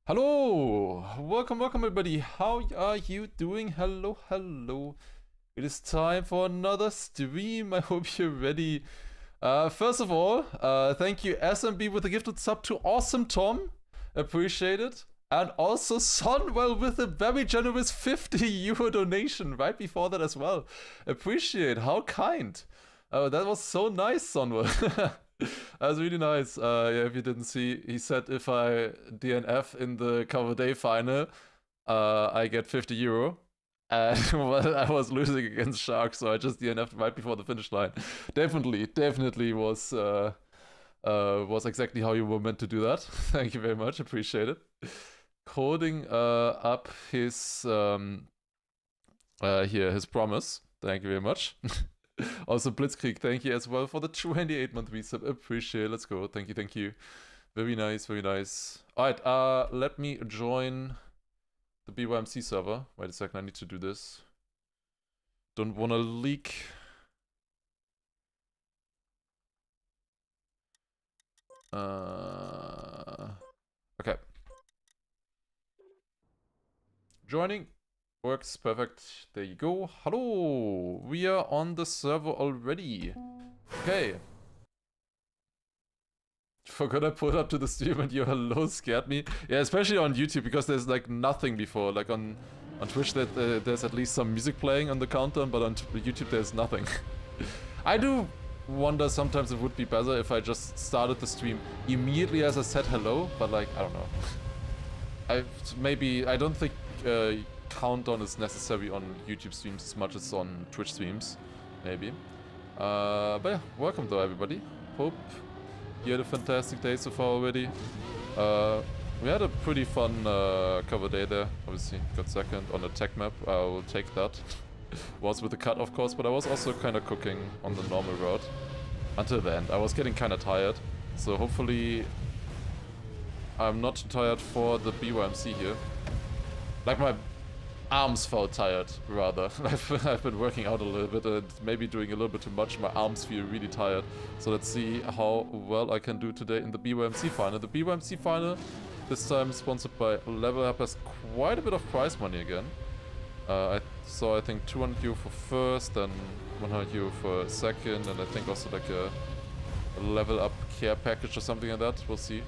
Hello! Welcome everybody. How are you doing? Hello. It is time for another stream. I hope you're ready. First of all, thank you SMB with the gifted sub to Awesome Tom. Appreciate it. And also Sonwell with a very generous 50 euro donation right before that as well. Appreciate. How kind. Oh, that was so nice, Sonwell. That was really nice. Yeah, if you didn't see, he said if I DNF in the cover day final, I get 50 euro. And well, I was losing against Shark, so I just DNF'd right before the finish line. Definitely was exactly how you were meant to do that. Thank you very much, appreciate it. Coding up his his promise. Thank you very much. Also, Blitzkrieg, thank you as well for the 28-month resub. Appreciate it. Let's go. Thank you. Very nice. Alright, let me join the Bymc server. Wait a second, I need to do this. Don't wanna leak. Okay. Joining. Works perfect. There you go. Hello! We are on the server already. Okay. Forgot I pulled up to the stream and your hello scared me. Yeah, especially on YouTube because there's like nothing before. Like on Twitch there's at least some music playing on the countdown, but on YouTube there's nothing. I do wonder sometimes it would be better if I just started the stream immediately as I said hello, but like, I don't know. I don't think countdown is necessary on YouTube streams as much as on Twitch streams, maybe. But yeah, welcome though everybody. Hope you had a fantastic day so far already. We had a pretty fun cover day there. Obviously got second on the tech map. I will take that. Was with the cut of course, but I was also kind of cooking on the normal road. Until the end. I was getting kind of tired. So hopefully I'm not too tired for the Bymc here. Like my arms felt tired, rather. I've been working out a little bit and maybe doing a little bit too much. My arms feel really tired. So let's see how well I can do today in the Bymc final. The Bymc final, this time sponsored by Level Up, has quite a bit of prize money again. I saw, I think, 200 euro for first, then 100 euro for second, and I think also like a Level Up care package or something like that. We'll see.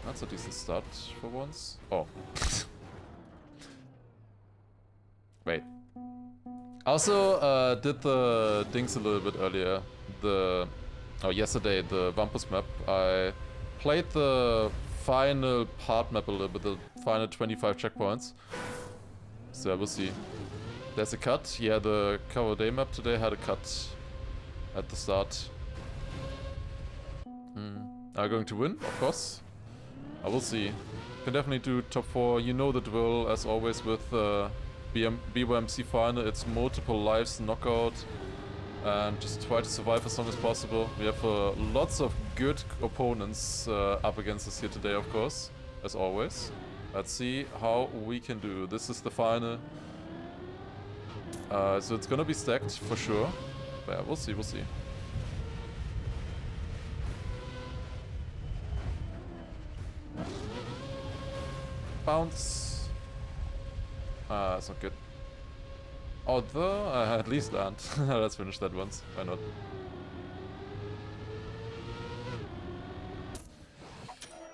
That's a decent start for once. Oh. Wait. I also did the dings a little bit earlier. Yesterday, the Wampus map. I played the final part map a little bit, the final 25 checkpoints. So we'll see. There's a cut. Yeah, the cover day map today had a cut at the start. Are we going to win? Of course. I will see. Can definitely do top 4. You know the drill, as always with Bymc final. It's multiple lives, knockout, and just try to survive as long as possible. We have lots of good opponents up against us here today, of course, as always. Let's see how we can do. This is the final. So it's gonna be stacked for sure. But yeah, we'll see. Bounce. That's not good. Although, at least land. Let's finish that once. Why not?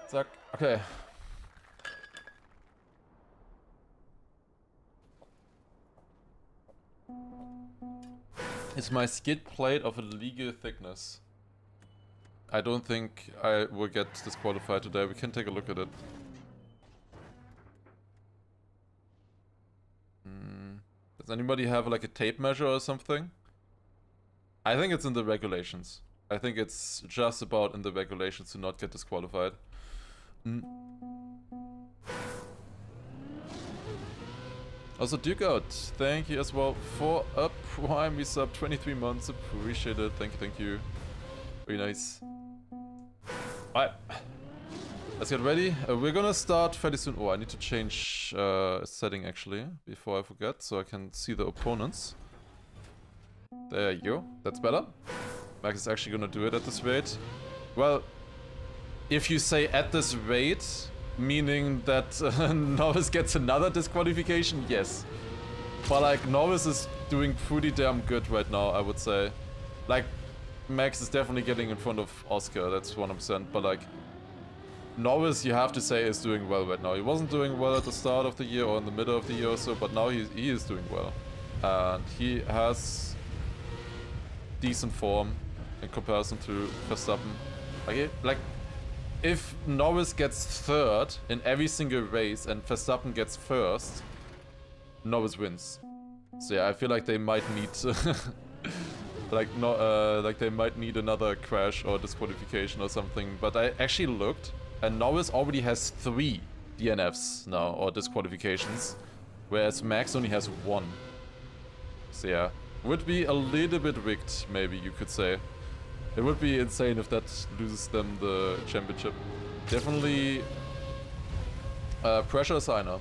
Zack. Okay. Is my skid plate of a legal thickness? I don't think I will get disqualified today. We can take a look at it. Does anybody have like a tape measure or something? I think it's in the regulations. I think it's just about in the regulations to not get disqualified. Also, Duke Out, thank you as well for a Prime resub, 23 months, appreciate it, thank you. Very nice. Alright, let's get ready. We're gonna start fairly soon. Oh, I need to change a setting actually, before I forget, so I can see the opponents. There you go, that's better. Max is actually gonna do it at this rate. Well, if you say at this rate, meaning that Novice gets another disqualification? Yes. But like, Novice is doing pretty damn good right now, I would say. Like, Max is definitely getting in front of Oscar, that's 100%, but like, Novice, you have to say, is doing well right now. He wasn't doing well at the start of the year or in the middle of the year or so, but now he is doing well. And he has decent form in comparison to Verstappen. Like, if Norris gets third in every single race and Verstappen gets first, Norris wins. So yeah, I feel like they might need like they might need another crash or disqualification or something. But I actually looked, and Norris already has 3 DNFs now, or disqualifications, whereas Max only has 1. So yeah, would be a little bit rigged, maybe you could say. It would be insane if that loses them the championship. Definitely pressure signer.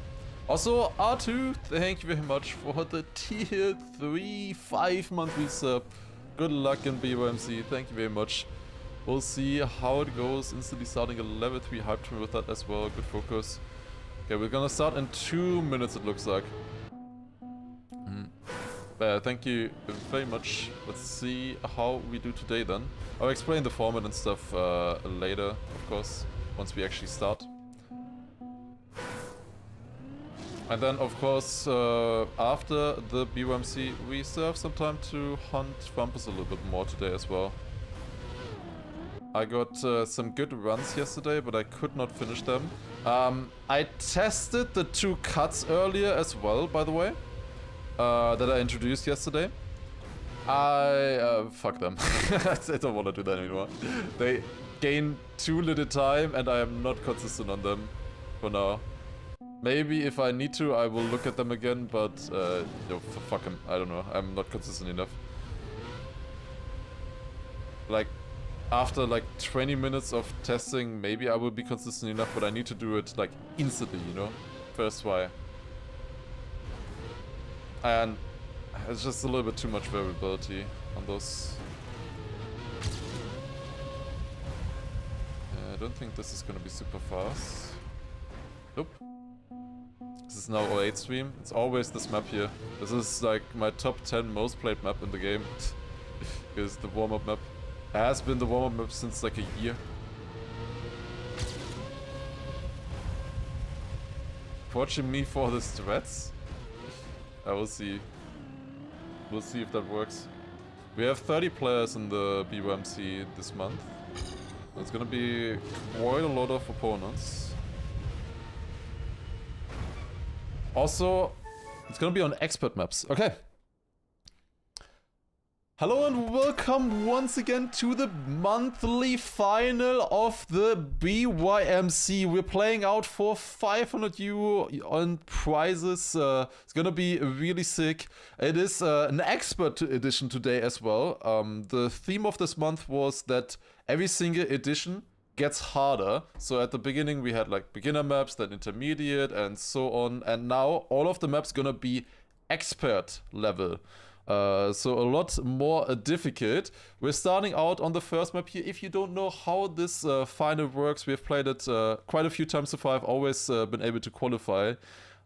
Also, R2, thank you very much for the tier 3 5-monthly sub. Good luck in Bymc, thank you very much. We'll see how it goes. Instantly starting a level 3 hype train with that as well. Good focus. Okay, we're gonna start in 2 minutes, it looks like. Thank you very much. Let's see how we do today then. I'll explain the format and stuff later, of course, once we actually start. And then, of course, after the Bymc, we still have some time to hunt Wampus a little bit more today as well. I got some good runs yesterday, but I could not finish them. I tested the 2 cuts earlier as well, by the way. That I introduced yesterday. Fuck them. I don't want to do that anymore. They gain too little time and I am not consistent on them for now. Maybe if I need to, I will look at them again, but no, fuck them. I don't know. I'm not consistent enough. Like, after like 20 minutes of testing, maybe I will be consistent enough, but I need to do it like instantly, you know? First try. And it's just a little bit too much variability on those. I don't think this is gonna be super fast. Nope. This is now 08 stream. It's always this map here. This is like my top 10 most played map in the game. It's the warm-up map. It has been the warm-up map since like a year. Watching me for the strats? I will see. We'll see if that works. We have 30 players in the Bymc this month. It's gonna be quite a lot of opponents. Also, it's gonna be on expert maps. Okay. Hello and welcome once again to the monthly final of the Bymc. We're playing out for 500 euro on prizes. It's gonna be really sick. It is an expert edition today as well. The theme of this month was that every single edition gets harder. So at the beginning we had like beginner maps, then intermediate and so on. And now all of the maps gonna be expert level. So a lot more difficult. We're starting out on the first map here. If you don't know how this final works, we've played it quite a few times so far. I've always been able to qualify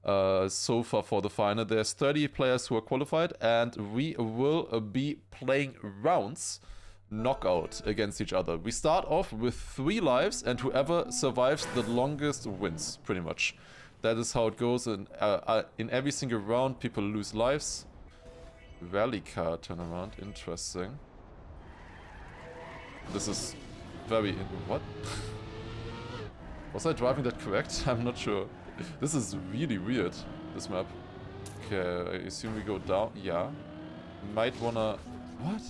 so far for the final. There's 30 players who are qualified, and we will be playing rounds knockout against each other. We start off with 3 lives, and whoever survives the longest wins, pretty much. That is how it goes. In every single round, people lose lives. Rally car turnaround, interesting. This is very... what? Was I driving that correct? I'm not sure. This is really weird, this map. Okay, I assume we go down. Yeah. Might wanna... what?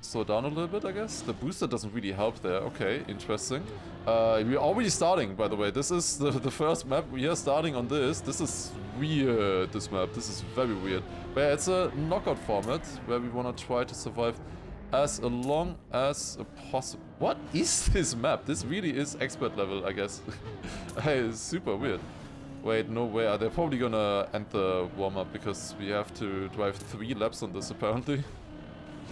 Slow down a little bit, I guess? The booster doesn't really help there. Okay, interesting. We're already starting, by the way. This is the first map. We are starting on this. This is weird, this map. This is very weird. But it's a knockout format where we want to try to survive as long as possible. What is this map? This really is expert level, I guess. It's super weird. Wait, no way. They're probably gonna end the warm-up because we have to drive 3 laps on this, apparently.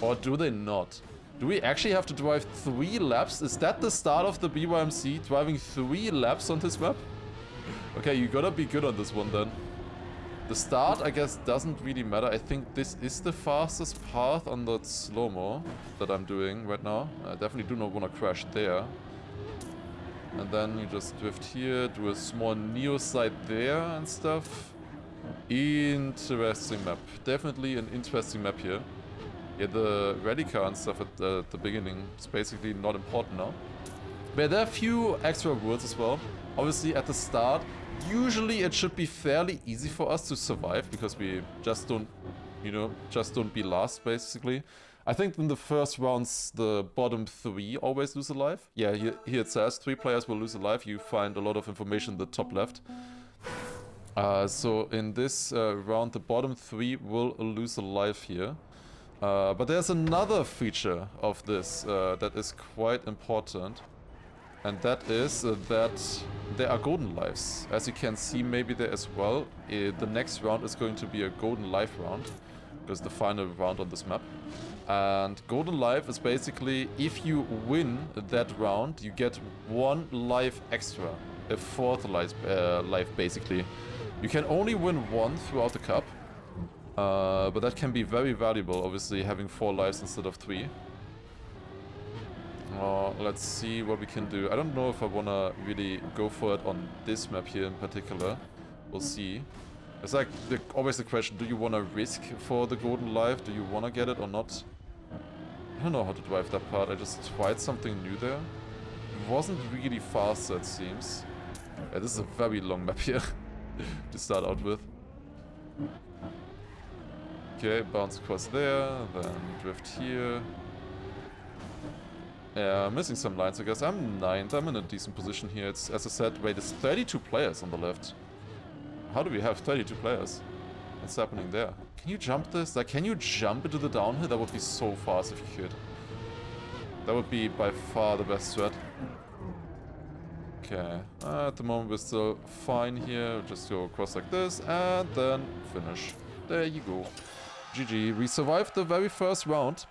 Or do they not? Do we actually have to drive 3 laps? Is that the start of the Bymc? Driving 3 laps on this map? Okay, you gotta be good on this one then. The start, I guess, doesn't really matter. I think this is the fastest path on that slow-mo that I'm doing right now. I definitely do not want to crash there. And then you just drift here, do a small neo side there and stuff. Interesting map. Definitely an interesting map here. Yeah, the rally car and stuff at the beginning is basically not important now. But there are a few extra rules as well. Obviously, at the start, usually it should be fairly easy for us to survive because we just don't, you know, just don't be last, basically. I think in the first rounds, the bottom 3 always lose a life. Yeah, here it says 3 players will lose a life. You find a lot of information in the top left. So in this round, the bottom 3 will lose a life here. But there's another feature of this that is quite important. And that is that there are golden lives. As you can see maybe there as well, the next round is going to be a golden life round. Because the final round on this map. And golden life is basically, if you win that round, you get 1 life extra. A 4th life basically. You can only win 1 throughout the cup. But that can be very valuable, obviously, having 4 lives instead of 3. Let's see what we can do. I don't know if I want to really go for it on this map here in particular. We'll see. It's like always the question, do you want to risk for the golden life? Do you want to get it or not? I don't know how to drive that part. I just tried something new there. It wasn't really fast, it seems. Yeah, this is a very long map here to start out with. Okay, bounce across there, then drift here. Yeah, I'm missing some lines, I guess. I'm 9th, I'm in a decent position here. It's, as I said, wait, it's 32 players on the left. How do we have 32 players? What's happening there? Can you jump this? Like, can you jump into the downhill? That would be so fast if you could. That would be by far the best strat. Okay, at the moment we're still fine here. Just go across like this and then finish. There you go. GG. We survived the very first round.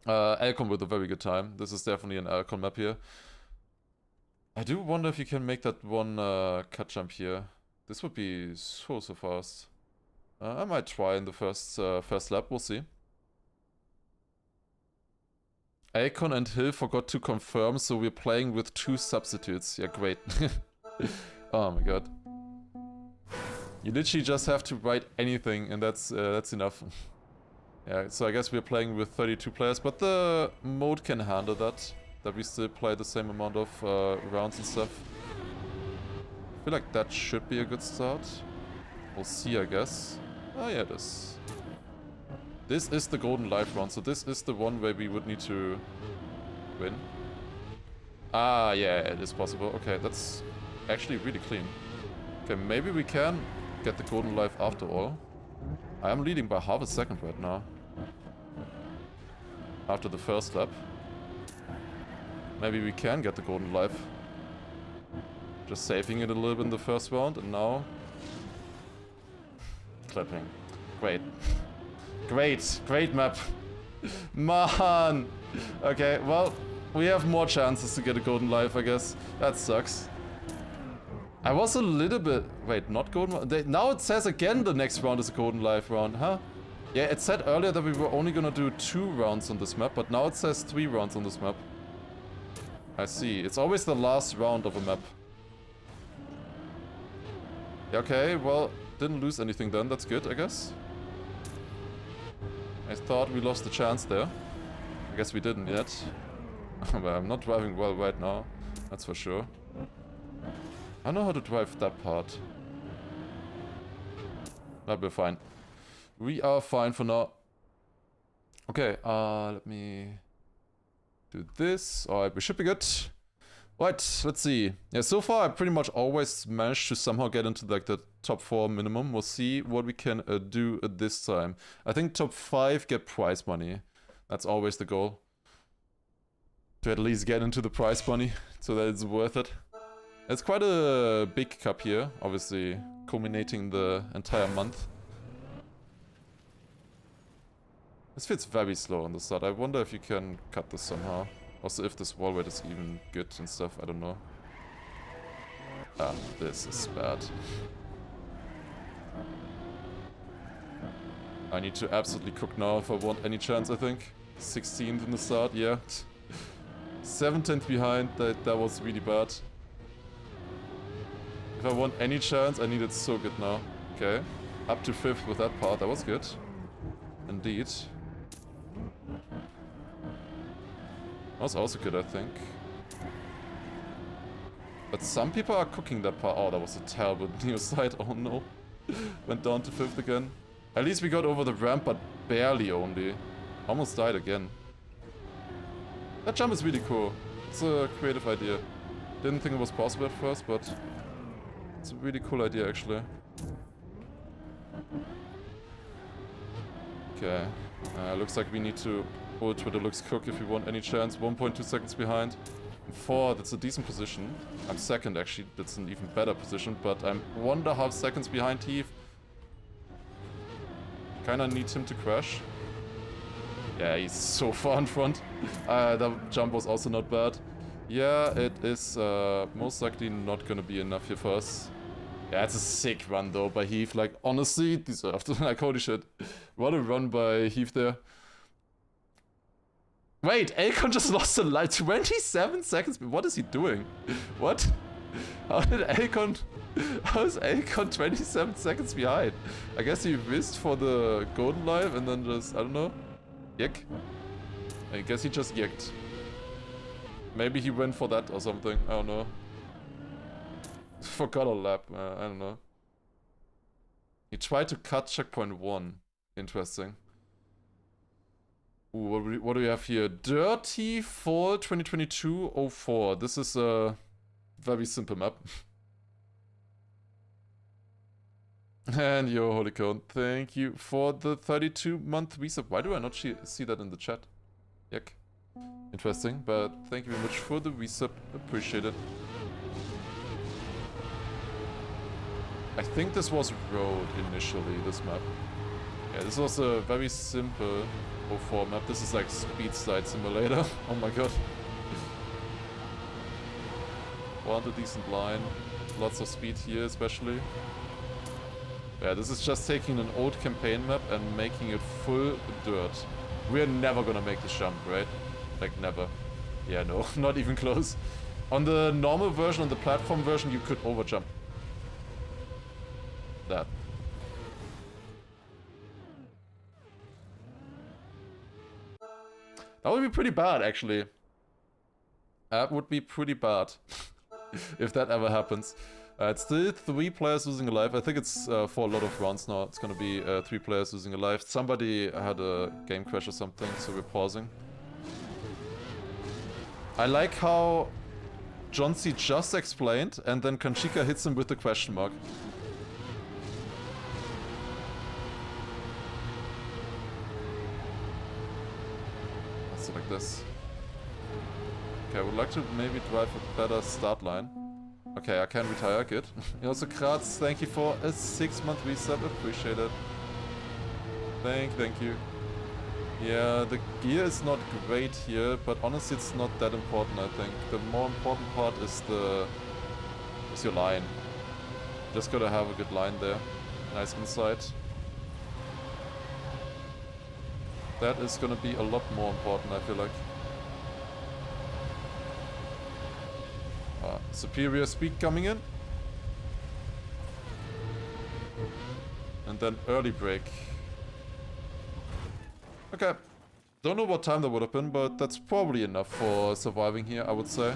Alcon with a very good time. This is definitely an Alcon map here. I do wonder if you can make that one cut jump here. This would be so fast. I might try in the first lap, we'll see. Alcon and Hill forgot to confirm, so we're playing with 2 substitutes. Yeah, great. Oh my god. You literally just have to write anything, and that's enough. Yeah, so I guess we're playing with 32 players, but the mode can handle that we still play the same amount of rounds and stuff. I feel like that should be a good start. We'll see, I guess. Oh yeah, it is. This is the golden life round, so this is the one where we would need to win. Ah, yeah, it is possible. Okay, that's actually really clean. Okay, maybe we can get the golden life after all. I am leading by half a second right now. After the first lap. Maybe we can get the golden life. Just saving it a little bit in the first round, and now... clipping. Great. Great map. Man! Okay, well, we have more chances to get a golden life, I guess. That sucks. I was a little bit... wait, not golden... now it says again the next round is a golden life round, huh? Yeah, it said earlier that we were only gonna do 2 rounds on this map, but now it says 3 rounds on this map. I see. It's always the last round of a map. Okay, well, didn't lose anything then. That's good, I guess. I thought we lost the chance there. I guess we didn't yet. But I'm not driving well right now. That's for sure. I know how to drive that part. But we're fine. We are fine for now. Okay, let me do this. Alright, we should be good. Right, let's see. Yeah, so far I pretty much always managed to somehow get into like the top 4 minimum. We'll see what we can do this time. I think top 5 get prize money. That's always the goal. To at least get into the prize money so that it's worth it. It's quite a big cup here, obviously culminating the entire month. This feels very slow on the start. I wonder if you can cut this somehow. Also, if this wall rate is even good and stuff, I don't know. Ah, this is bad. I need to absolutely cook now if I want any chance, I think. 16th in the start, yeah. 17th behind, that was really bad. If I want any chance, I need it so good now. Okay. Up to 5th with that part, that was good. Indeed. That was also good, I think. But some people are cooking that part. Oh, that was a terrible new side. Oh no. Went down to 5th again. At least we got over the ramp, but barely only. Almost died again. That jump is really cool. It's a creative idea. Didn't think it was possible at first, but it's a really cool idea actually. Okay. Looks like we need to ult with the looks cook if we want any chance. 1.2 seconds behind. 4, that's a decent position. I'm 2nd actually, that's an even better position, but I'm 1.5 seconds behind Heath. Kinda need him to crash. Yeah, he's so far in front. The jump was also not bad. Yeah, it is most likely not gonna be enough here for us. Yeah, it's a sick run though by Heath. Like, honestly, deserved. Like, holy shit. What a run by Heath there. Wait, Akon just lost a life. 27 seconds? What is he doing? What? How is Akon 27 seconds behind? I guess he missed for the golden life and then just, I don't know. Yick? I guess he just yicked. Maybe he went for that or something. I don't know. Forgot a lap. I don't know. He tried to cut checkpoint 1. Interesting. Ooh, what do we have here? Dirty Fall 2022-04. This is a very simple map. And yo, holy cone, thank you for the 32-month resub. Why do I not see that in the chat? Yuck. Interesting, but thank you very much for the resub. Appreciate it. I think this was road initially, this map. Yeah, this was a very simple 04 map. This is like Speed Slide Simulator. Oh my god. Want a decent line. Lots of speed here especially. Yeah, this is just taking an old campaign map and making it full dirt. We're never gonna make this jump, right? Like, never. Yeah, no, not even close. On the normal version, on the platform version, you could overjump. That. That would be pretty bad, actually. That would be pretty bad. If that ever happens. It's still 3 players losing a life. I think it's for a lot of rounds now. It's gonna be 3 players losing a life. Somebody had a game crash or something, so we're pausing. I like how John C. just explained, and then Kanchika hits him with the question mark. Let's do like this. Okay, I would like to maybe drive a better start line. Okay, I can retire, good. Also, Kratz, thank you for a 6-month resub, appreciate it. Thank you. Yeah, the gear is not great here, but honestly it's not that important, I think. The more important part is your line. Just gotta have a good line there. Nice insight. That is gonna be a lot more important, I feel like. Superior speed coming in. And then early break. Okay. Don't know what time that would have been, but that's probably enough for surviving here, I would say.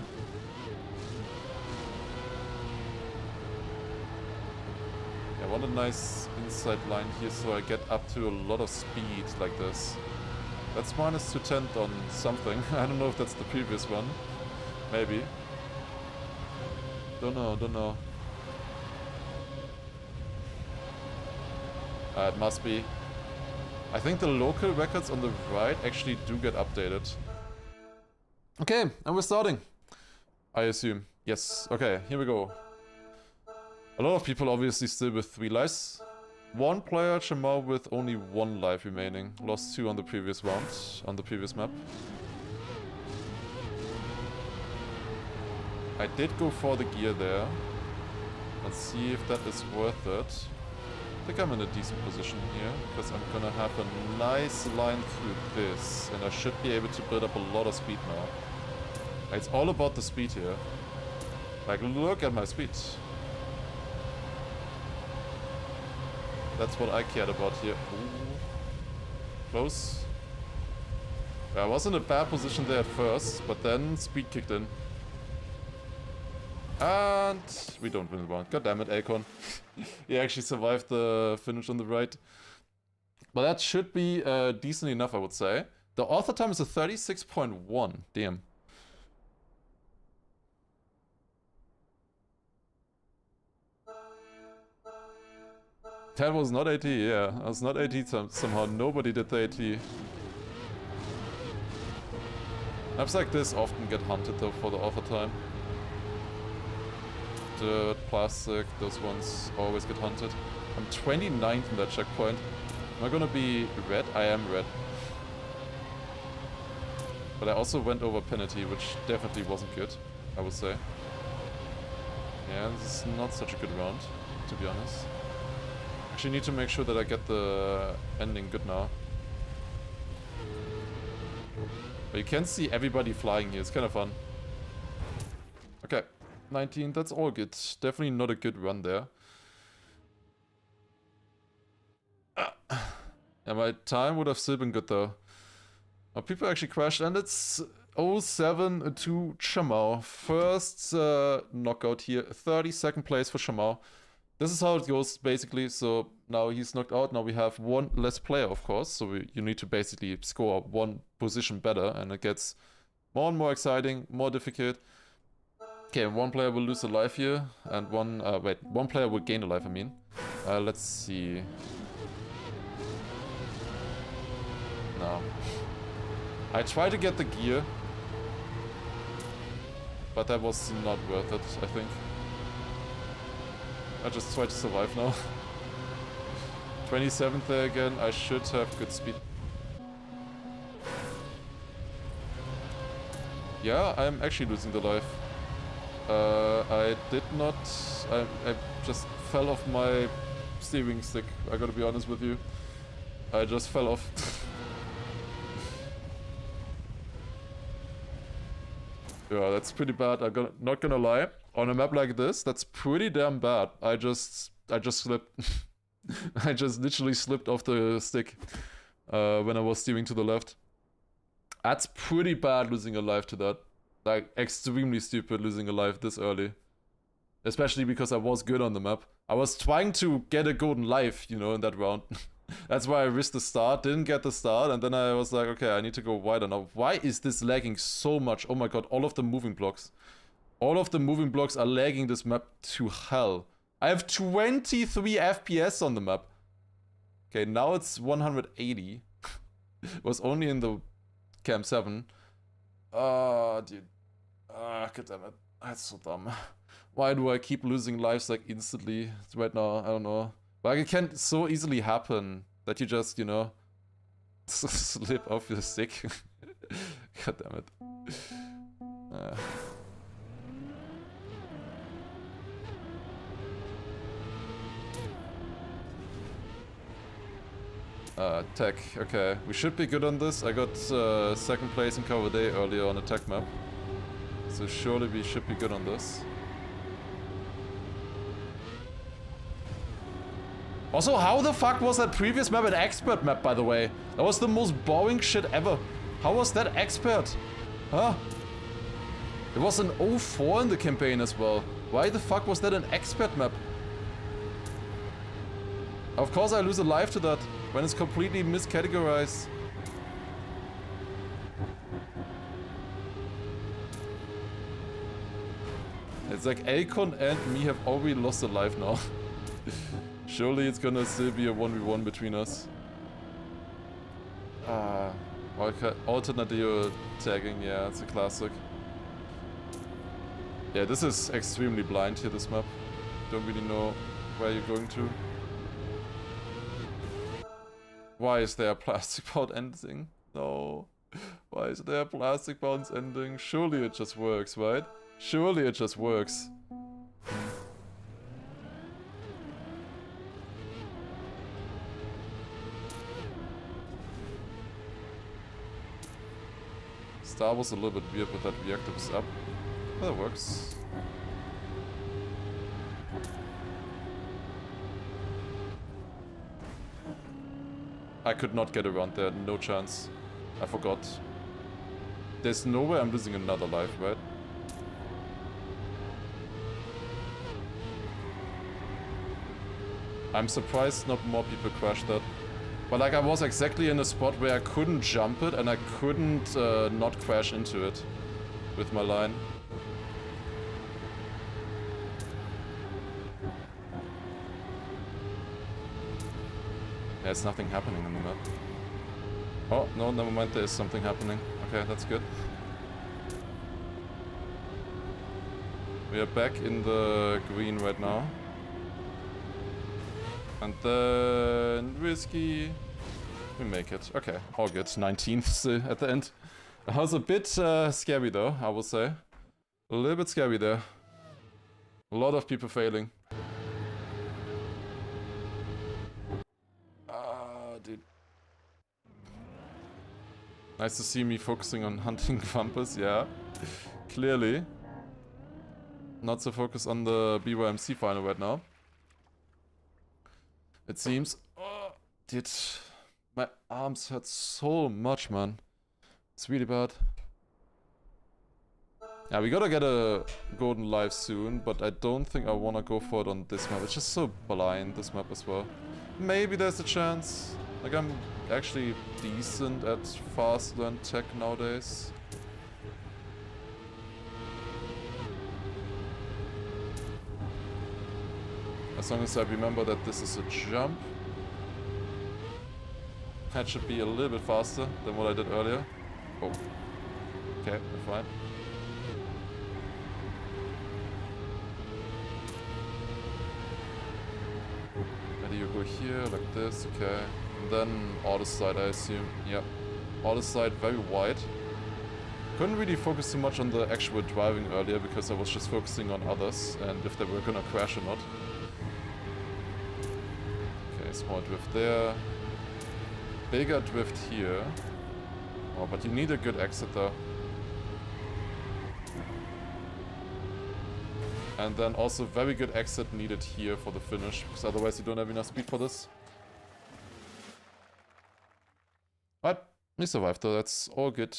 Yeah, I want a nice inside line here so I get up to a lot of speed like this. That's minus 210 on something. I don't know if that's the previous one. Maybe. Don't know. It must be. I think the local records on the right actually do get updated. Okay, and we're starting. I assume. Yes, okay, here we go. A lot of people obviously still with 3 lives. One player, Chamar, with only 1 life remaining. Lost 2 on the previous round, on the previous map. I did go for the gear there. Let's see if that is worth it. I think I'm in a decent position here, because I'm gonna have a nice line through this, and I should be able to build up a lot of speed now. It's all about the speed here. Like, look at my speed. That's what I cared about here. Ooh. Close. I was in a bad position there at first, but then speed kicked in. And we don't win the round. God damn it, Akon. He actually survived the finish on the right. But that should be decent enough, I would say. The author time is a 36.1. Damn. That was not AT, yeah. I was not AT somehow. Nobody did the AT. Maps like this often get hunted though for the author time. Dirt, plastic, those ones always get hunted. I'm 29th in that checkpoint. Am I gonna be red? I am red. But I also went over penalty, which definitely wasn't good, I would say. Yeah, this is not such a good round, to be honest. Actually need to make sure that I get the ending good now. But you can see everybody flying here, it's kind of fun. Okay, 19, that's all good. Definitely not a good run there. Yeah, my time would have still been good though. Oh, people actually crashed, and it's 07 to Chamau. First knockout here, 32nd place for Chamau. This is how it goes, basically. So now he's knocked out. Now we have 1 less player, of course. So you need to basically score 1 position better. And it gets more and more exciting, more difficult. Okay, 1 player will lose a life here. And 1 player will gain a life, I mean. Let's see. No. I tried to get the gear. But that was not worth it, I think. I just try to survive now. 27th there again, I should have good speed. Yeah, I'm actually losing the life. I did not... I just fell off my steering stick, I gotta be honest with you. I just fell off. Yeah, that's pretty bad, I'm not gonna lie. On a map like this, that's pretty damn bad. I just slipped. I just literally slipped off the stick when I was steering to the left. That's pretty bad losing a life to that. Like, extremely stupid losing a life this early. Especially because I was good on the map. I was trying to get a golden life, you know, in that round. That's why I risked the start, didn't get the start, and then I was like, okay, I need to go wider now. Why is this lagging so much? Oh my god, all of the moving blocks. All of the moving blocks are lagging this map to hell. I have 23 FPS on the map. Okay, now it's 180. It was only in the Cam 7. Dude. God damn it. That's so dumb. Why do I keep losing lives like instantly right now? I don't know. Like, it can so easily happen that you just, you know, slip off your stick. God damn it. Tech, okay. We should be good on this. I got 2nd place in cover day earlier on a tech map. So surely we should be good on this. Also, how the fuck was that previous map an expert map, by the way? That was the most boring shit ever. How was that expert? Huh? It was an 04 in the campaign as well. Why the fuck was that an expert map? Of course I lose a life to that, when it's completely miscategorized. It's like Akon and me have already lost a life now. Surely it's gonna still be a 1v1 between us. Alternative tagging, yeah, it's a classic. Yeah, this is extremely blind here, this map. Don't really know where you're going to. Why is there a plastic bound ending? No. Why is there a plastic bounce ending? Surely it just works, right? Surely it just works. Star was a little bit weird, but that reactor was up. That works. I could not get around there, no chance. I forgot. There's no way I'm losing another life, right? I'm surprised not more people crashed that. But like I was exactly in a spot where I couldn't jump it and I couldn't not crash into it with my line. There's nothing happening in the map. Oh, no, never mind, there is something happening. Okay, that's good. We are back in the green right now. And then risky. We make it. Okay, all good. 19th at the end. It was a bit scary though, I will say. A little bit scary there. A lot of people failing. Dude. Nice to see me focusing on hunting Wampus, yeah. Clearly. Not so focused on the Bymc final right now. It seems. Oh, dude. My arms hurt so much, man. It's really bad. Yeah, we gotta get a golden life soon, but I don't think I wanna go for it on this map. It's just so blind, this map as well. Maybe there's a chance. Like, I'm actually decent at fast learn tech nowadays. As long as I remember that this is a jump. That should be a little bit faster than what I did earlier. Oh. Okay, we're fine. Maybe you go here, like this, okay. And then auto slide, I assume. Yep. Auto slide, very wide. Couldn't really focus too much on the actual driving earlier because I was just focusing on others and if they were gonna crash or not. Okay, small drift there. Bigger drift here. Oh, but you need a good exit though. And then also very good exit needed here for the finish, because otherwise you don't have enough speed for this. But we survived though, that's all good.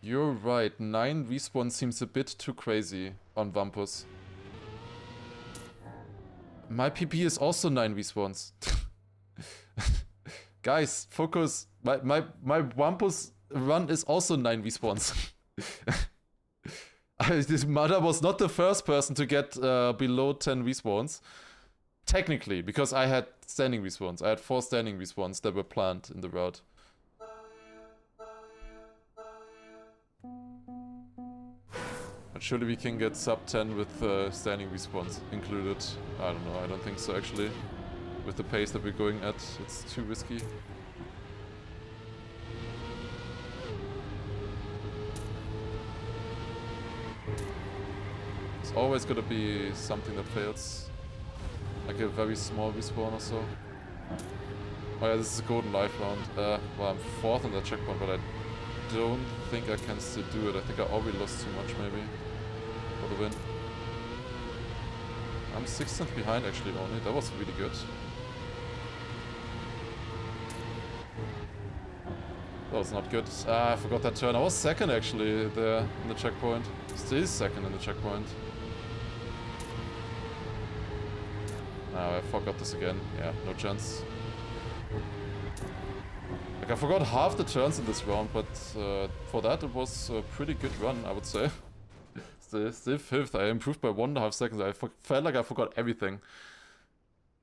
You're right, 9 respawn seems a bit too crazy on Wampus. My PP is also 9 respawns. Guys, focus. My Wampus run is also 9 respawns. This mother was not the first person to get below 10 respawns. Technically, because I had standing respawns. I had 4 standing respawns that were planned in the route. But surely we can get sub 10 with standing respawns included. I don't know, I don't think so actually. With the pace that we're going at, it's too risky. It's always gonna be something that fails. Like a very small respawn or so. Oh yeah, this is a golden life round. Well, I'm 4th on that checkpoint, but I don't think I can still do it. I think I already lost too much maybe for the win. I'm 16th behind actually only. That was really good. That was not good. Ah, I forgot that turn. I was 2nd actually there in the checkpoint. Still 2nd in the checkpoint. Ah, I forgot this again. Yeah, no chance. Like, I forgot half the turns in this round, but for that it was a pretty good run, I would say. Still 5th. I improved by 1.5 seconds. I felt like I forgot everything.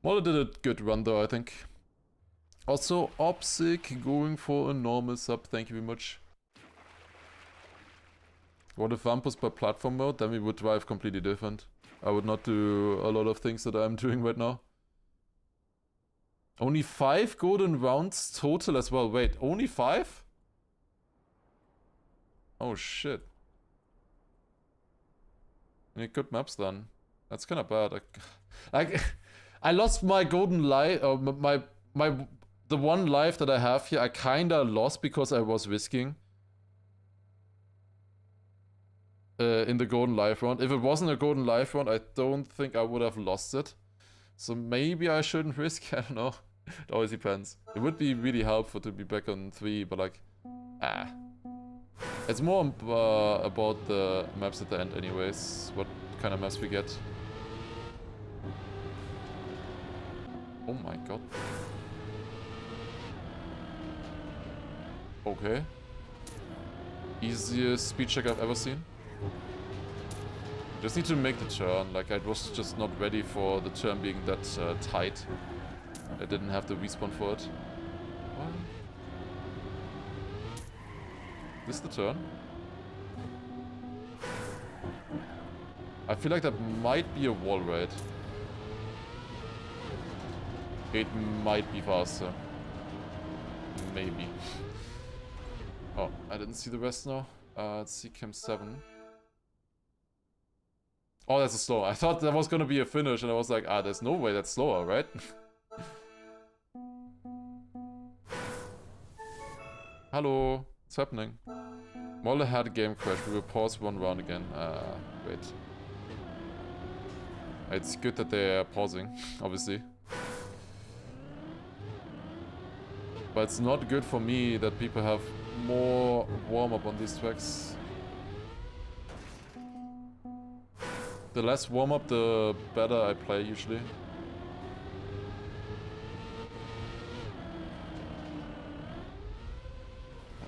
Mola did a good run though, I think. Also, Opsic going for a normal sub. Thank you very much. What if Wampus by platform mode? Then we would drive completely different. I would not do a lot of things that I'm doing right now. Only 5 golden rounds total as well. Wait, only 5? Oh shit. Any good maps then? That's kind of bad. I lost my golden life, the one life that I have here. I kinda lost because I was risking in the golden life round. If it wasn't a golden life round, I don't think I would have lost it. So maybe I shouldn't risk. I don't know. It always depends. It would be really helpful to be back on 3, but like, it's more about the maps at the end anyways. What kind of maps we get. Oh my god. Okay. Easiest speed check I've ever seen. Just need to make the turn. Like, I was just not ready for the turn being that tight. I didn't have the respawn for it. What? This the turn? I feel like that might be a wall raid. It might be faster. Maybe. Oh, I didn't see the rest now. Let's see Cam 7. Oh, that's a slow. I thought that was gonna be a finish, and I was like, there's no way that's slower, right? Hello, what's happening? Molle had a game crash. We will pause one round again. Wait. It's good that they're pausing, obviously. But it's not good for me that people have more warm-up on these tracks. The less warm-up, the better I play usually.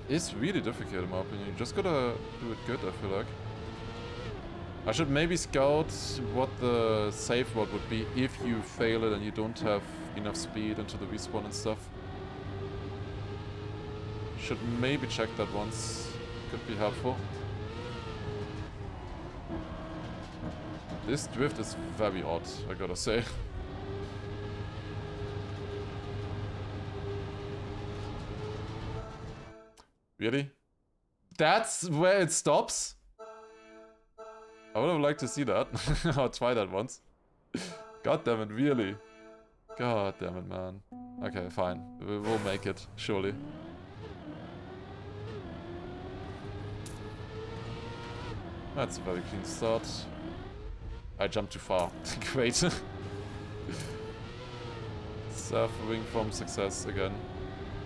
It's really difficult in my opinion. You just gotta do it good, I feel like. I should maybe scout what the safe route would be if you fail it and you don't have enough speed into the respawn and stuff. Should maybe check that once. Could be helpful. This drift is very odd, I gotta say. Really? That's where it stops? I would have liked to see that. I'll try that once. God damn it, really? God damn it, man. Okay, fine. We'll make it, surely. That's a very clean start. I jumped too far. Great. Suffering from success again.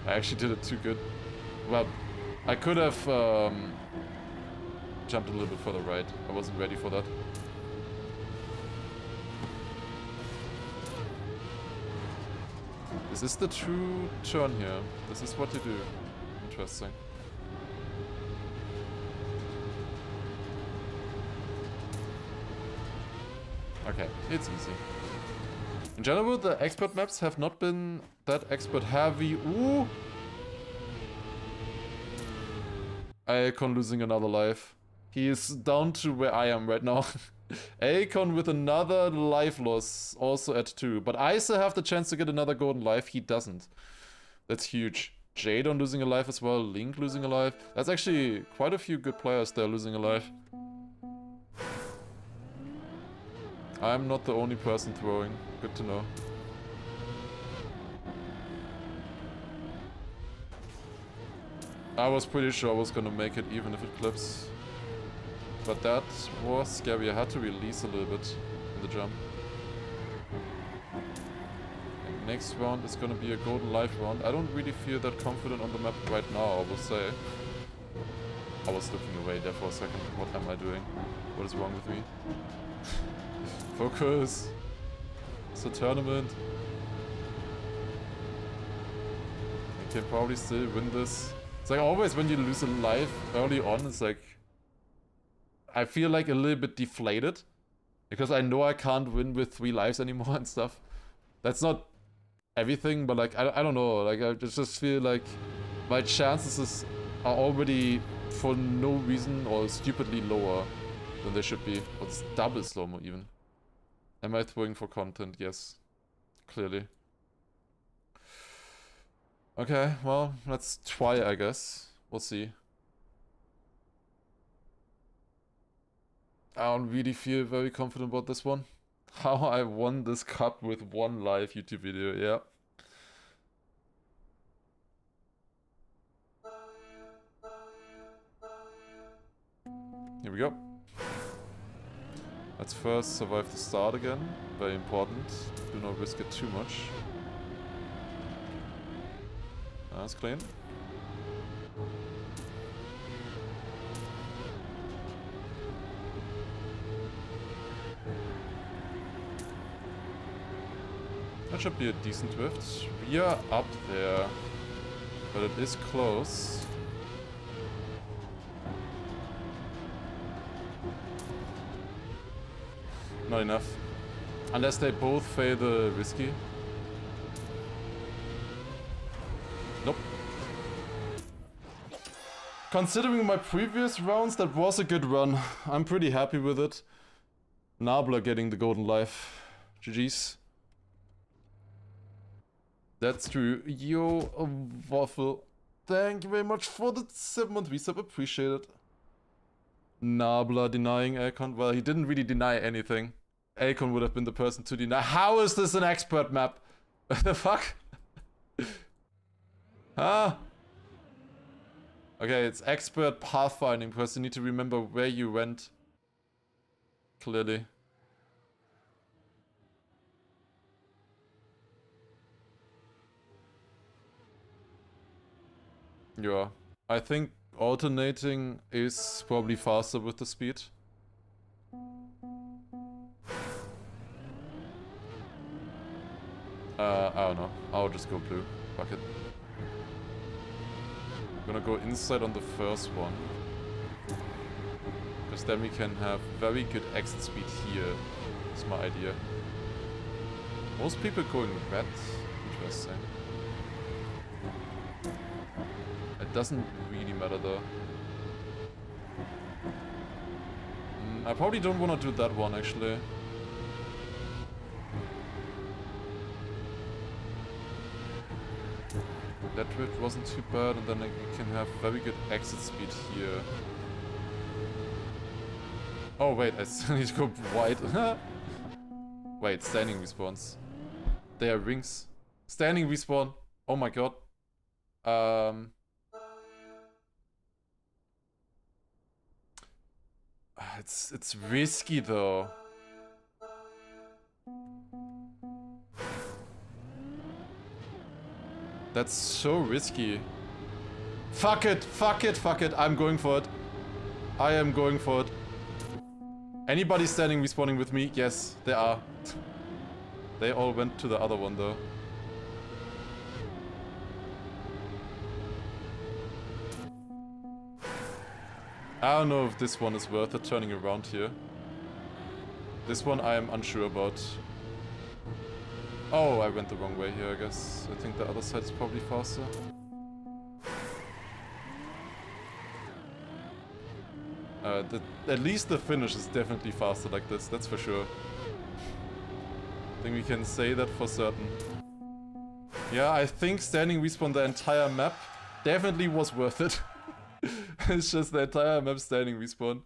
I actually did it too good. Well, I could have jumped a little bit further right. I wasn't ready for that. Is this the true turn here? This is what you do. Interesting. Okay, it's easy. In general, the expert maps have not been that expert heavy. Ooh! Aecon losing another life. He is down to where I am right now. Aecon with another life loss, also at 2. But I still have the chance to get another golden life. He doesn't. That's huge. Jadon losing a life as well. Link losing a life. That's actually quite a few good players there losing a life. I'm not the only person throwing. Good to know. I was pretty sure I was gonna make it even if it clips. But that was scary. I had to release a little bit in the jump. And next round is gonna be a golden life round. I don't really feel that confident on the map right now, I will say. I was looking away there for a second. What am I doing? What is wrong with me? Focus! It's a tournament. I can probably still win this. It's like always when you lose a life early on, it's like... I feel like a little bit deflated. Because I know I can't win with 3 lives anymore and stuff. That's not everything, but like, I don't know. Like, I just feel like my chances are already for no reason or stupidly lower than they should be. Or it's double slow-mo even. Am I throwing for content? Yes. Clearly. Okay, well, let's try, I guess. We'll see. I don't really feel very confident about this one. How I won this cup with one live YouTube video, yeah. Here we go. Let's first survive the start again. Very important. Do not risk it too much. That's clean. That should be a decent drift. We are up there, but it is close. Not enough. Unless they both fail the risky. Nope. Considering my previous rounds, that was a good run. I'm pretty happy with it. Nabla getting the golden life. GG's. That's true. Yo, Waffle. Thank you very much for the 7-month resub. Appreciate it. Nabla denying Akon. Well, he didn't really deny anything. Akon would have been the person to deny. How is this an expert map? What the fuck? Huh? Okay, it's expert pathfinding because you need to remember where you went. Clearly. Yeah. I think alternating is probably faster with the speed. I don't know. I'll just go blue. Fuck it. I'm gonna go inside on the first one. Because then we can have very good exit speed here. That's my idea. Most people going red. Interesting. It doesn't really matter though. I probably don't want to do that one actually. That drift wasn't too bad, and then we can have very good exit speed here. Oh wait, I still need to go wide. Wait, standing respawns. They are rings. Standing respawn. Oh my god. It's risky though. That's so risky. Fuck it, fuck it, fuck it. I'm going for it. I am going for it. Anybody standing respawning with me? Yes, they are. They all went to the other one though. I don't know if this one is worth it turning around here. This one I am unsure about. Oh, I went the wrong way here, I guess. I think the other side is probably faster. At least the finish is definitely faster like this, that's for sure. I think we can say that for certain. Yeah, I think standing respawn the entire map definitely was worth it. It's just the entire map standing respawn.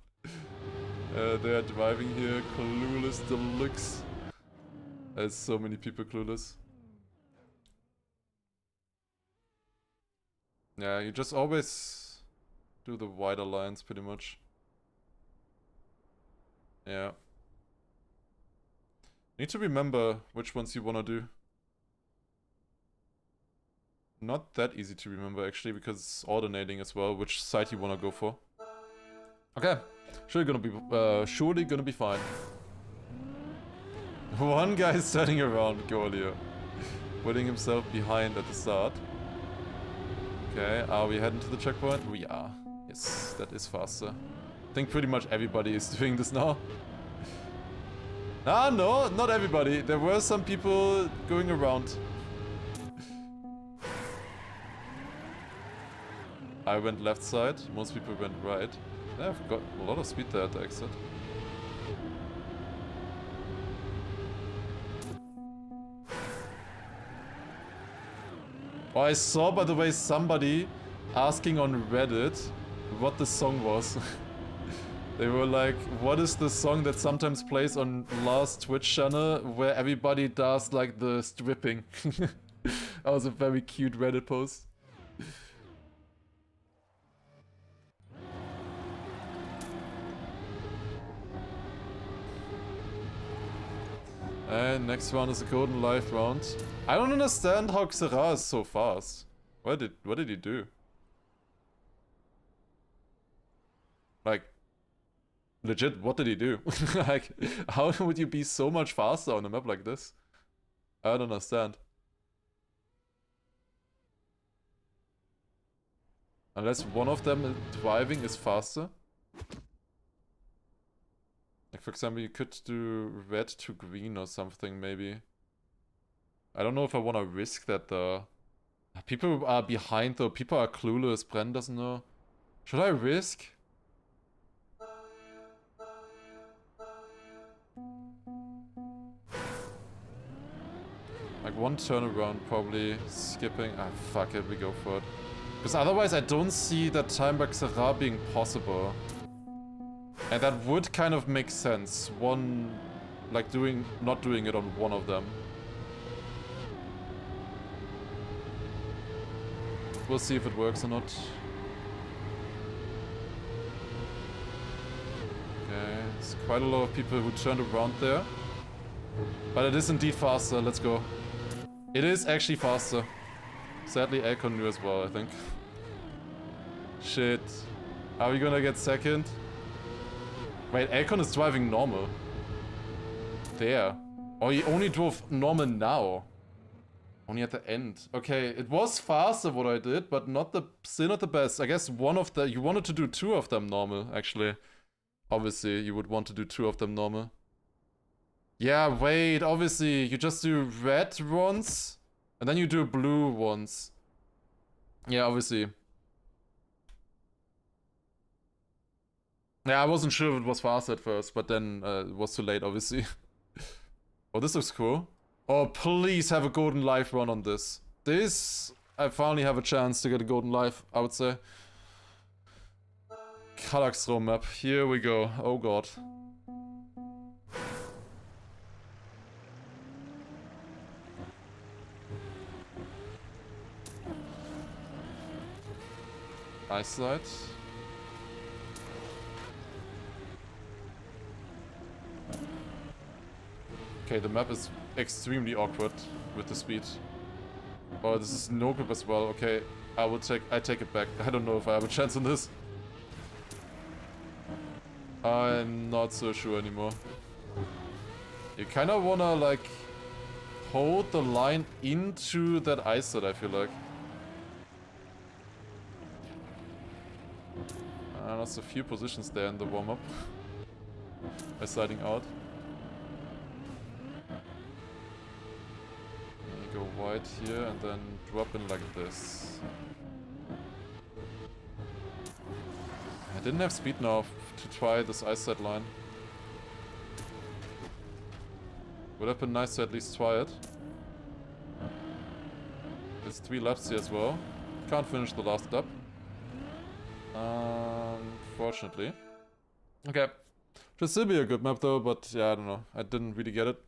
They are driving here, clueless deluxe. There's so many people clueless. Yeah, you just always do the wider lines pretty much. Yeah. Need to remember which ones you wanna do. Not that easy to remember actually, because it's alternating as well, which side you wanna go for. Okay, surely gonna be fine. One guy is turning around, Golio. Putting himself behind at the start. Okay, are we heading to the checkpoint? We are. Yes, that is faster. I think pretty much everybody is doing this now. Ah, no, not everybody. There were some people going around. I went left side, most people went right. Yeah, I've got a lot of speed there at the exit. Oh, I saw, by the way, somebody asking on Reddit what the song was. They were like, what is the song that sometimes plays on Lars Twitch channel where everybody does like the stripping? That was a very cute Reddit post. And next round is a golden life round. I don't understand how Xera is so fast. What did he do? Like, legit, what did he do? Like, how would you be so much faster on a map like this? I don't understand. Unless one of them driving is faster. Like, for example, you could do red to green or something, maybe. I don't know if I want to risk that, though. People are behind, though. People are clueless. Bren doesn't know. Should I risk? Like, one turnaround, probably. Skipping. Ah, fuck it. We go for it. Because otherwise, I don't see that time by Xera being possible. And that would kind of make sense. One, like not doing it on one of them. We'll see if it works or not. Okay, there's quite a lot of people who turned around there. But it is indeed faster, let's go. It is actually faster. Sadly, Akon knew as well, I think. Shit. Are we gonna get second? Wait, Akon is driving normal. There. Oh, he only drove normal now. Only at the end. Okay, it was faster what I did, but still not the best. I guess you wanted to do two of them normal, actually. Obviously, you would want to do two of them normal. Yeah, wait, obviously, you just do red once, and then you do blue once. Yeah, obviously. Yeah, I wasn't sure if it was fast at first, but then it was too late, obviously. Oh, this looks cool. Oh, please have a golden life run on this. I finally have a chance to get a golden life, I would say. Kallaxro map, here we go. Oh god. Nice side. Okay, the map is extremely awkward with the speed. Oh, this is no grip as well. Okay, I take it back. I don't know if I have a chance on this. I'm not so sure anymore. You kind of wanna like hold the line into that ice set, I feel like. There's a few positions there in the warm-up. By sliding out. You go wide here and then drop in like this. I didn't have speed now to try this ice set line. Would have been nice to at least try it. There's 3 laps here as well. Can't finish the last lap. Unfortunately. Okay. Should still be a good map though, but yeah, I don't know. I didn't really get it.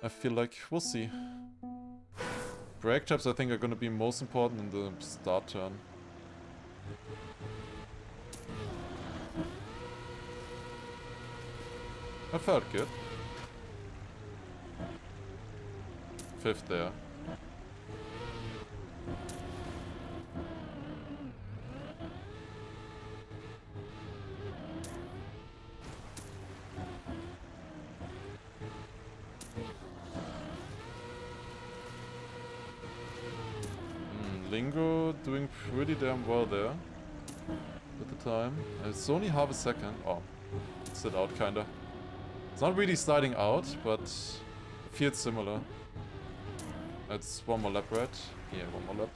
I feel like we'll see. Brake taps I think are gonna be most important in the start turn. That felt good. 5th there. Lingo doing pretty damn well there at the time. It's only half a second. Oh, sit out kinda. It's not really sliding out, but it feels similar. It's one more lap, right? Yeah, one more lap.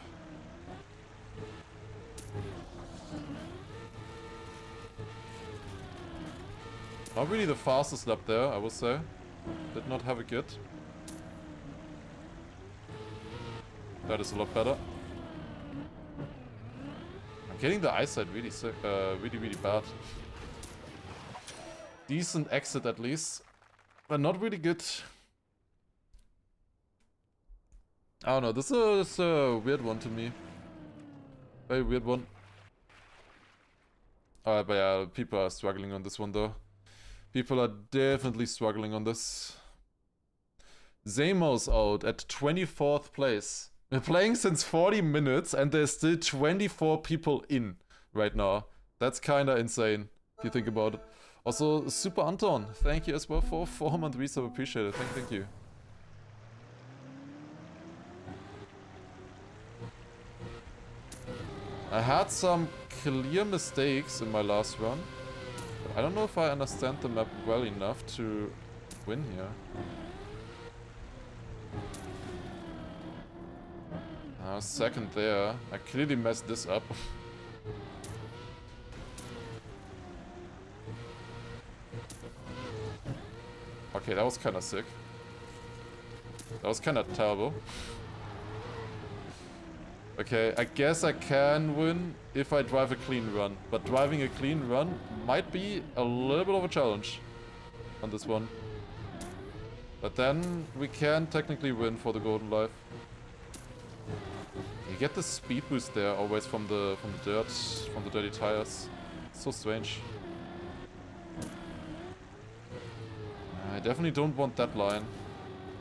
Not really the fastest lap there, I would say. Did not have a good. That is a lot better. I'm getting the eyesight really sick, really bad. Decent exit at least, but not really good. I don't know, this is a weird one to me. Very weird one. But yeah, people are struggling on this one though. People are definitely struggling on this. Zamo's out at 24th place. We're playing since 40 minutes and there's still 24 people in right now. That's kinda insane, if you think about it. Also, Super Anton, thank you as well for 4-month resub, appreciate it, thank you. I had some clear mistakes in my last run. But I don't know if I understand the map well enough to win here. Second there. I clearly messed this up. Okay, that was kinda sick. That was kinda terrible. Okay, I guess I can win if I drive a clean run. But driving a clean run might be a little bit of a challenge on this one. But then we can technically win for the golden life. You get the speed boost there always from the dirt, from the dirty tires. It's so strange. I definitely don't want that line.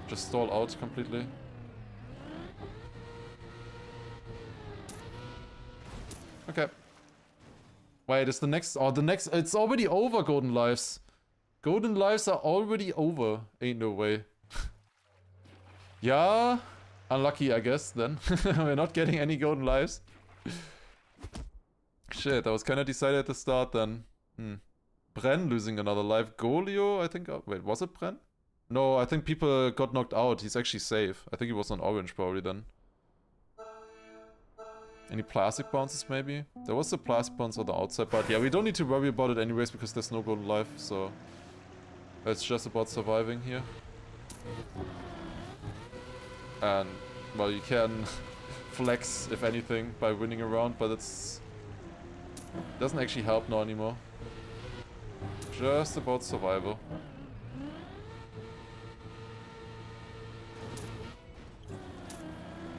Just stall out completely. Okay. Wait, is the next... Oh, the next... It's already over, Golden Lives. Golden Lives are already over. Ain't no way. Yeah. Unlucky, I guess, then. We're not getting any Golden Lives. Shit, I was kind of decided at the start then. Bren losing another life. Golio, I think... Oh, wait, was it Bren? No, I think people got knocked out. He's actually safe. I think he was on orange probably then. Any plastic bounces maybe? There was a plastic bounce on the outside, but yeah, we don't need to worry about it anyways because there's no golden life, so it's just about surviving here. And, well, you can flex, if anything, by winning a round, but it's... doesn't actually help now anymore. Just about survival.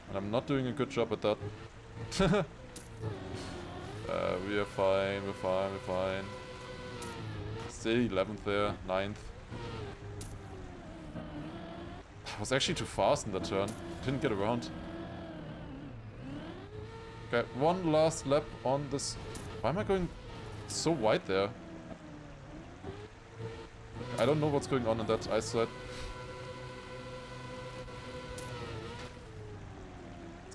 And I'm not doing a good job at that. We are fine, we're fine, we're fine. Still 11th there, 9th. I was actually too fast in that turn. Didn't get around. Okay, one last lap on this. Why am I going so wide there? I don't know what's going on in that ice side.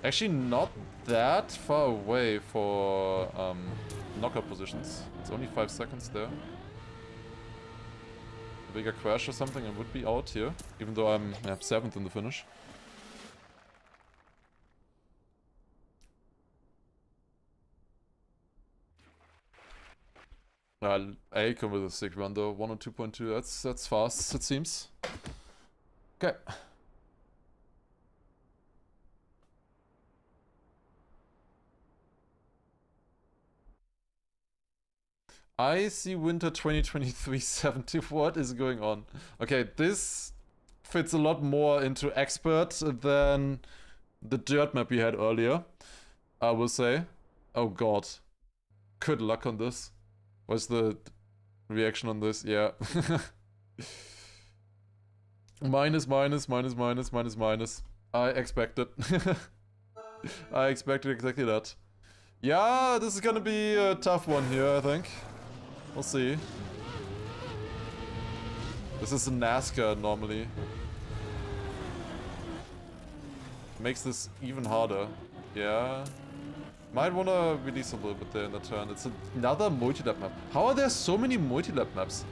Actually not that far away for knockout positions. It's only 5 seconds there. A bigger crash or something and would be out here. Even though I'm 7th in the finish. Aicon with a sick run though, 102.2, that's fast it seems. Okay. I see winter 2023 70. What is going on? Okay, this fits a lot more into expert than the dirt map we had earlier, I will say. Oh god. Good luck on this. What's the reaction on this? Yeah. Minus, minus, minus, minus, minus, minus. I expected. I expected exactly that. Yeah, this is gonna be a tough one here, I think. We'll see. This is a NASCAR normally. Makes this even harder. Yeah. Might wanna release a little bit there in the turn. It's another multi-lap map. How are there so many multi-lap maps?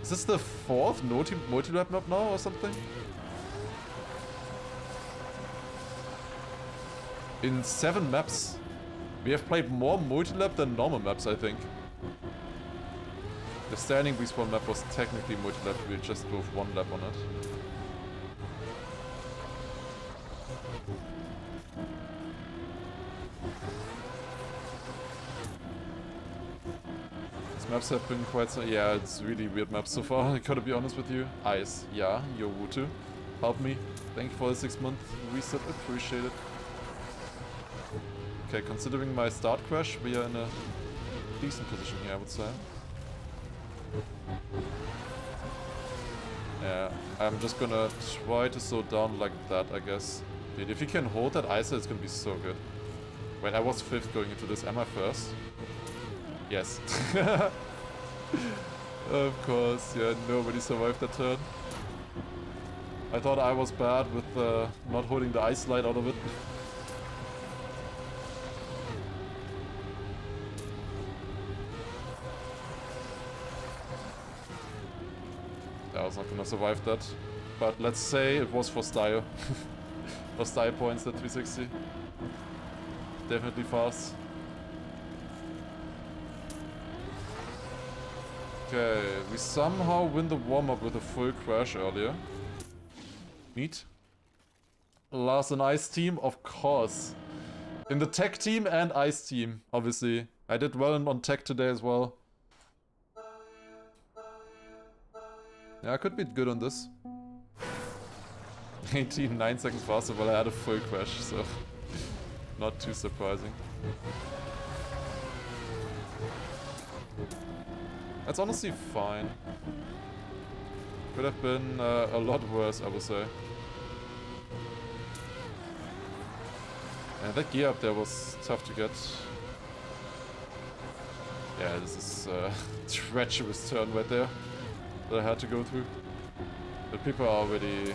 Is this the 4th multi-lap map now or something? In 7 maps. We have played more multi-lap than normal maps, I think. The standing respawn map was technically multi-lap, we just drove one lap on it. These maps have been quite so... Yeah, it's really weird maps so far, I gotta be honest with you. Ice, yeah, yo Wutu. Help me. Thank you for the 6-month reset, appreciate it. Okay, considering my start crash, we are in a decent position here, I would say. Yeah, I'm just gonna try to slow down like that, I guess. Dude, if you can hold that ISO, it's gonna be so good. Wait, I was 5th going into this. Am I first? Yes. Of course, yeah, nobody survived that turn. I thought I was bad with not holding the ice slide out of it. I was not gonna survive that. But let's say it was for style. For style points, that 360. Definitely fast. Okay, we somehow win the warm-up with a full crash earlier. Neat. Lars and Ice team, of course. In the tech team and Ice team, obviously. I did well on tech today as well. Yeah, I could be good on this. 18, 9 seconds faster, but I had a full crash, so not too surprising. That's honestly fine. Could have been a lot worse, I would say. And that gear up there was tough to get. Yeah, this is a treacherous turn right there that I had to go through. But people are already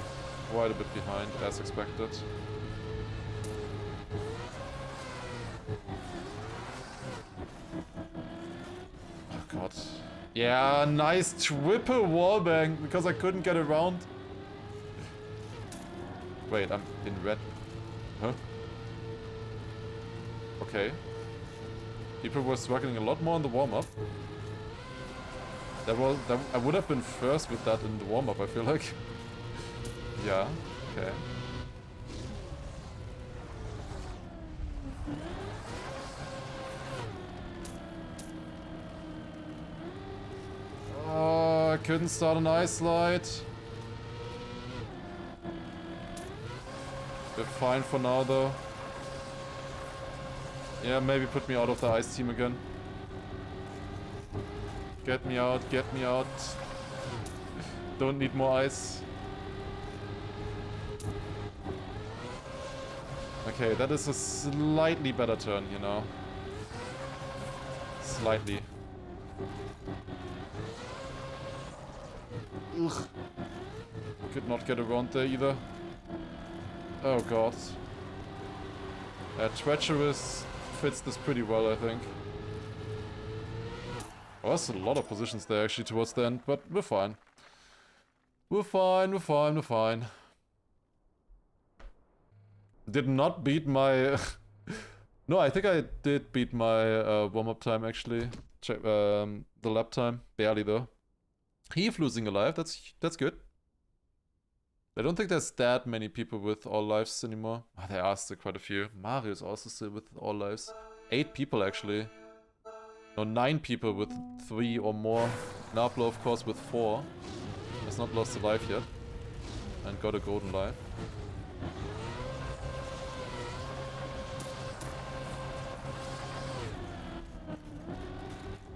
quite a bit behind, as expected. Oh god. Yeah, nice triple wallbang, because I couldn't get around. Wait, I'm in red. Huh? Okay. People were struggling a lot more in the warm-up. I would have been first with that in the warm-up, I feel like. Yeah, okay. Oh, I couldn't start an ice slide. We're fine for now though. Yeah, maybe put me out of the ice team again. Get me out, get me out. Don't need more ice. Okay, that is a slightly better turn, you know. Slightly. Ugh. Could not get around there either. Oh god. Treacherous fits this pretty well, I think. Oh, there's a lot of positions there actually towards the end, but we're fine. We're fine, we're fine, we're fine. Did not beat my... No, I think I did beat my warm-up time actually. Check, the lap time. Barely though. Heath losing a life, that's good. I don't think there's that many people with all lives anymore. Oh, there are still quite a few. Mario is also still with all lives. 8 people actually. No, 9 people with 3 or more. Nablo, of course, with 4. Has not lost a life yet. And got a golden life.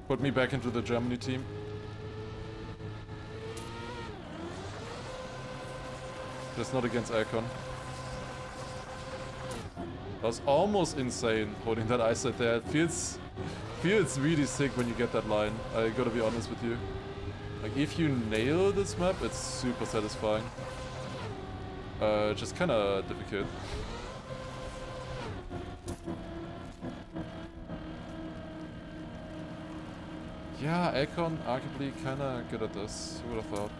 Put me back into the Germany team. Just not against Alcon. That was almost insane holding that ice set there. It feels really sick when you get that line. I gotta be honest with you. Like, if you nail this map, it's super satisfying. Just kinda difficult. Yeah, Alcon arguably kinda good at this. Who would have thought?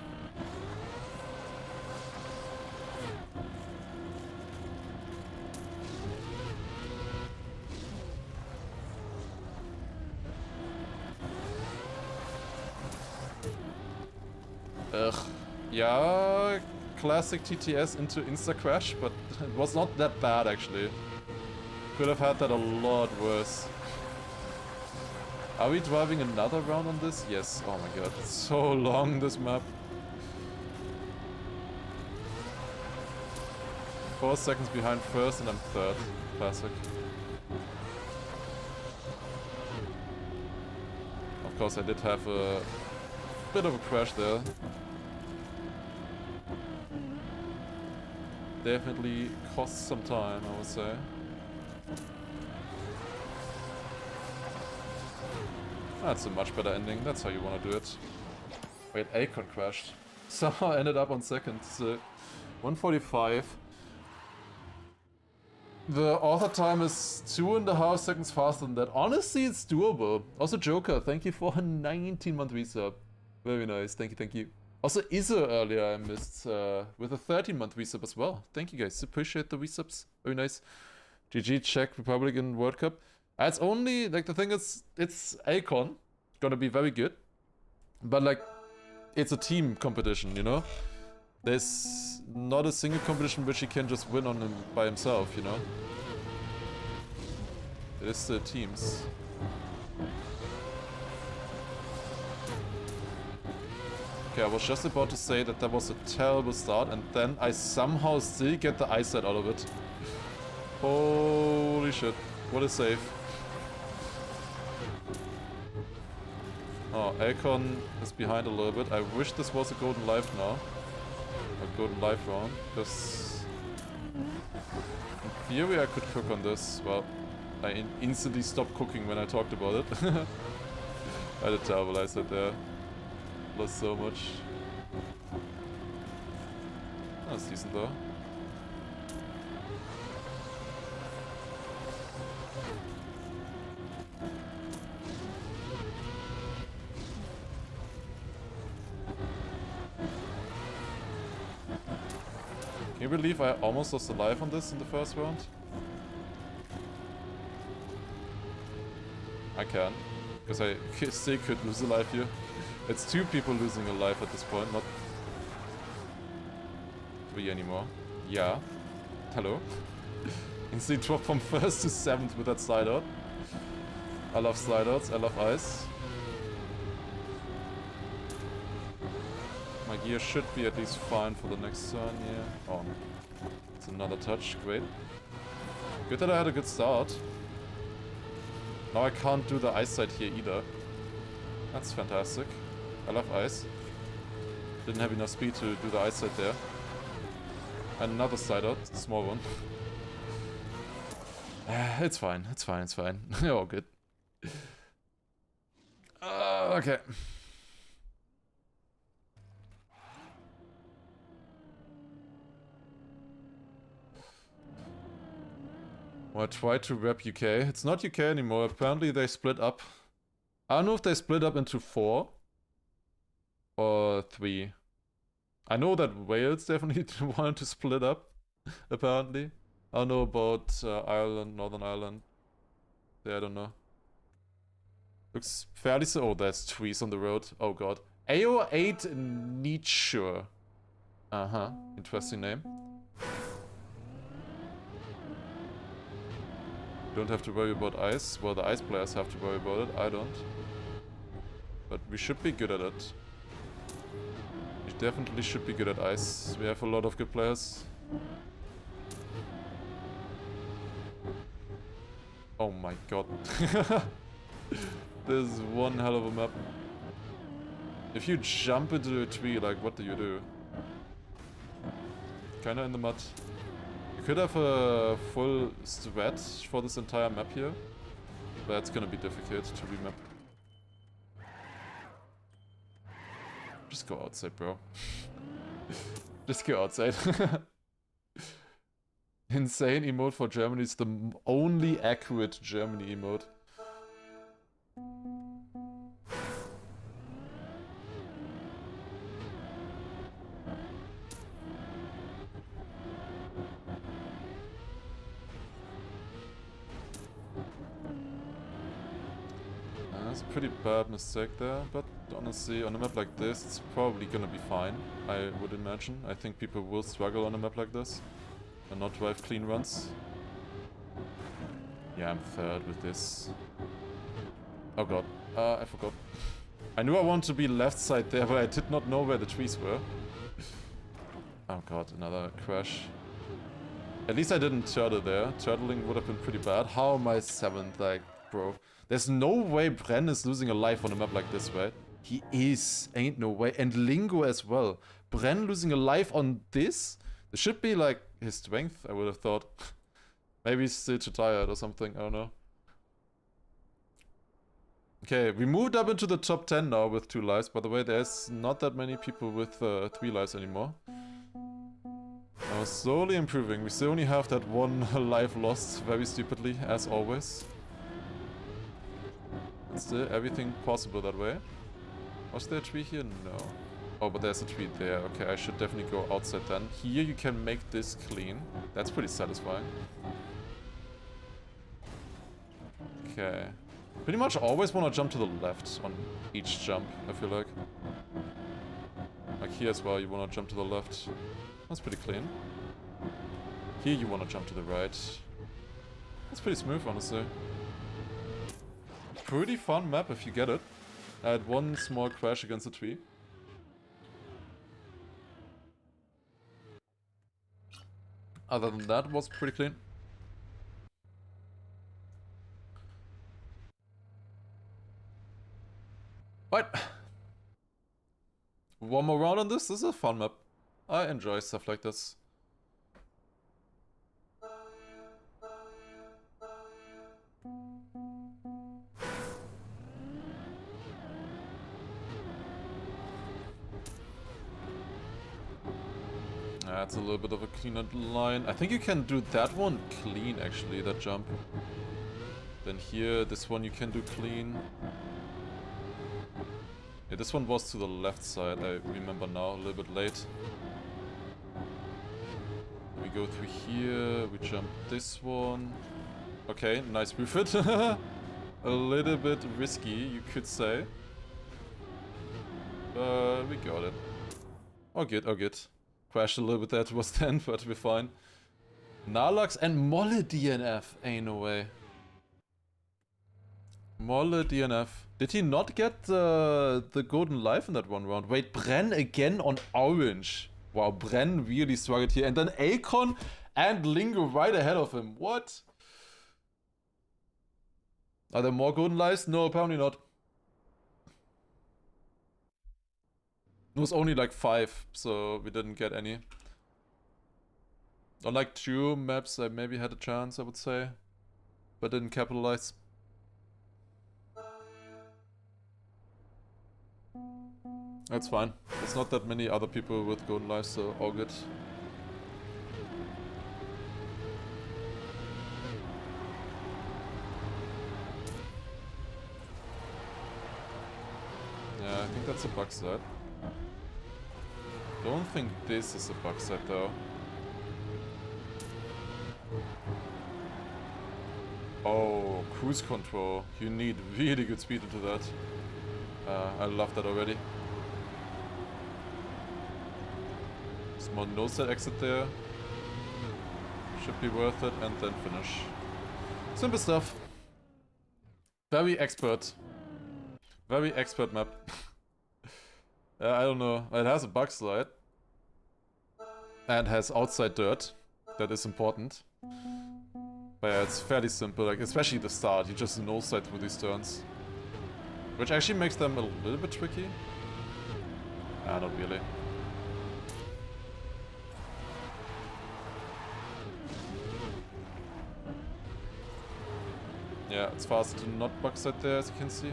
Ugh. Yeah, classic TTS into insta-crash, but it was not that bad actually. Could have had that a lot worse. Are we driving another round on this? Yes. Oh my god, it's so long, this map. 4 seconds behind first and I'm third. Classic. Of course I did have a bit of a crash there. Definitely cost some time, I would say. That's a much better ending, that's how you want to do it. Wait, Acorn crashed. Somehow ended up on second, so 145. The author time is 2.5 seconds faster than that. Honestly, it's doable. Also, Joker, thank you for a 19-month resub. Very nice, thank you, thank you. Also, Iso earlier I missed with a 13-month resub as well. Thank you guys, appreciate the resubs. Very nice. GG, Czech Republic in World Cup. It's only, like, the thing is, it's Akon, gonna be very good. But, like, it's a team competition, you know? There's not a single competition which he can just win on him by himself, you know? It is the teams. Okay, I was just about to say that that was a terrible start, and then I somehow still get the eyesight out of it. Holy shit, what a save. Oh, Akon is behind a little bit. I wish this was a golden life now. A golden life round, because in theory I could cook on this. Well, I instantly stopped cooking when I talked about it. I had a terrible eyesight there. Lost so much. That's decent though. Can you believe I almost lost a life on this in the first round? I can, because I still could lose a life here. It's 2 people losing a life at this point, not 3 anymore. Yeah. Hello. Instantly drop from 1st to 7th with that slide out. I love slide outs, I love ice. My gear should be at least fine for the next turn, yeah. Oh, it's another touch, great. Good that I had a good start. Now I can't do the ice side here either. That's fantastic. I love ice. Didn't have enough speed to do the ice side there. And another side out, small one. It's fine, it's fine, it's fine. All good. Okay. Well, I tried to rep UK. It's not UK anymore. Apparently they split up. I don't know if they split up into 4 or 3. I know that Wales definitely wanted to split up, apparently. I don't know about Ireland, Northern Ireland. Yeah, I don't know. Looks fairly so. Oh, there's trees on the road. Oh god. AO8 Nietzsche. Uh-huh. Interesting name. Don't have to worry about ice. Well, the ice players have to worry about it. I don't. But we should be good at it. We definitely should be good at ice. We have a lot of good players. Oh my god. This is one hell of a map. If you jump into a tree, like, what do you do? Kinda in the mud. You could have a full strat for this entire map here. But it's gonna be difficult to remap. Just go outside, bro. Just go outside. Insane emote for Germany is the only accurate Germany emote. That's a pretty bad mistake there, but honestly, on a map like this, it's probably gonna be fine, I would imagine. I think people will struggle on a map like this and not drive clean runs. Yeah, I'm third with this. Oh god, I forgot. I knew I wanted to be left side there, but I did not know where the trees were. Oh god, another crash. At least I didn't turtle there. Turtling would have been pretty bad. How am I 7th? Like, bro. There's no way Bren is losing a life on a map like this, right? He is. Ain't no way. And Lingo as well. Bren losing a life on this? This should be like his strength, I would have thought. Maybe he's still too tired or something. I don't know. Okay, we moved up into the top 10 now with 2 lives. By the way, there's not that many people with 3 lives anymore. We're slowly improving. We still only have that 1 life lost, very stupidly, as always. But still, everything possible that way. Was there a tree here? No. Oh, but there's a tree there. Okay, I should definitely go outside then. Here you can make this clean. That's pretty satisfying. Okay. Pretty much always want to jump to the left on each jump, I feel like. Like here as well, you want to jump to the left. That's pretty clean. Here you want to jump to the right. That's pretty smooth, honestly. Pretty fun map if you get it. I had 1 small crash against a tree. Other than that, it was pretty clean. But 1 more round on this. This is a fun map. I enjoy stuff like this. That's a little bit of a cleaner line. I think you can do that one clean, actually, that jump. Then here, this one you can do clean. Yeah, this one was to the left side, I remember now, a little bit late. We go through here, we jump this one. Okay, nice refit. A little bit risky, you could say. But we got it. Oh good, oh good. Crashed a little bit there towards the end, but we're fine. Nalux and Molle DNF. Ain't no way. Molle DNF. Did he not get the golden life in that 1 round? Wait, Bren again on orange. Wow, Bren really struggled here. And then Akon and Lingo right ahead of him. What? Are there more golden lives? No, apparently not. It was only like 5, so we didn't get any. On like 2 maps I maybe had a chance, I would say. But didn't capitalize. That's fine. There's not that many other people with golden lives, so all good. Yeah, I think that's a bug side. Don't think this is a bug side though. Oh, cruise control. You need really good speed into that. I love that already. Small no-set exit there. Should be worth it, and then finish. Simple stuff. Very expert. Very expert map. I don't know. It has a bug slide. And has outside dirt. That is important. But yeah, it's fairly simple, like especially the start. You just no-side through these turns. Which actually makes them a little bit tricky. Ah, not really. Yeah, it's fast to not bug side there, as you can see.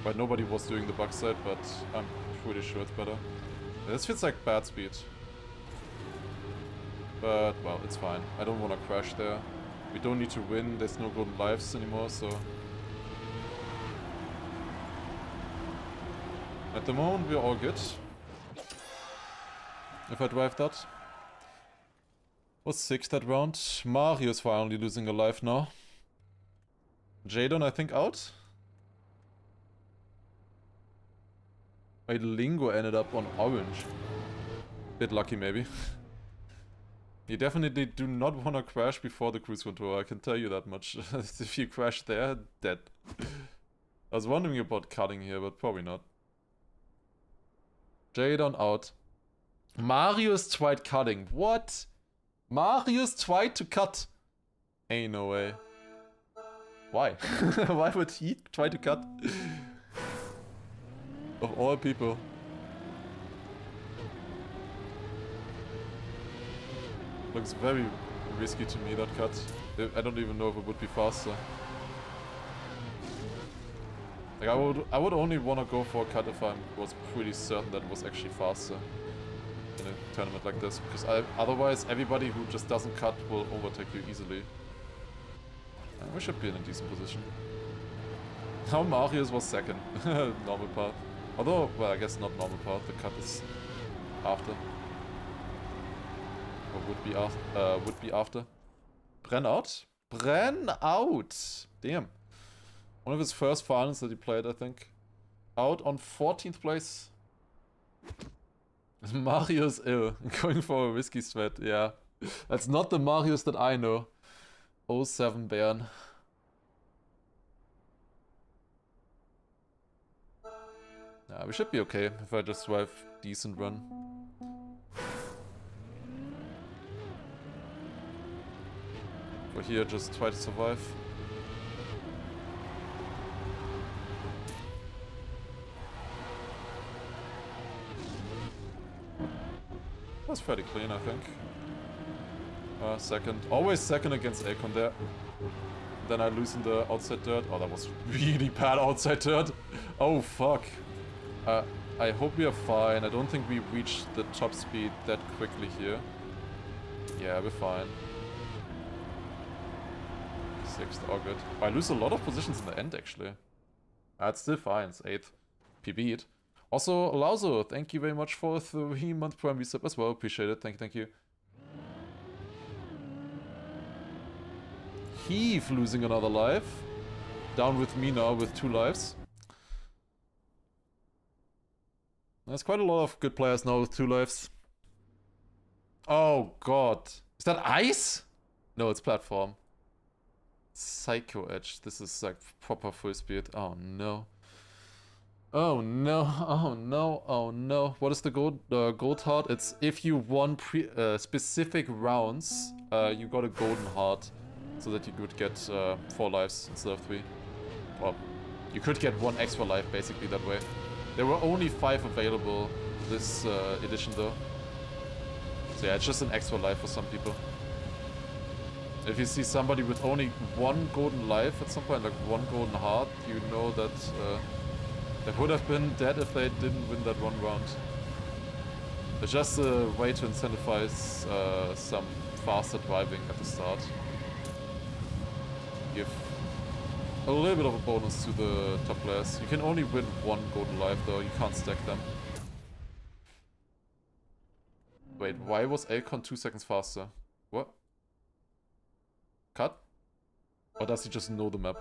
But nobody was doing the bug side, but I'm pretty sure it's better. This feels like bad speed. But, well, it's fine. I don't want to crash there. We don't need to win, there's no golden lives anymore, so... At the moment, we're all good. If I drive that. Was 6 that round. Mario's finally losing a life now. Jadon, I think, out? My Lingo ended up on orange. Bit lucky, maybe. You definitely do not want to crash before the cruise control, I can tell you that much. If you crash there, dead. I was wondering about cutting here, but probably not. Jadon out. Marius tried cutting. What? Marius tried to cut. Ain't no way. Why? Why would he try to cut? Of all people. Looks very risky to me, that cut. I don't even know if it would be faster. Like I would only want to go for a cut if I was pretty certain that it was actually faster in a tournament like this, because otherwise everybody who just doesn't cut will overtake you easily. And we should be in a decent position. Now Marius was second. Normal path. Although, well, I guess not normal path, the cut is after. Or would be after. Brenn out? Brenn out! Damn. One of his first finals that he played, I think. Out on 14th place. Marius ill. Going for a risky sweat, yeah. That's not the Marius that I know. 07 Bären. Yeah, we should be okay if I just drive decent run. For here, just try to survive. That's pretty clean, I think. Second. Always second against Akon there. Then I lose in the outside dirt. Oh, that was really bad outside dirt. Oh, fuck. I hope we are fine. I don't think we reached the top speed that quickly here. Yeah, we're fine. 6th, all good. I lose a lot of positions in the end, actually. It's still fine. It's 8th. PB'd. Also, Lauzo, thank you very much for 3-month Prime resub as well. Appreciate it. Thank you. Heath losing another life. Down with me now with 2 lives. There's quite a lot of good players now with 2 lives. Oh god. Is that ice? No, it's platform. Psycho Edge. This is like proper full speed. Oh no. Oh no, oh no, oh no. What is the gold heart? It's if you won specific rounds, you got a golden heart. So that you could get 4 lives instead of 3. Well, you could get 1 extra life basically that way. There were only 5 available this edition though. So yeah, it's just an extra life for some people. If you see somebody with only 1 golden life at some point, like 1 golden heart, you know that they would have been dead if they didn't win that 1 round. It's just a way to incentivize some faster driving at the start. Give a little bit of a bonus to the top players. You can only win 1 golden life though, you can't stack them. Wait, why was Akon 2 seconds faster? What? Cut? Or does he just know the map?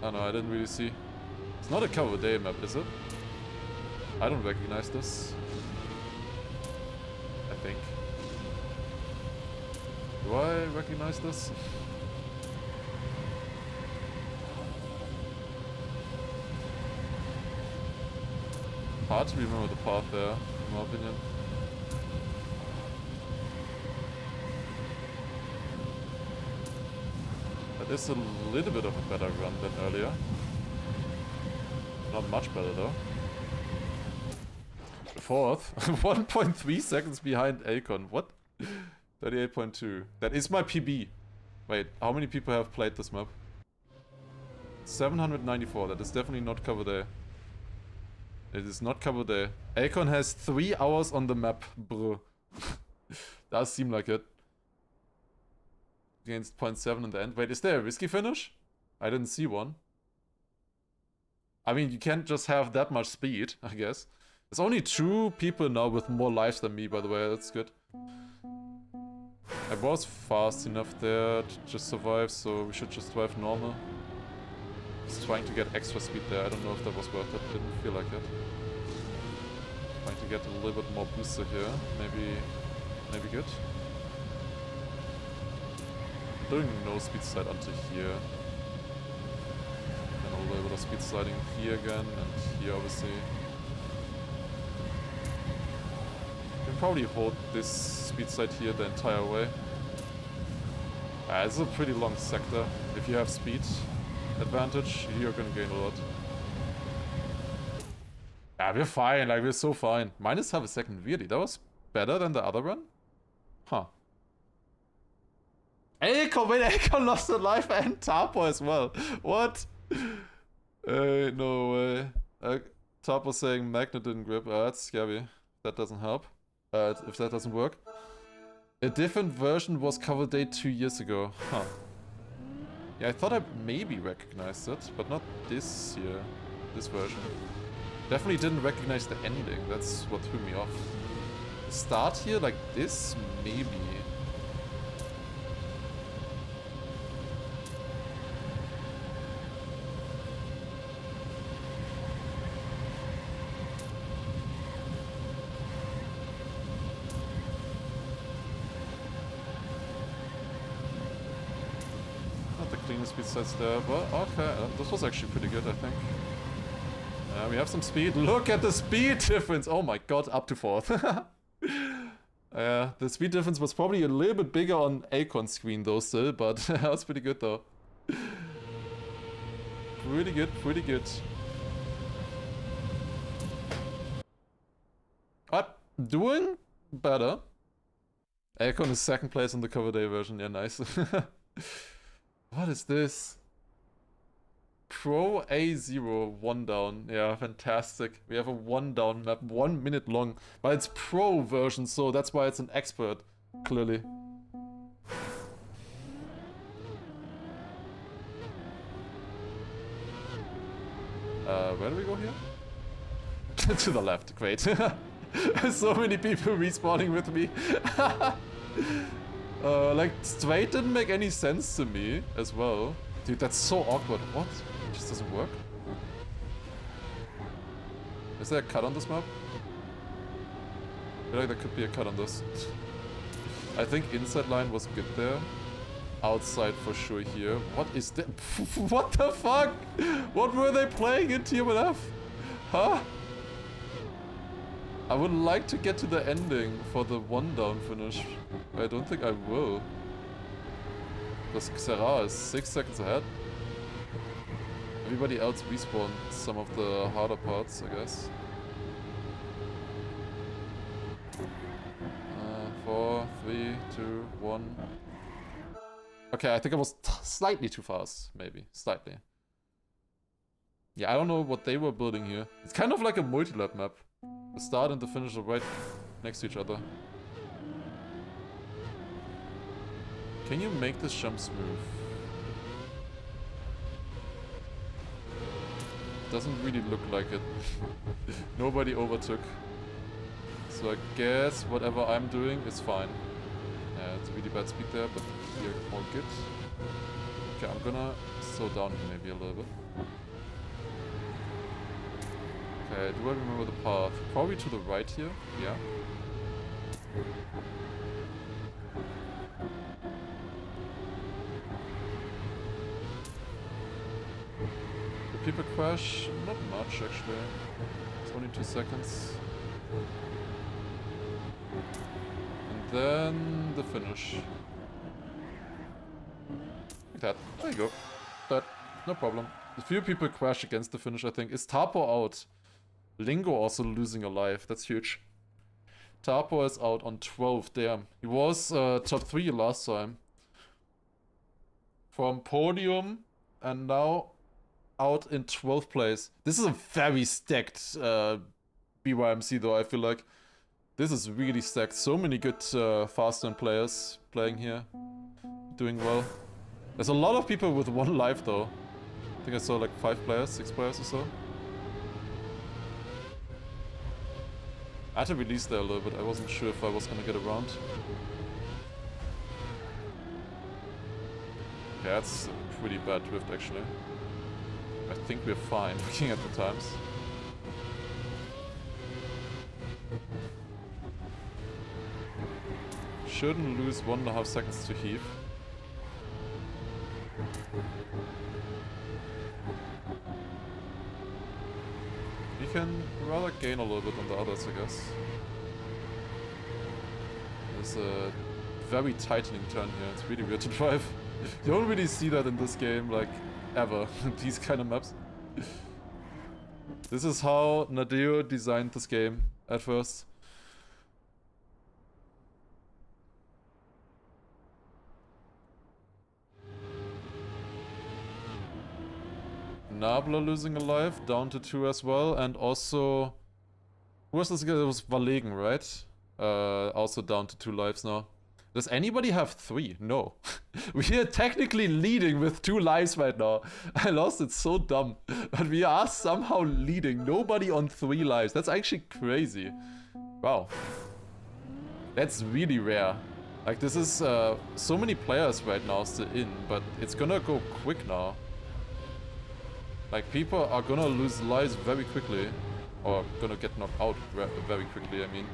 Oh no, I didn't really see. It's not a cover day map, is it? I don't recognize this. I think. Do I recognize this? Hard to remember the path there, in my opinion. That is a little bit of a better run than earlier. Not much better though. 4th? 1.3 seconds behind Akon. What? 38.2. That is my PB. Wait, how many people have played this map? 794. That is definitely not cover day. It is not cover day. Akon has 3 hours on the map, bro. Does seem like it. Against 0.7 in the end. Wait, is there a risky finish? I didn't see one. I mean, you can't just have that much speed, I guess. There's only 2 people now with more lives than me, by the way. That's good. I was fast enough there to just survive, so we should just drive normal. Just trying to get extra speed there. I don't know if that was worth it. Didn't feel like it. Trying to get a little bit more booster here. Maybe good. Doing no speed slide until here. And a little bit of speed sliding here again, and here obviously. You can probably hold this speed slide here the entire way. This is a pretty long sector. If you have speed advantage, you're gonna gain a lot. Yeah, we're fine, like we're so fine. Minus half a second, really. That was better than the other run? Huh. Aiko, wait, Aiko lost a life and Tarpo as well. What? No way. Tarpo saying Magnet didn't grip. That's scary. That doesn't help. If that doesn't work. A different version was cover date 2 years ago. Huh. Yeah, I thought I maybe recognized it, but not this here. This version. Definitely didn't recognize the ending. That's what threw me off. The start here like this? Maybe. Speed sides there, but okay, this was actually pretty good, I think. We have some speed. Look at the speed difference! Oh my god, up to 4th. The speed difference was probably a little bit bigger on Akon's screen though still, but that's pretty good though. Pretty good, pretty good. But doing better. Akon is 2nd place on the cover day version, yeah, nice. What is this? Pro A0, 1 down. Yeah, fantastic. We have a 1 down map, 1 minute long. But it's pro version, so that's why it's an expert, clearly. Where do we go here? To the left, great. So many people respawning with me. Like, straight didn't make any sense to me as well. Dude, that's so awkward. What? It just doesn't work? Is there a cut on this map? I feel like there could be a cut on this. I think inside line was good there. Outside for sure here. What is that? What the fuck? What were they playing in Tier 1F? Huh? I would like to get to the ending for the 1 down finish. I don't think I will. Because Xera is 6 seconds ahead. Everybody else respawned some of the harder parts, I guess. 4, 3, 2, 1. Okay, I think I was slightly too fast, maybe. Slightly. Yeah, I don't know what they were building here. It's kind of like a multi-lap map. The start and the finish are right next to each other. Can you make this jump smooth? Doesn't really look like it. Nobody overtook. So I guess whatever I'm doing is fine. Yeah, it's a really bad speed there, but here all good. Okay, I'm gonna slow down here maybe a little bit. Okay, do I remember the path? Probably to the right here, yeah. The people crash? Not much actually. It's only 2 seconds. And then the finish. Like that. There you go. That, no problem. A few people crash against the finish, I think. Is Tarpo out? Lingo also losing a life. That's huge. Tarpo is out on 12. Damn. He was top 3 last time. From podium and now out in 12th place. This is a very stacked Bymc though, I feel like. This is really stacked. So many good fast-run players playing here. Doing well. There's a lot of people with 1 life though. I think I saw like 5 players, 6 players or so. I had to release there a little bit. I wasn't sure if I was gonna get around. Okay, that's a pretty bad drift actually. I think we're fine looking at the times. Shouldn't lose 1.5 seconds to heave. You can rather gain a little bit on the others, I guess. There's a very tightening turn here. It's really weird to drive. You don't really see that in this game, like, ever. These kind of maps. This is how Nadeo designed this game at first. Nabla losing a life, down to 2 as well, and also... Who was this guy? It was Valegen, right? Also down to 2 lives now. Does anybody have 3? No. We are technically leading with 2 lives right now. I lost it so dumb. But we are somehow leading. Nobody on 3 lives. That's actually crazy. Wow. That's really rare. Like, this is so many players right now still in, but it's gonna go quick now. Like, people are gonna lose lives very quickly. Or gonna get knocked out very quickly, I mean.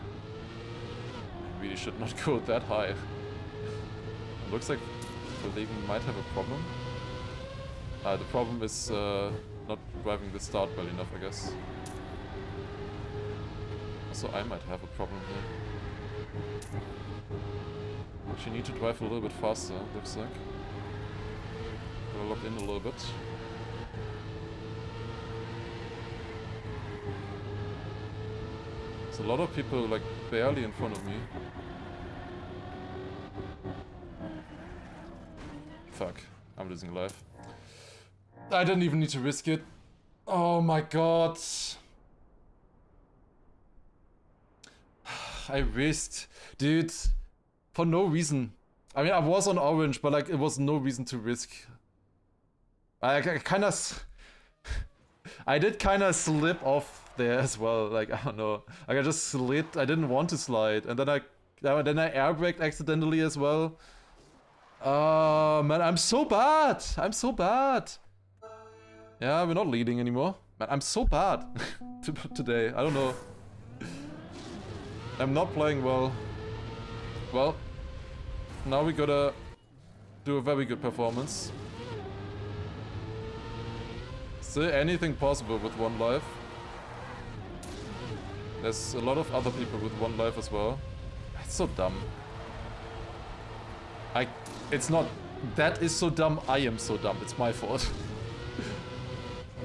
Really should not go that high. It looks like Valegen might have a problem. The problem is not driving the start well enough, I guess. Also, I might have a problem here. Actually need to drive a little bit faster, looks like. Gotta lock in a little bit. There's a lot of people like barely in front of me. Fuck, I'm losing life. I didn't even need to risk it. Oh my god. I risked. Dude, for no reason. I mean, I was on orange, but like, it was no reason to risk. I kind of... I did kind of slip off there as well, like, I don't know. Like, I just slid, I didn't want to slide, and then I air braked accidentally as well. Oh, man, I'm so bad! I'm so bad! Yeah, we're not leading anymore. Man, I'm so bad today, I don't know. I'm not playing well. Well, now we gotta do a very good performance. Is there anything possible with 1 life? There's a lot of other people with 1 life as well. It's so dumb. It's not... That is so dumb, I am so dumb. It's my fault.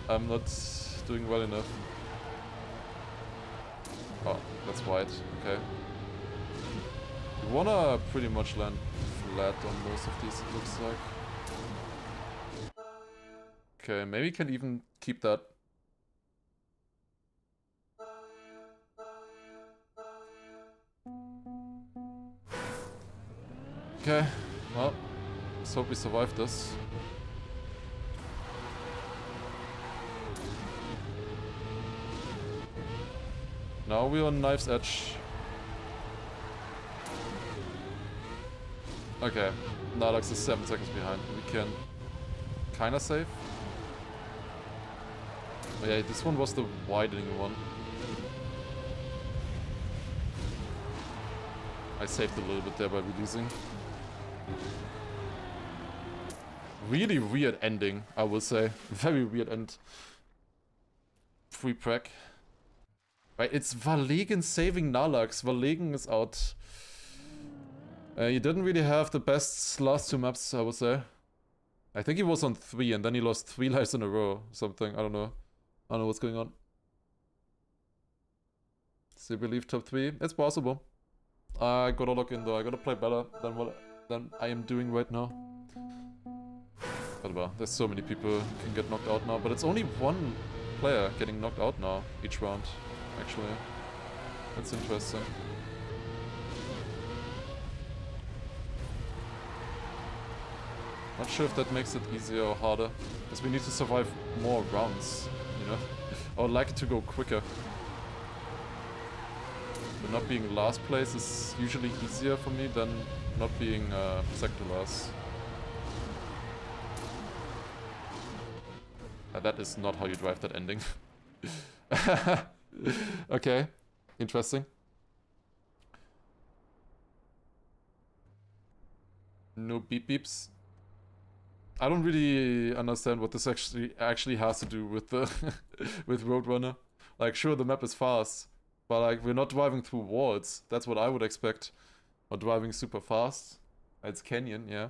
I'm not doing well enough. Oh, that's white. Okay. You wanna pretty much land flat on most of these, it looks like. Okay, maybe you can even keep that. Okay, well, let's hope we survive this. Now we're on knife's edge. Okay, Nalax is 7 seconds behind. We can kinda save. Oh yeah, this one was the widening one. I saved a little bit there by releasing. Really weird ending, I will say. Very weird end. Free prac. Right, it's Valegen saving Nalax. Valegen is out. He didn't really have the best last 2 maps, I would say. I think he was on 3 and then he lost 3 lives in a row. Something, I don't know. I don't know what's going on. Still believe top 3? It's possible. I gotta look in though. I gotta play better than I am doing right now. But well, there's so many people who can get knocked out now. But it's only 1 player getting knocked out now each round. Actually, that's interesting. Not sure if that makes it easier or harder, because we need to survive more rounds, you know? I would like it to go quicker. But not being last place is usually easier for me than not being second to last. That is not how you drive that ending. Okay, interesting. No beep beeps. I don't really understand what this actually has to do with the with Roadrunner. Like, sure, the map is fast, but like we're not driving through walls. That's what I would expect. Or driving super fast. It's canyon, yeah.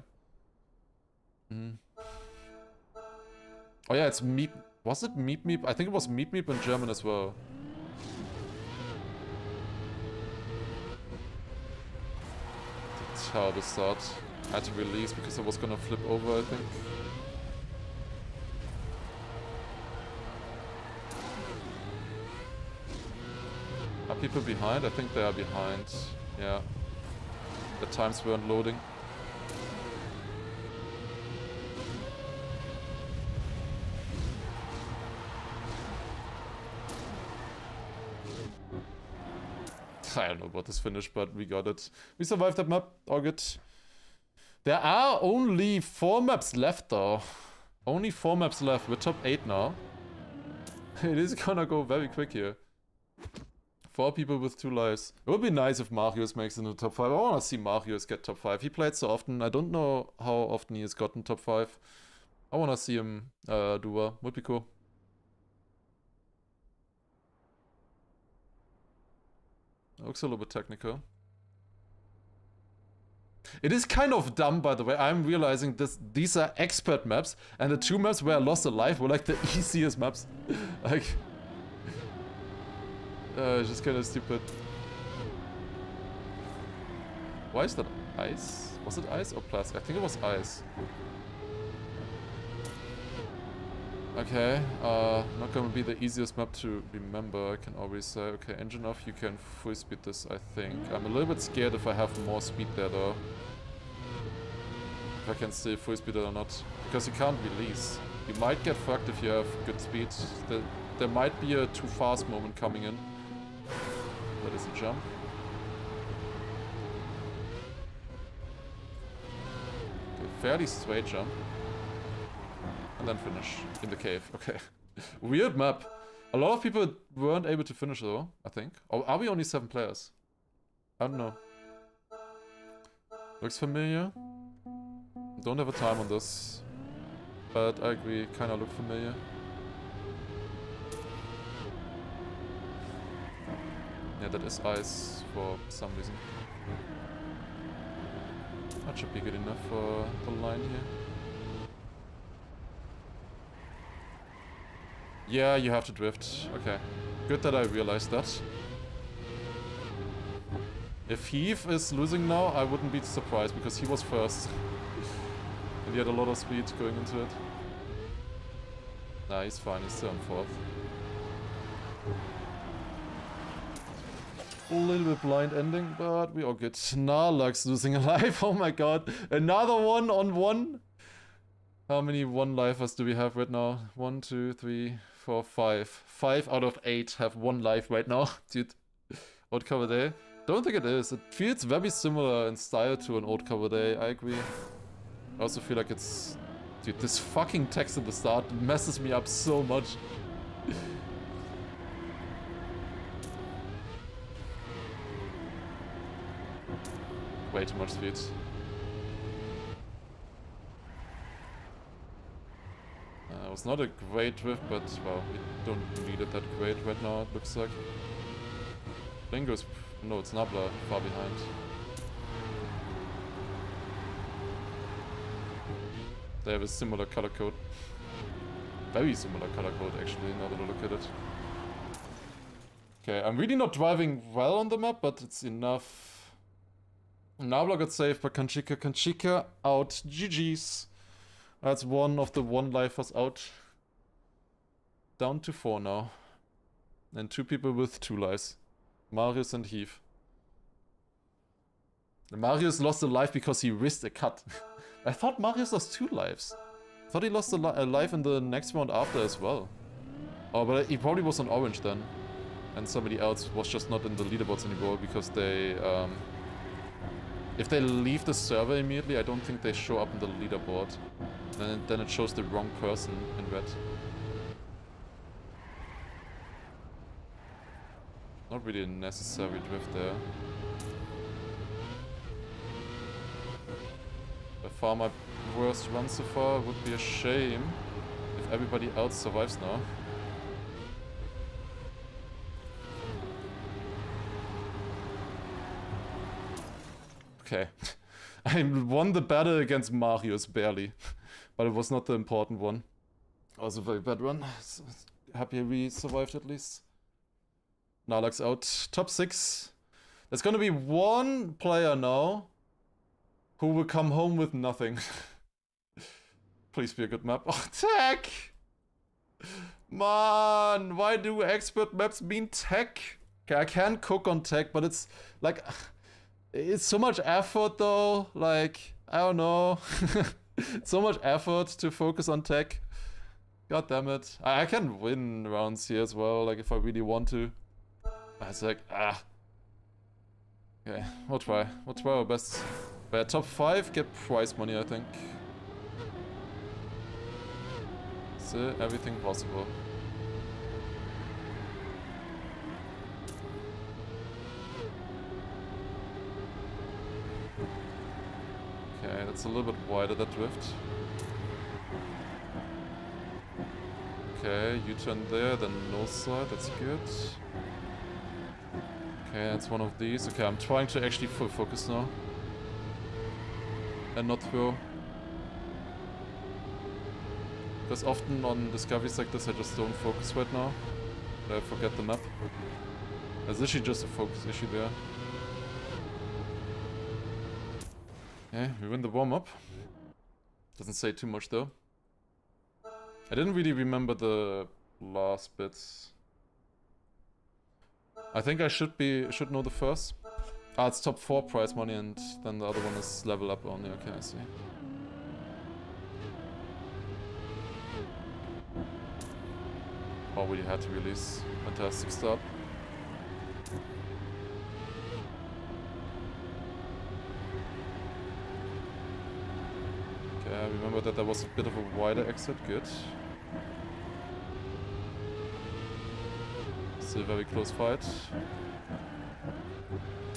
Oh yeah, it's Meep. Was it Meep Meep? I think it was Meep Meep in German as well. Terrible start. I had to release because I was gonna flip over, I think. Are people behind? I think they are behind. Yeah. The times weren't loading. I don't know about this finish, but we got it. We survived that map. All good. There are only 4 maps left, though. Only 4 maps left. We're top 8 now. It is gonna go very quick here. 4 people with 2 lives. It would be nice if Marius makes it into top 5. I wanna see Marius get top 5. He played so often. I don't know how often he has gotten top 5. I wanna see him do well. Would be cool. Looks a little bit technical. It is kind of dumb, by the way. I'm realizing these are expert maps, and the 2 maps where I lost a life were like the easiest maps. Like, it's just kind of stupid. Why is that ice? Was it ice or plastic? I think it was ice. Okay, not gonna be the easiest map to remember, I can always say. Okay, engine off, you can full speed this, I think. I'm a little bit scared if I have more speed there, though. If I can still full speed it or not. Because you can't release. You might get fucked if you have good speed. There might be a too fast moment coming in. That is a jump. Okay, fairly straight jump. And then finish in the cave. Okay. Weird map. A lot of people weren't able to finish though, I think. Or are we only 7 players? I don't know. Looks familiar. Don't have a time on this. But I agree, kinda look familiar. Yeah, that is ice for some reason. That should be good enough for the line here. Yeah, you have to drift. Okay. Good that I realized that. If Heath is losing now, I wouldn't be surprised because he was first. And he had a lot of speed going into it. Nah, he's fine. He's still on 4th. A little bit blind ending, but we all good. Narlux losing a life. Oh my god. Another 1-on-1. How many 1-lifers do we have right now? 1, 2, 3, 4, 5. 5 out of 8 have 1 life right now. Dude. Old cover day? Don't think it is. It feels very similar in style to an old cover day. I agree. I also feel like it's... Dude, this fucking text at the start messes me up so much. Way too much speed. It was not a great drift, but well, we don't need it that great right now, it looks like. Bingo's... no, it's Nabla, far behind. They have a similar color code. Very similar color code, actually, now that I look at it. Okay, I'm really not driving well on the map, but it's enough. Nabla got saved by Kanchika. Kanchika out. GG's. That's 1 of the 1-lifers out. Down to 4 now. And 2 people with 2 lives. Marius and Heath. Marius lost a life because he risked a cut. I thought Marius lost 2 lives. I thought he lost a life in the next round after as well. Oh, but he probably was on orange then. And somebody else was just not in the leaderboards anymore because they... if they leave the server immediately, I don't think they show up in the leaderboard. Then it shows the wrong person in red. Not really a necessary drift there. By far my worst run so far. Would be a shame if everybody else survives now. Okay. I won the battle against Marius, barely. But it was not the important one. It was a very bad run. So happy we survived at least. Narlax out. Top 6. There's gonna be one player now who will come home with nothing. Please be a good map. Oh, tech! Man, why do expert maps mean tech? Okay, I can cook on tech, but it's like... It's so much effort though, like, I don't know. So much effort to focus on tech. God damn it. I can win rounds here as well, like if I really want to. It's like, ah. Okay, we'll try. We'll try our best. But top 5, get prize money, I think. So, everything possible. Okay, that's a little bit wider, that drift. Okay, U-turn there, then no side, that's good. Okay, that's one of these. Okay, I'm trying to actually full focus now. And not throw. Because often on discoveries like this I just don't focus right now. I forget the map. There's literally just a focus issue there. Okay, we win the warm-up. Doesn't say too much though. I didn't really remember the last bits. I think I should know the first. Ah, it's top 4 prize money and then the other one is level up only. Okay, I see. Oh, we had to release. Fantastic start. Okay, I remember that there was a bit of a wider exit. Good. Still very close fight.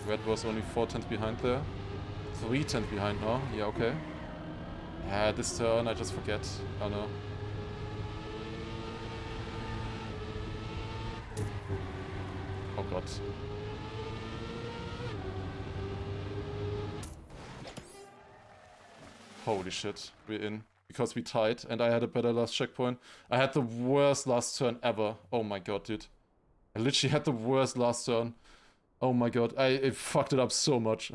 Red was only 4 tenths behind there. 3 tenths behind now. Yeah, okay. Yeah, this turn I just forget. Oh no. Oh god. Holy shit, we're in. Because we tied and I had a better last checkpoint. I had the worst last turn ever. Oh my god, dude. I literally had the worst last turn. Oh my god, I fucked it up so much.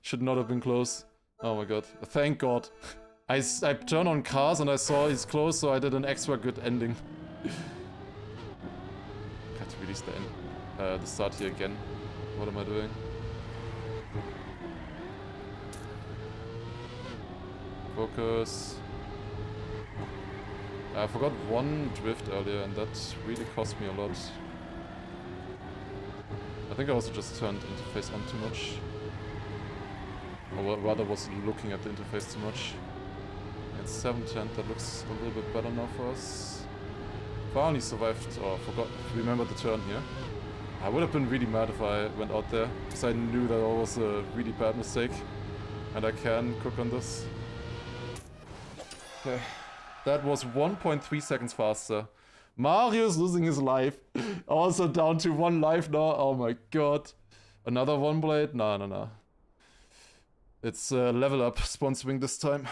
Should not have been close. Oh my god, thank god. I turned on cars and I saw he's close, so I did an extra good ending. Had to release the start here again. What am I doing? Focus. I forgot one drift earlier and that really cost me a lot. I think I also just turned interface on too much. Or rather was looking at the interface too much. It's 710, that looks a little bit better now for us. If I only survived, or remember the turn here. I would have been really mad if I went out there, because I knew that was a really bad mistake. And I can cook on this. Okay. That was 1.3 seconds faster. Mario's losing his life. Also down to 1 life now. Oh my god. Another 1 blade? No. It's level up sponsoring this time.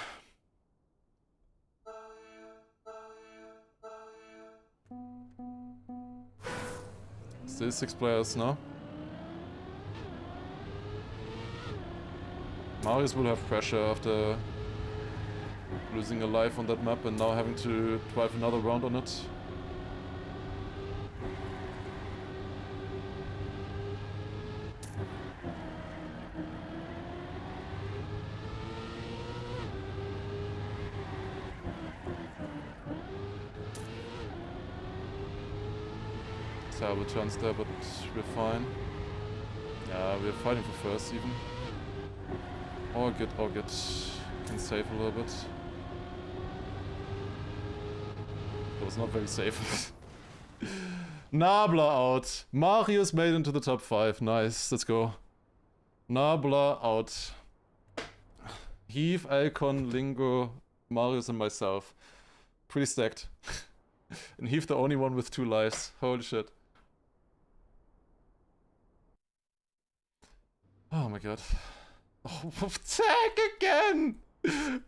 Still 6 players now. Marius will have pressure after losing a life on that map and now having to drive another round on it. Terrible turns there, but we're fine. Yeah, we're fighting for first even. All good, all good. Can save a little bit. That was not very safe. Nabla out. Marius made into the top 5. Nice, let's go. Nabla out. Heath, Alcon, Lingo, Marius and myself. Pretty stacked. And Heath the only one with 2 lives. Holy shit. Oh my god. Oh, tag again!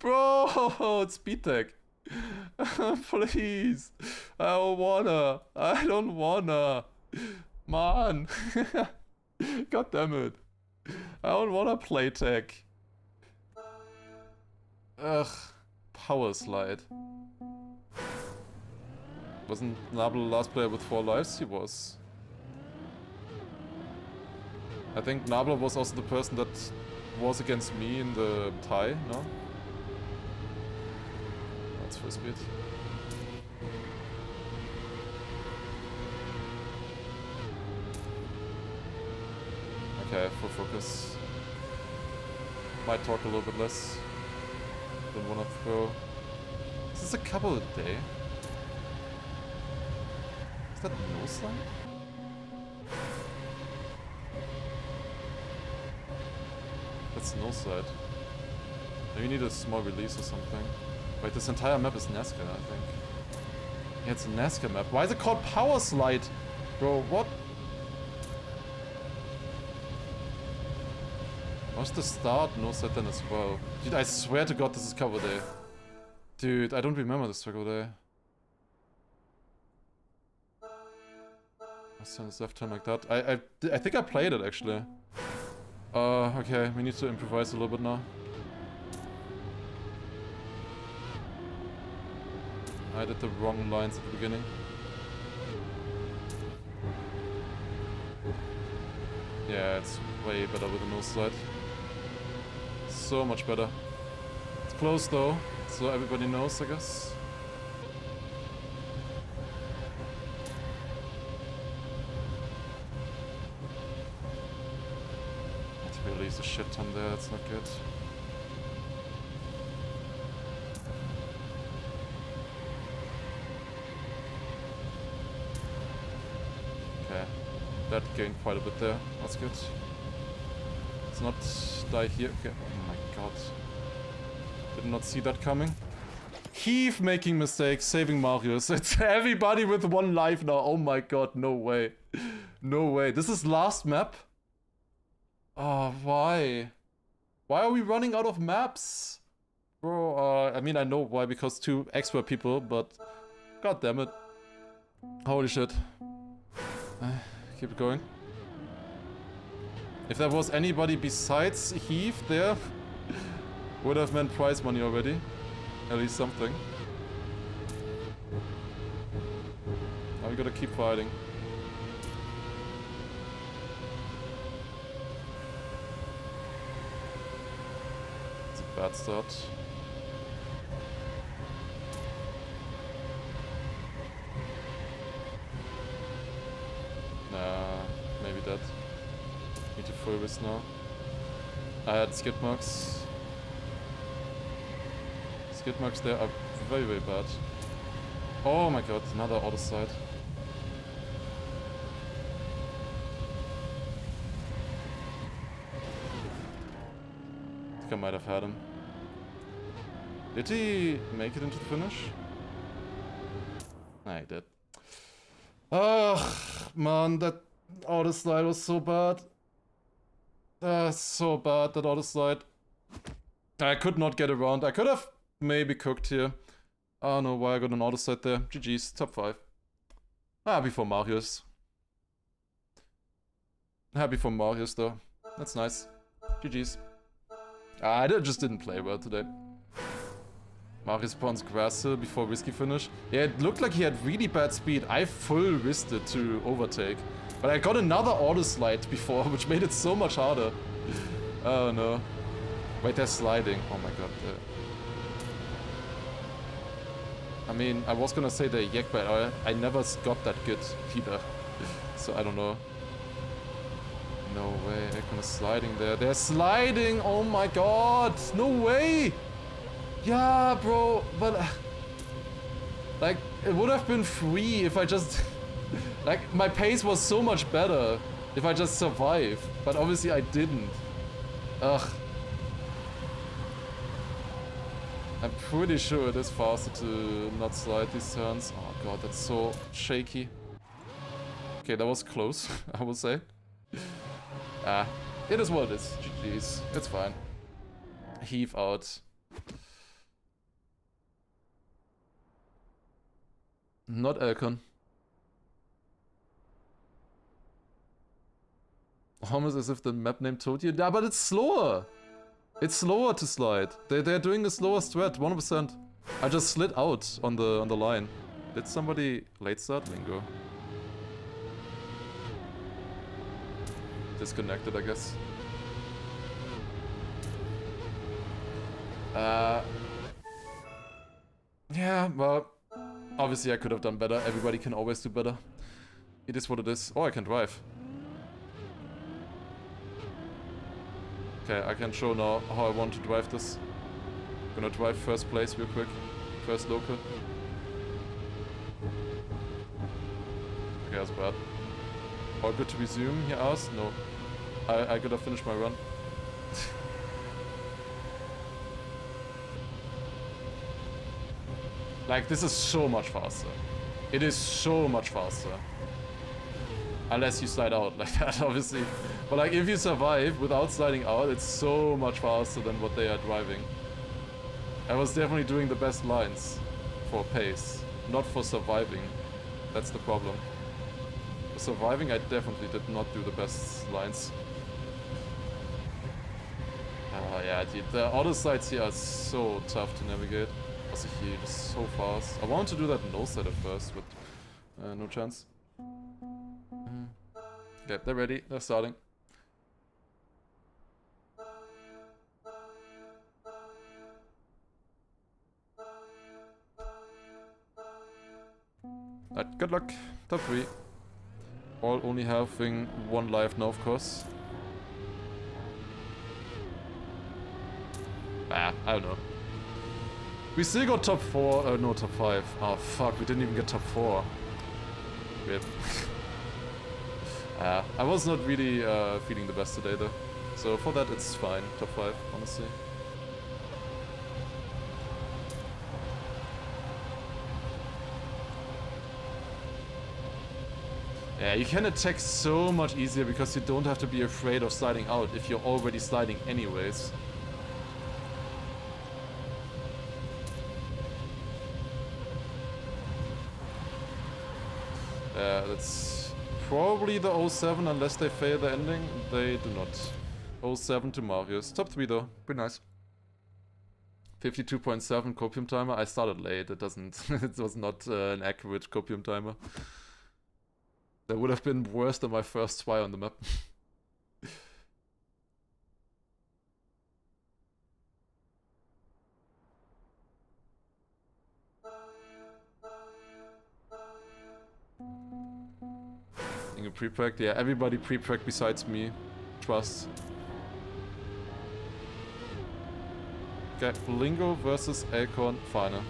Bro, it's speed tag. Please. I don't wanna. Man. God damn it. I don't wanna play tag. Ugh. Power slide. Wasn't Nabla the last player with 4 lives? He was. I think Nabla was also the person that was against me in the tie, no? That's full speed. Okay, full focus. Might talk a little bit less. Don't wanna throw. Is this a couple a day? Is that no slide? That's no side. Maybe you need a small release or something. Wait, this entire map is NASCAR, I think. Yeah, it's a NASCAR map. Why is it called Power Slide? Bro, what? What's the start? No side then as well. Dude, I swear to god this is cover day. Dude, I don't remember this struggle day. Let's turn this left turn like that. I think I played it actually. Okay, we need to improvise a little bit now. I did the wrong lines at the beginning. Yeah, it's way better with the nose slide. So much better. It's close though, so everybody knows, I guess. Release a shit ton there, that's not good. Okay, that gained quite a bit there, that's good. Let's not die here, okay, oh my god. Did not see that coming. Heath making mistakes, saving Marius. It's everybody with 1 life now, oh my god, no way. No way, this is last map? Oh, why? Why are we running out of maps? Bro, I mean, I know why, because 2 expert people, but... God damn it. Holy shit. Keep it going. If there was anybody besides Heath there, would have meant prize money already. At least something. Now we gotta keep fighting. Bad start. Nah, maybe that. Need to full risk now. I had skid marks. Skid marks there are very, very bad. Oh my god, another auto side. I might have had him. Did he make it into the finish? Nah, he did. Ugh, man, that auto slide was so bad. So bad, that auto slide. I could not get around. I could have maybe cooked here. I don't know why I got an auto slide there. GG's, top 5. Happy for Marius. Happy for Marius though. That's nice. GG's. I just didn't play well today. Marius spawns grass hill before risky finish. Yeah, it looked like he had really bad speed. I full risked it to overtake. But I got another auto slide before, which made it so much harder. Oh no. Wait, they're sliding. Oh my god. I mean, I was gonna say they're yak, but I never got that good either. So I don't know. No way, they're gonna sliding there. They're sliding! Oh my god! No way! Yeah, bro, but... like, it would have been free if I just... Like, my pace was so much better if I just survived, but obviously I didn't. Ugh. I'm pretty sure it is faster to not slide these turns. Oh god, that's so shaky. Okay, that was close, I will say. It is what it is. GG's. It's fine. Heave out. Not Elcon. Almost as if the map name told you. Yeah, but it's slower. It's slower to slide. They're doing a slower strat, 100%. I just slid out on the line. Did somebody late start? Lingo. Disconnected, I guess. Yeah, well, obviously I could have done better. Everybody can always do better. It is what it is. Oh, I can drive. Okay, I can show now how I want to drive this. Gonna drive first place real quick. First local. Okay, that's bad. All good to resume, he asked? No. I gotta finish my run. Like, this is so much faster. It is so much faster. Unless you slide out like that, obviously. But like, if you survive without sliding out, it's so much faster than what they are driving. I was definitely doing the best lines for pace, not for surviving. That's the problem. For surviving, I definitely did not do the best lines. Yeah, dude, the auto sides here are so tough to navigate. Also, he is so fast. I wanted to do that no side at first, but no chance. Okay, they're ready. They're starting. Alright, good luck. Top 3. All only having 1 life now, of course. I don't know. We still got top 4, no, top 5. Oh fuck, we didn't even get top 4. Rip. I was not really feeling the best today though. So for that it's fine, top 5, honestly. Yeah, you can attack so much easier because you don't have to be afraid of sliding out if you're already sliding anyways. That's probably the 07 unless they fail the ending. They do not. 07 to Marius. Top 3 though. Pretty nice. 52.7 copium timer. I started late. It doesn't. It was not an accurate copium timer. That would have been worse than my first try on the map. Pre-pracked? Yeah, everybody pre-pracked besides me. Trust. Okay, Lingo versus Acorn final.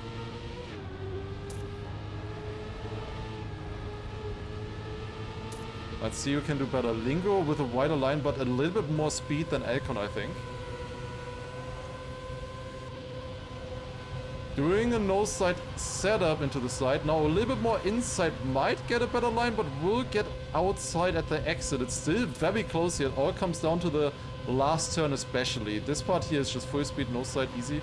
Let's see who can do better. Lingo with a wider line, but a little bit more speed than Acorn, I think. Doing a nose side setup into the side. Now a little bit more inside might get a better line, but will get outside at the exit. It's still very close here. It all comes down to the last turn especially. This part here is just full speed, nose side, easy.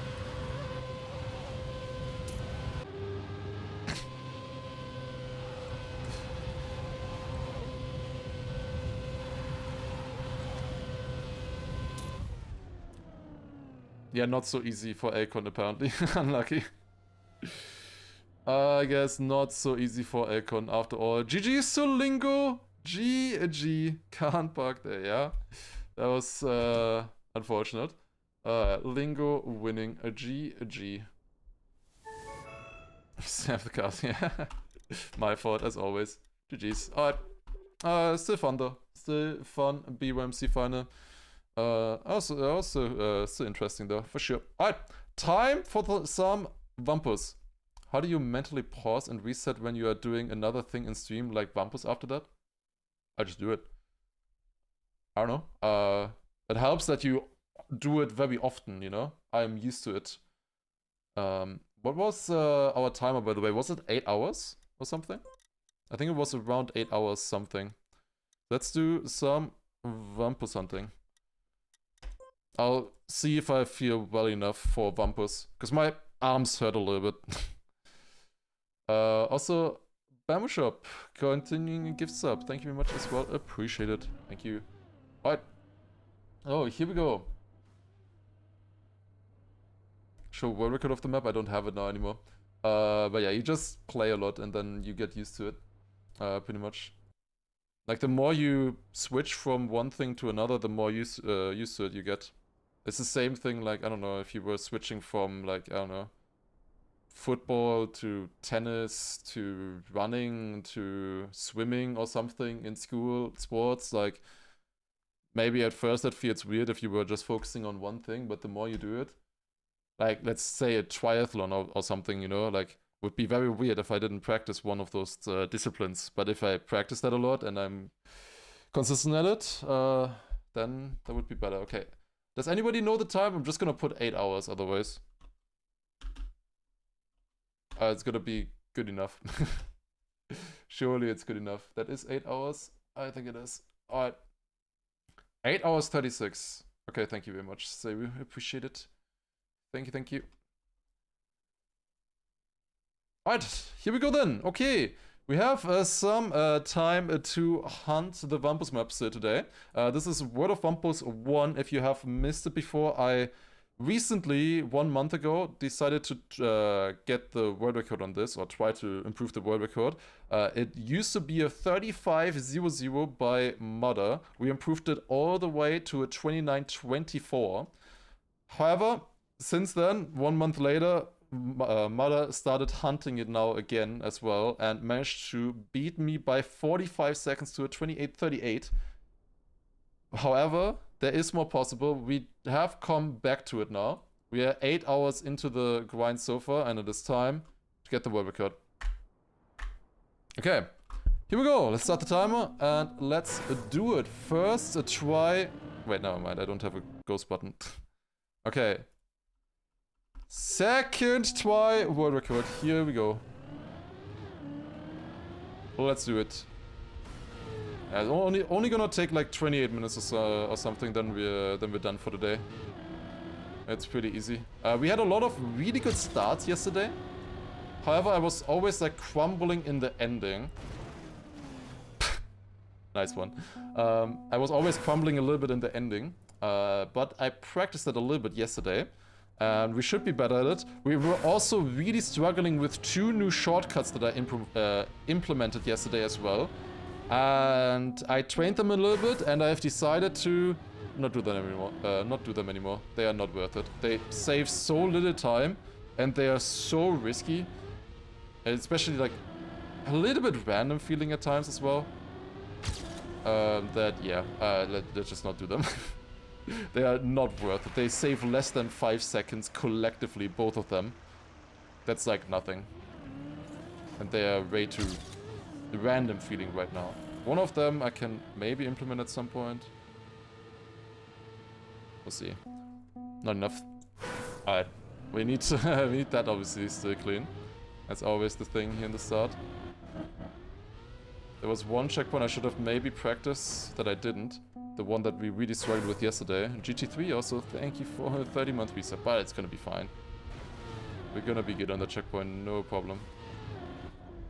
Yeah, not so easy for Acorn apparently. Unlucky. I guess not so easy for Acorn after all. GG's to Lingo. GG. Can't park there, yeah. That was unfortunate. Lingo winning a GG. Snap the card, yeah. My fault as always. GG's. Alright. Still fun though. Still fun. Bymc final. Also still interesting though, for sure. Alright, time for some Wampus. How do you mentally pause and reset when you are doing another thing in stream like Wampus after that? I just do it. I don't know. It helps that you do it very often, you know? I'm used to it. What was our timer, by the way? Was it 8 hours or something? I think it was around 8 hours something. Let's do some Wampus hunting. I'll see if I feel well enough for Wampus, because my arms hurt a little bit. Also, Bymc Shop, continuing gifts up. Thank you very much as well. Appreciate it. Thank you. Alright. Oh, here we go. Show world record of the map. I don't have it now anymore. But yeah, you just play a lot and then you get used to it. Pretty much. Like, the more you switch from one thing to another, the more used to it you get. It's the same thing, like, I don't know, if you were switching from, like, I don't know, football to tennis to running to swimming or something in school, sports, like, maybe at first that feels weird if you were just focusing on one thing, but the more you do it, like, let's say a triathlon or something, you know, like, would be very weird if I didn't practice one of those disciplines. But if I practice that a lot and I'm consistent at it, then that would be better. Okay. Does anybody know the time? I'm just gonna put 8 hours otherwise. It's gonna be good enough. Surely it's good enough. That is 8 hours. I think it is. Alright. 8 hours 36. Okay, thank you very much. So we appreciate it. Thank you, thank you. Alright, here we go then. Okay, we have some time to hunt the Wampus maps today. This is World of Wampus 1. If you have missed it before, I recently, 1 month ago, decided to get the world record on this, or try to improve the world record. It used to be a 35.00 by Mother. We improved it all the way to a 29.24. However, since then, 1 month later, Mother started hunting it now again as well and managed to beat me by 45 seconds to a 28.38. However, there is more possible. We have come back to it now. We are 8 hours into the grind so far, and it is time to get the world record. Okay, here we go. Let's start the timer and let's do it. First, a try. Wait, never mind. I don't have a ghost button. Okay. Second try world record. Here we go. Let's do it. Yeah, it's only gonna take like 28 minutes or so, or something. Then we're done for the day. It's pretty easy. We had a lot of really good starts yesterday. However, I was always like crumbling in the ending. Nice one. I was always crumbling a little bit in the ending. But I practiced it a little bit yesterday. And we should be better at it. We were also really struggling with 2 new shortcuts that I implemented yesterday as well. And I trained them a little bit, and I've decided to not do them anymore. They are not worth it. They save so little time, and they are so risky. And especially like a little bit random feeling at times as well. Let's just not do them. They are not worth it. They save less than 5 seconds collectively, both of them. That's like nothing. And they are way too random feeling right now. One of them I can maybe implement at some point. We'll see. Not enough. Alright. We need that obviously still clean. That's always the thing here in the start. There was one checkpoint I should have maybe practiced that I didn't. The one that we really struggled with yesterday. GT3 also, thank you for a 30-month reset, but it's gonna be fine. We're gonna be good on the checkpoint, no problem.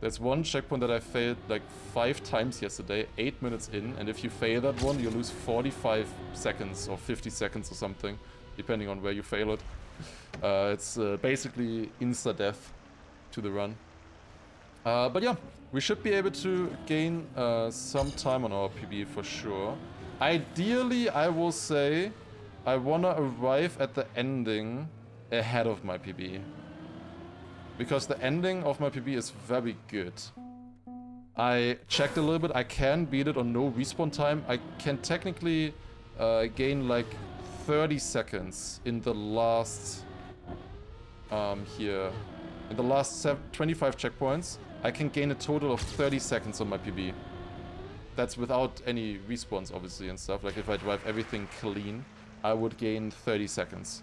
There's one checkpoint that I failed like 5 times yesterday, 8 minutes in, and if you fail that one, you lose 45 seconds or 50 seconds or something, depending on where you fail it. It's basically insta-death to the run. But yeah, we should be able to gain some time on our PB for sure. Ideally, I will say I wanna arrive at the ending ahead of my PB. Because the ending of my PB is very good. I checked a little bit, I can beat it on no respawn time. I can technically gain like 30 seconds in the last here in the last 25 checkpoints, I can gain a total of 30 seconds on my PB. That's without any respawns, obviously, and stuff. Like, if I drive everything clean, I would gain 30 seconds.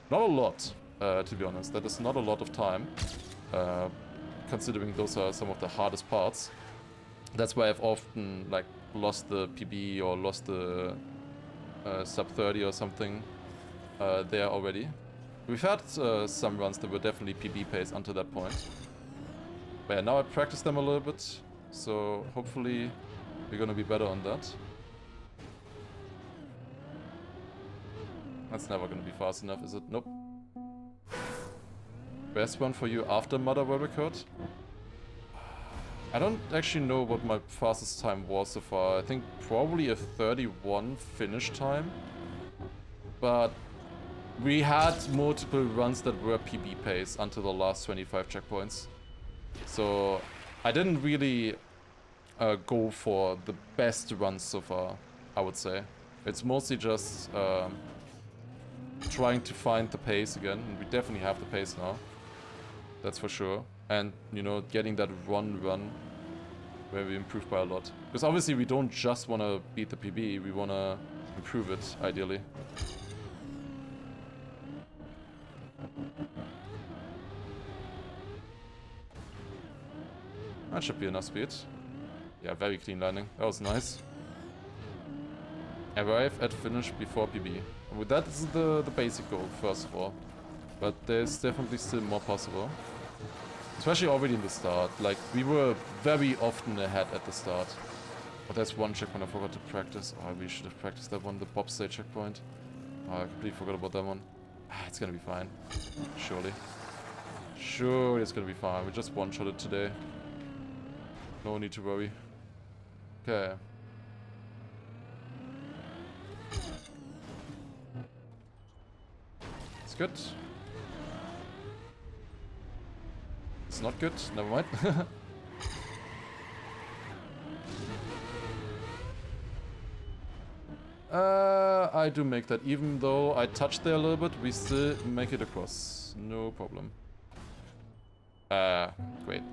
Not a lot, to be honest. That is not a lot of time, considering those are some of the hardest parts. That's why I've often, like, lost the PB or lost the sub 30 or something there already. We've had some runs that were definitely PB pace until that point. But yeah, now I practiced them a little bit, so hopefully we're gonna be better on that. That's never gonna be fast enough, is it? Nope. Best one for you after Mother World Record? I don't actually know what my fastest time was so far. I think probably a 31 finish time. But we had multiple runs that were PB pace until the last 25 checkpoints. So I didn't really go for the best runs so far, I would say. It's mostly just trying to find the pace again. And we definitely have the pace now. That's for sure. And, you know, getting that run where we improve by a lot. Because obviously we don't just want to beat the PB, we want to improve it, ideally. That should be enough speed. Yeah, very clean landing. That was nice. Arrive at finish before PB. Well, that is the basic goal, first of all. But there's definitely still more possible. Especially already in the start. Like, we were very often ahead at the start. But there's one checkpoint I forgot to practice. Oh, we should have practiced that one, the bobsleigh checkpoint. Oh, I completely forgot about that one. It's gonna be fine. Surely. Surely it's gonna be fine. We just one-shot it today. No need to worry. Okay. It's good. It's not good. Never mind. I do make that. Even though I touched there a little bit, we still make it across. No problem. Great.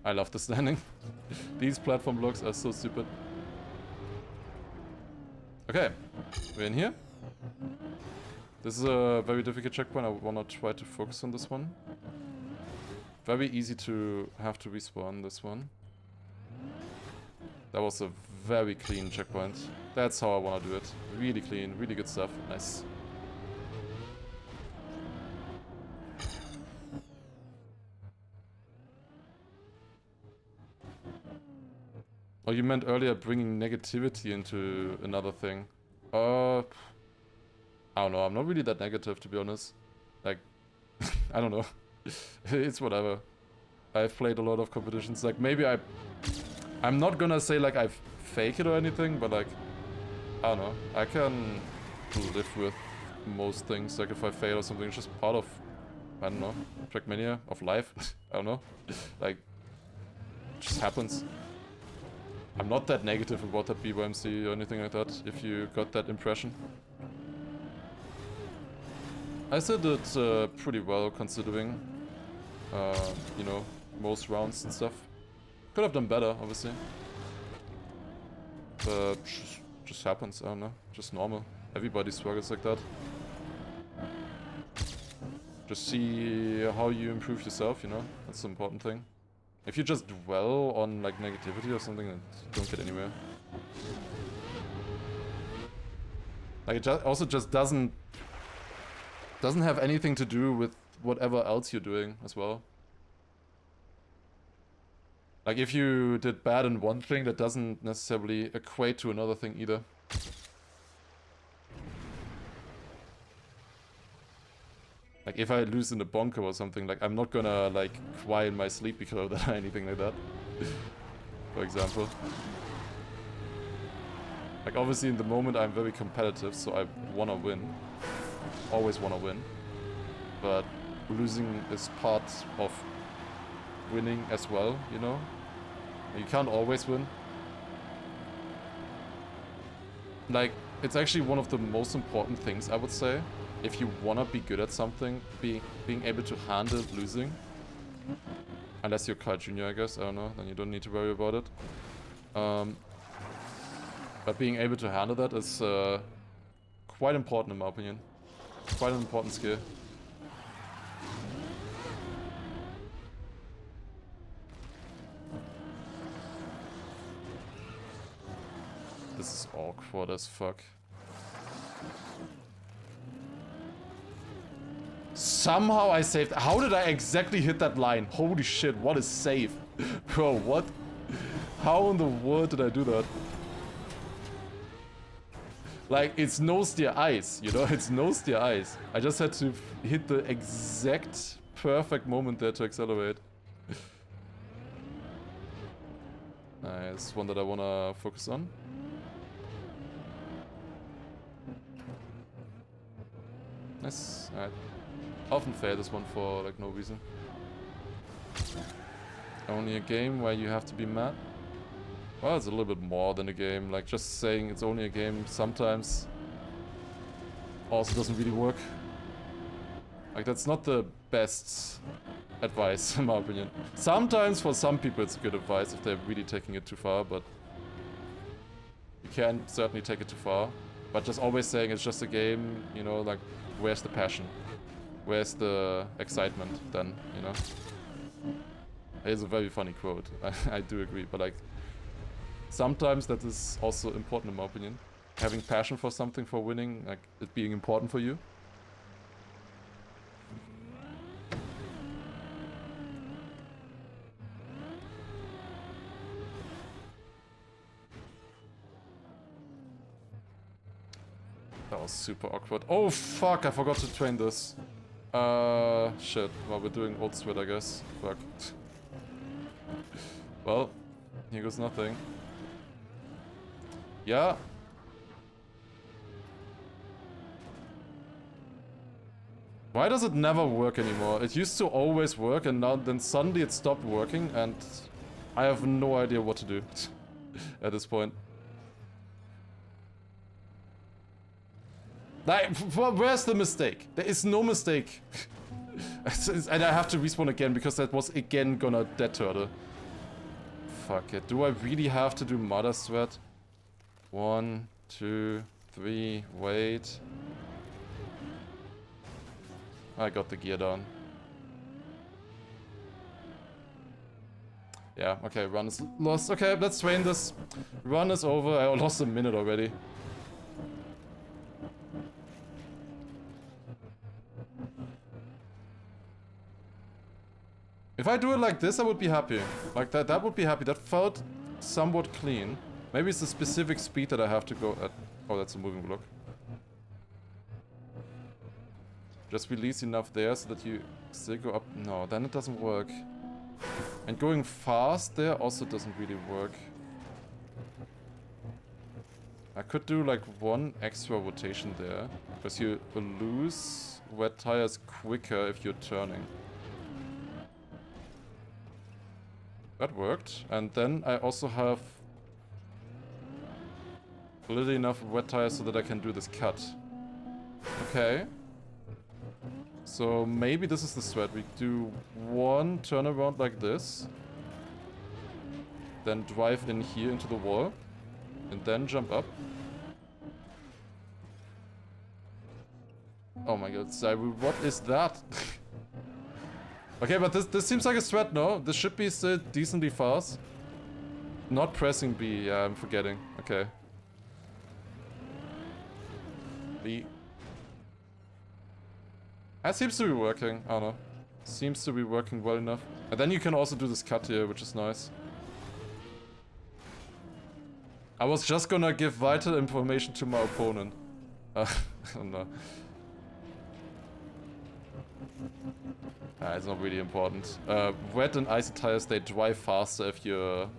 I love this landing. These platform blocks are so stupid. Okay, we're in here. This is a very difficult checkpoint. I wanna try to focus on this one. Very easy to have to respawn this one. That was a very clean checkpoint. That's how I wanna do it. Really clean, really good stuff. Nice. Oh, you meant earlier bringing negativity into another thing. I don't know. I'm not really that negative, to be honest. Like, I don't know. It's whatever. I've played a lot of competitions. Like, maybe I'm not gonna say, like, I fake it or anything, but, like, I don't know. I can live with most things. Like, if I fail or something, it's just part of, I don't know, Trackmania, of life. I don't know. Like, it just happens. I'm not that negative about that Bymc or anything like that, if you got that impression. I still did pretty well considering, you know, most rounds and stuff. Could have done better, obviously. But just happens, I don't know, just normal. Everybody struggles like that. Just see how you improve yourself, you know, that's the important thing. If you just dwell on, like, negativity or something, then you don't get anywhere. Like, it also just doesn't have anything to do with whatever else you're doing as well. Like, if you did bad in one thing, that doesn't necessarily equate to another thing either. Like, if I lose in a bonker or something, like, I'm not gonna, like, cry in my sleep because of that or anything like that. For example. Like, obviously in the moment I'm very competitive, so I wanna win. Always wanna win. But losing is part of winning as well, you know? You can't always win. Like, it's actually one of the most important things, I would say, if you wanna be good at something, being able to handle losing. Unless you're Carl Jr., I guess, I don't know, then you don't need to worry about it. But being able to handle that is quite important in my opinion. Quite an important skill. This is awkward as fuck. Somehow I saved. How did I exactly hit that line? Holy shit, what is save? Bro, what? How in the world did I do that? Like, it's no steer ice, you know? It's no steer ice. I just had to hit the exact perfect moment there to accelerate. Nice, one that I wanna focus on. Nice, alright. Often fail this one for like no reason. Only a game where you have to be mad? Well, it's a little bit more than a game. Like just saying it's only a game sometimes also doesn't really work. Like that's not the best advice in my opinion. Sometimes for some people it's good advice if they're really taking it too far, but you can certainly take it too far. But just always saying it's just a game, you know, like where's the passion? Where's the excitement then, you know? It's a very funny quote, I do agree, but like sometimes that is also important in my opinion. Having passion for something, for winning, like it being important for you. That was super awkward. Oh fuck, I forgot to train this. Shit. Well, we're doing old sweat, I guess. Fuck. Well, here goes nothing. Yeah. Why does it never work anymore? It used to always work and now then suddenly it stopped working and I have no idea what to do at this point. Like, where's the mistake? There is no mistake. And I have to respawn again because that was again gonna dead turtle. Fuck it. Do I really have to do Mother Sweat? 1, 2, 3, wait. I got the gear down. Yeah, okay, run is lost. Okay, let's train this. Run is over. I lost a minute already. If I do it like this, I would be happy. Like that would be happy. That felt somewhat clean. Maybe it's the specific speed that I have to go at. Oh, that's a moving block. Just release enough there so that you still go up. No, then it doesn't work. And going fast there also doesn't really work. I could do like one extra rotation there. Because you lose wet tires quicker if you're turning. That worked. And then I also have a little enough wet tires so that I can do this cut. Okay. So maybe this is the strat. We do one turnaround like this. Then drive in here into the wall. And then jump up. Oh my god, Cyber, what is that? Okay, but this seems like a strat, no? This should be still decently fast. Not pressing B, yeah, I'm forgetting. Okay. B. That seems to be working, I don't know. Seems to be working well enough. And then you can also do this cut here, which is nice. I was just gonna give vital information to my opponent. I don't know. It's not really important. Wet and icy tires, they drive faster if you're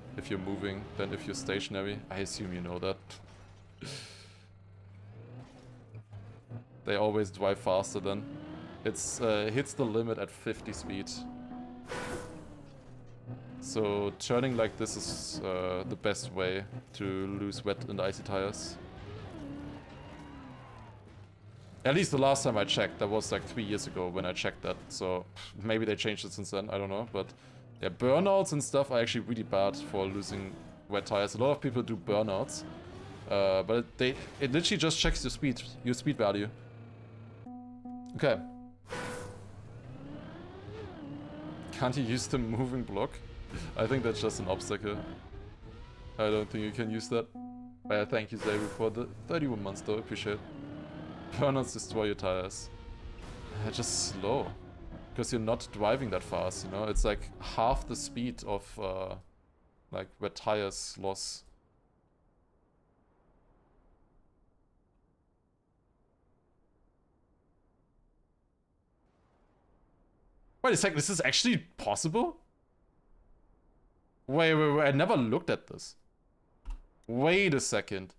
moving than if you're stationary. I assume you know that. They always drive faster then. It's hits the limit at 50 speed. So turning like this is the best way to lose wet and icy tires. At least the last time I checked, that was like 3 years ago when I checked that. So maybe they changed it since then, I don't know. But yeah, burnouts and stuff are actually really bad for losing wet tires. A lot of people do burnouts. But it literally just checks your speed value. Okay. Can't you use the moving block? I think that's just an obstacle. I don't think you can use that. Thank you, Xavier, for the 31 months though, appreciate it. Burnouts destroy your tires. They're just slow. Because you're not driving that fast, you know? It's like half the speed of like wet tires loss. Wait a second, this is actually possible? Wait, I never looked at this. Wait a second.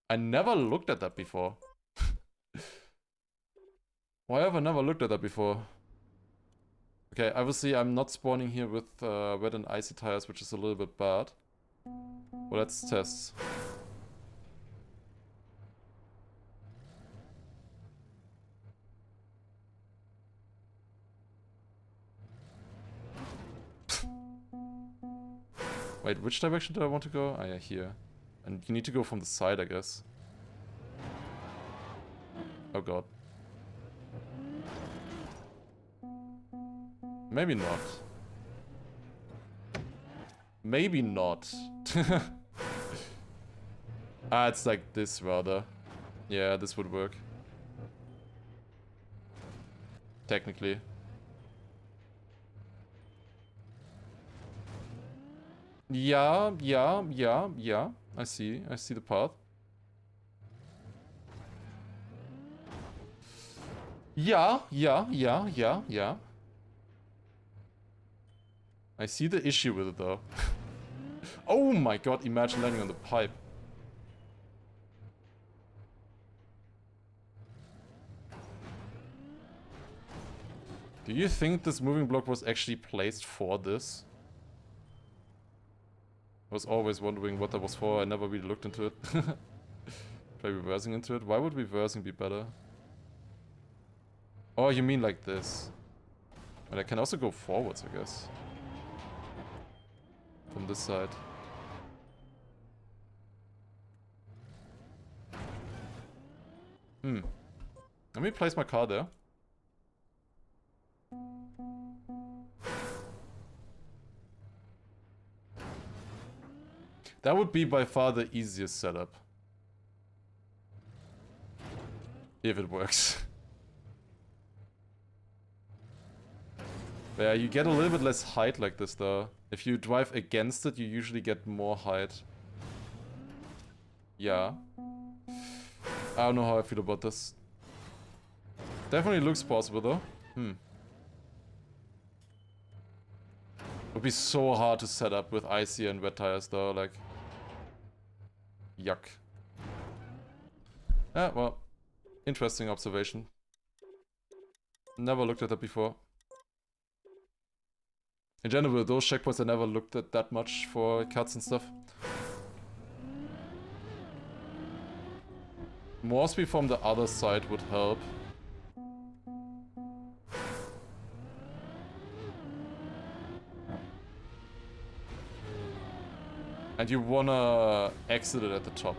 I never looked at that before. Why have I never looked at that before? Okay, obviously I'm not spawning here with wet and icy tires, which is a little bit bad. Well, let's test. Wait, which direction do I want to go? Ah, yeah, here. And you need to go from the side, I guess. Oh god. Maybe not. Maybe not. Ah, it's like this rather. Yeah, this would work. Technically. Yeah. I see the path. Yeah. I see the issue with it though. Oh my god, imagine landing on the pipe. Do you think this moving block was actually placed for this? I was always wondering what that was for. I never really looked into it. Try reversing into it. Why would reversing be better? Oh, you mean like this? But I can also go forwards, I guess. From this side. Let me place my car there. That would be by far the easiest setup. If it works. Yeah, you get a little bit less height like this though. If you drive against it, you usually get more height. Yeah. I don't know how I feel about this. Definitely looks possible though. Would be so hard to set up with icy and wet tires though, like... Yuck. Ah, well. Interesting observation. Never looked at that before. In general, those checkpoints I never looked at that much for cuts and stuff. More speed from the other side would help. And you wanna exit it at the top.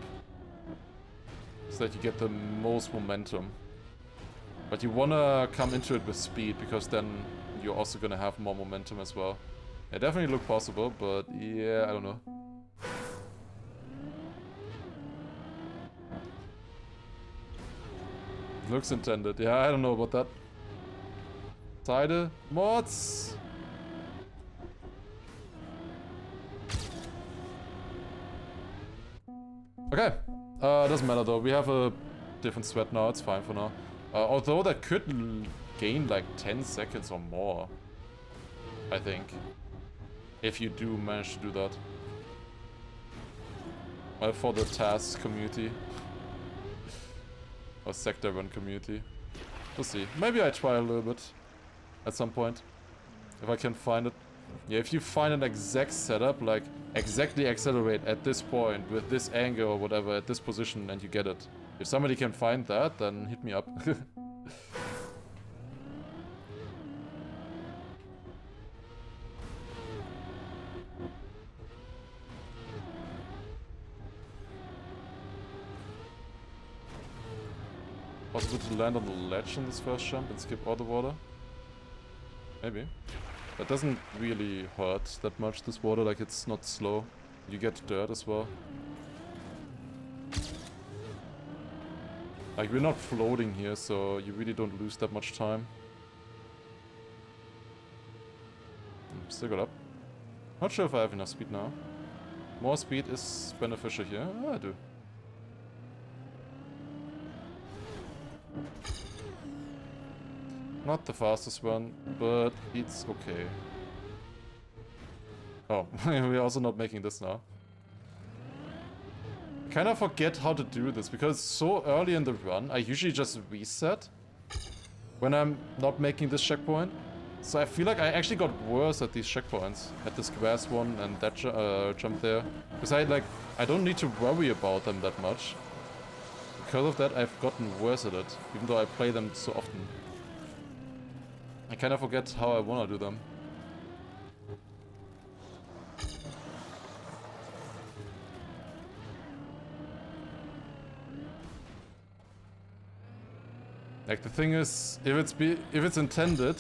So that you get the most momentum. But you wanna come into it with speed, because then you're also gonna have more momentum as well. It definitely looked possible, but yeah, I don't know. Looks intended. Yeah, I don't know about that. Seide mods. Okay. Doesn't matter though. We have a different sweat now. It's fine for now. Although that could gain like 10 seconds or more. I think. If you do manage to do that. For the task community. Or sector run community. We'll see. Maybe I try a little bit. At some point. If I can find it. Yeah, if you find an exact setup, like exactly accelerate at this point with this angle or whatever at this position and you get it. If somebody can find that, then hit me up. Possible to land on the ledge in this first jump and skip all the water? Maybe. That doesn't really hurt that much, this water, like it's not slow. You get dirt as well. Like we're not floating here, so you really don't lose that much time. Still got up. Not sure if I have enough speed now. More speed is beneficial here. Ah, I do. Not the fastest one, but it's okay. Oh, we're also not making this now. I kind of forget how to do this, because so early in the run, I usually just reset when I'm not making this checkpoint. So I feel like I actually got worse at these checkpoints, at this grass one and that jump there. Because I don't need to worry about them that much. Because of that, I've gotten worse at it, even though I play them so often. I kind of forget how I want to do them. Like the thing is, if it's intended,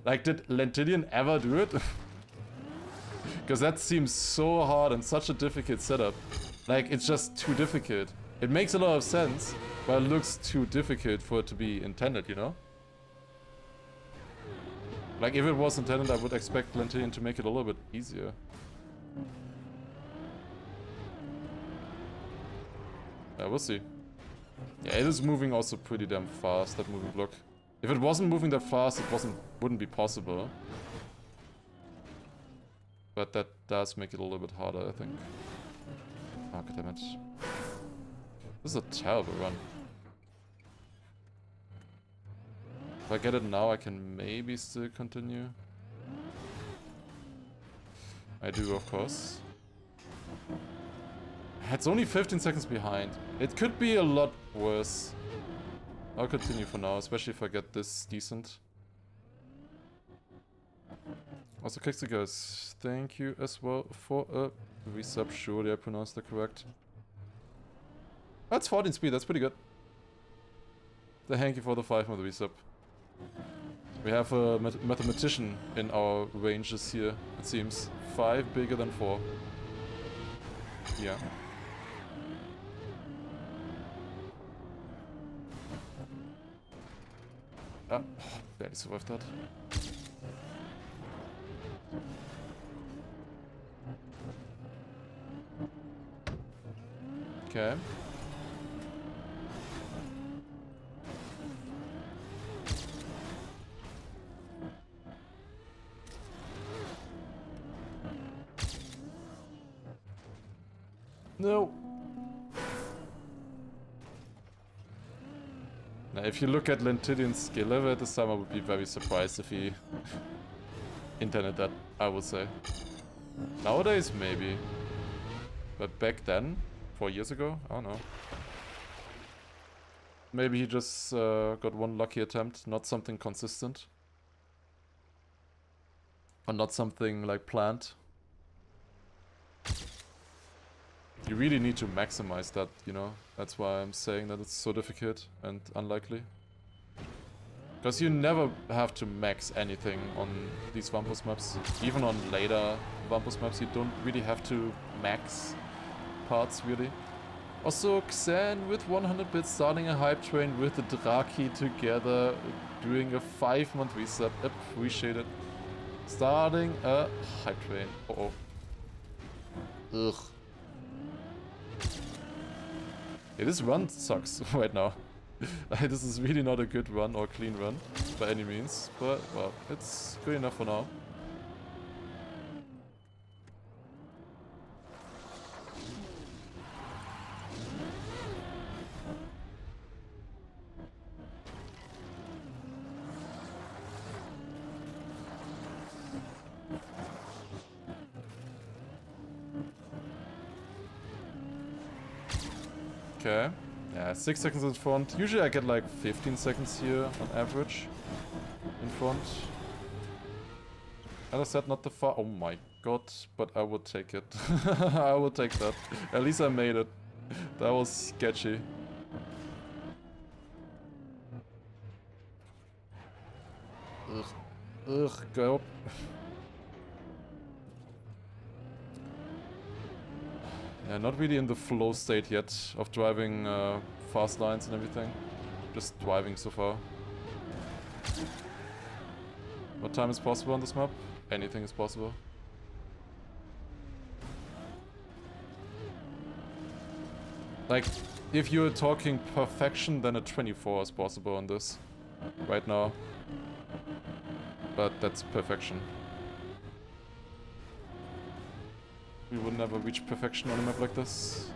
like did Lentilian ever do it? Because that seems so hard and such a difficult setup. Like it's just too difficult. It makes a lot of sense, but it looks too difficult for it to be intended, you know? Like, if it was intended, I would expect Lentilian to make it a little bit easier. Yeah, we'll see. Yeah, it is moving also pretty damn fast, that moving block. If it wasn't moving that fast, it wouldn't be possible. But that does make it a little bit harder, I think. Oh, god damn it. This is a terrible run. If I get it now, I can maybe still continue. I do, of course. It's only 15 seconds behind. It could be a lot worse. I'll continue for now, especially if I get this decent. Also, Kexi guys, thank you as well for a resub. Surely I pronounced that correct. That's 14 speed, that's pretty good. Thank you for the 5-month resub. We have a mathematician in our ranges here, it seems. 5 bigger than 4. Yeah. Ah, barely survived that. Okay. No. Now, if you look at Lentilian's skill level at this time, I would be very surprised if he intended that, I would say. Nowadays, maybe. But back then, 4 years ago, I don't know. Maybe he just got one lucky attempt, not something consistent. Or not something like planned. You really need to maximize that, you know? That's why I'm saying that it's so difficult and unlikely. Because you never have to max anything on these Wampus maps. Even on later Wampus maps, you don't really have to max parts, really. Also, Xan with 100 bits starting a hype train with the Draki together, doing a 5-month resub. Appreciate it. Starting a hype train. Uh-oh. Ugh. Yeah, this run sucks right now. This is really not a good run or clean run by any means, but well, it's good enough for now. Okay. Yeah, 6 seconds in front. Usually I get like 15 seconds here on average in front. As I said, not the far. Oh my god, but I would take it. I would take that. At least I made it. That was sketchy. Ugh. Ugh, go. Yeah, not really in the flow state yet of driving fast lines and everything. Just driving so far. What time is possible on this map? Anything is possible. Like, if you're talking perfection, then a 24 is possible on this right now. But that's perfection. We would never reach perfection on a map like this.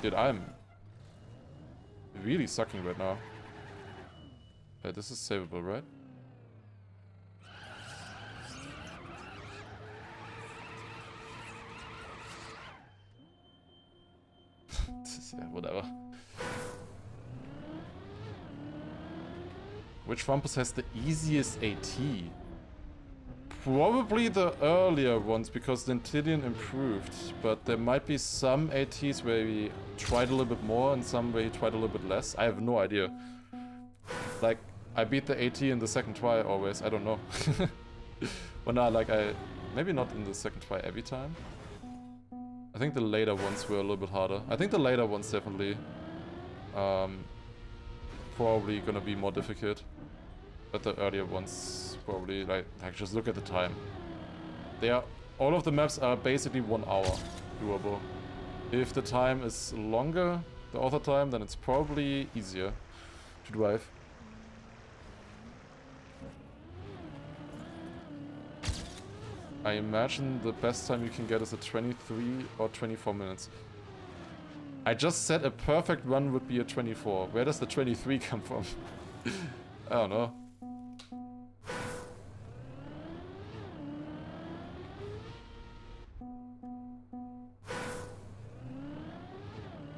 Dude, I'm really sucking right now. This is savable, right? Yeah, whatever. Which Wampus has the easiest AT? Probably the earlier ones, because the Intidian improved. But there might be some ATs where we tried a little bit more and some where he tried a little bit less. I have no idea. Like, I beat the AT in the second try always. I don't know. Well, no, like maybe not in the second try every time. I think the later ones were a little bit harder. I think the later ones definitely probably gonna be more difficult. But the earlier ones probably, like just look at the time. All of the maps are basically 1 hour doable. If the time is longer, the author time, then it's probably easier to drive. I imagine the best time you can get is a 23 or 24 minutes. I just said a perfect run would be a 24. Where does the 23 come from? I don't know.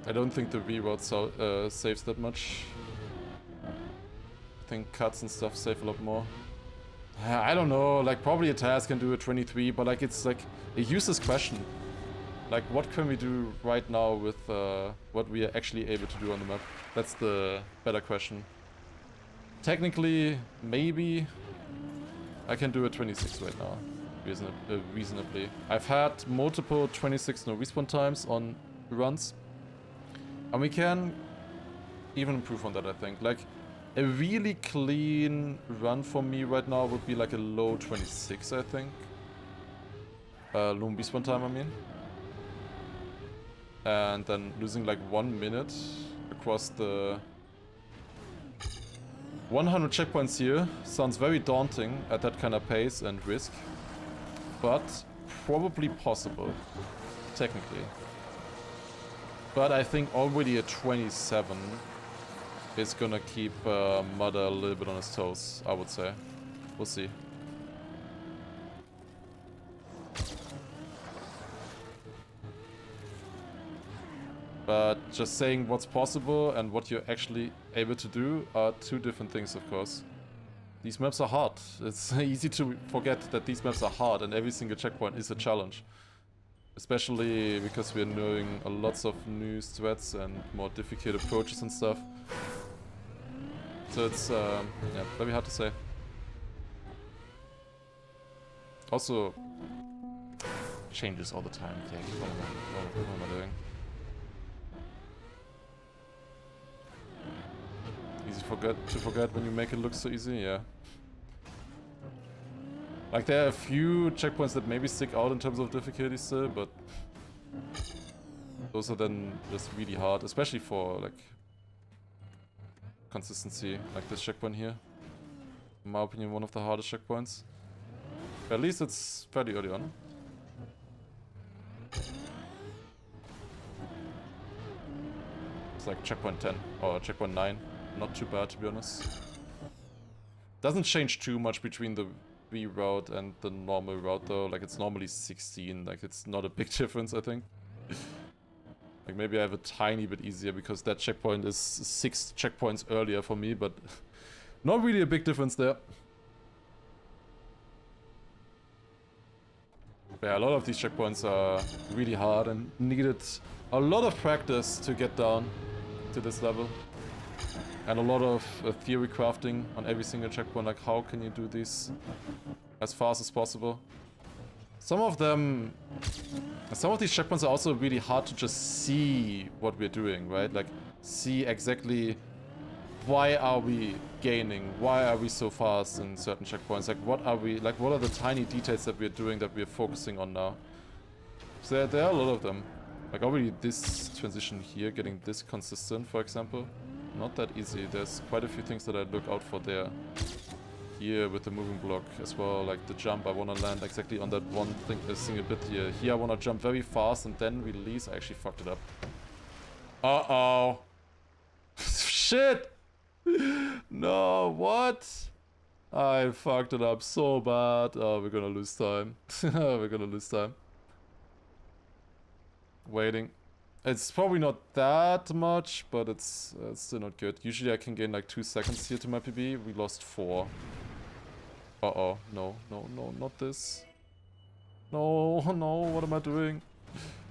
I don't think the reroute saves that much. I think cuts and stuff save a lot more. I don't know, like probably a task can do a 23, but like it's like a useless question. Like what can we do right now with what we are actually able to do on the map? That's the better question. Technically, maybe I can do a 26 right now, reasonably. I've had multiple 26 no respawn times on runs. And we can even improve on that, I think. Like, a really clean run for me right now would be like a low 26, I think. Low respawn time, I mean. And then losing like 1 minute across the 100 checkpoints here sounds very daunting at that kind of pace and risk. But probably possible, technically. But I think already a 27 is gonna keep Mudder a little bit on his toes, I would say. We'll see. But just saying what's possible and what you're actually able to do are two different things, of course. These maps are hard. It's easy to forget that these maps are hard and every single checkpoint is a challenge. Especially because we're knowing lots of new threats and more difficult approaches and stuff. So it's, yeah, very hard to say. Also, changes all the time. Yeah, what am I doing? Easy to forget when you make it look so easy, yeah. Like, there are a few checkpoints that maybe stick out in terms of difficulty still, but those are then just really hard, especially for, like, consistency, like this checkpoint here. In my opinion, one of the hardest checkpoints. At least it's fairly early on. It's like checkpoint 10 or checkpoint 9. Not too bad, to be honest. Doesn't change too much between the reroute and the normal route though. Like it's normally 16, like it's not a big difference, I think. Like maybe I have a tiny bit easier because that checkpoint is 6 checkpoints earlier for me, but not really a big difference there. Yeah, a lot of these checkpoints are really hard and needed a lot of practice to get down to this level. And a lot of theory crafting on every single checkpoint, like how can you do these as fast as possible. Some of these checkpoints are also really hard to just see what we're doing, right? Like, see exactly why are we gaining, why are we so fast in certain checkpoints, like what are the tiny details that we're doing that we're focusing on now. So there are a lot of them. Like already this transition here, getting this consistent, for example, not that easy. There's quite a few things that I look out for there. Here with the moving block as well, like the jump, I want to land exactly on that one thing, a single bit here. Here I want to jump very fast and then release. I actually fucked it up. Uh-oh. Shit! No, what? I fucked it up so bad. Oh, we're gonna lose time. We're gonna lose time. Waiting. It's probably not that much, but it's still not good. Usually I can gain like 2 seconds here to my PB. We lost 4. Uh-oh. No, no, no, not this. No, no, what am I doing?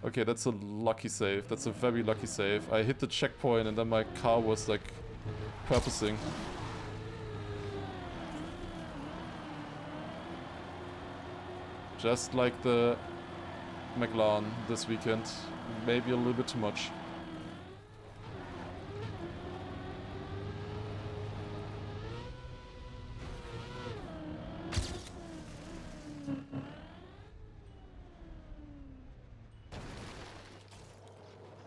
Okay, that's a lucky save. That's a very lucky save. I hit the checkpoint and then my car was like purposing. Just like the McLaren this weekend. Maybe a little bit too much.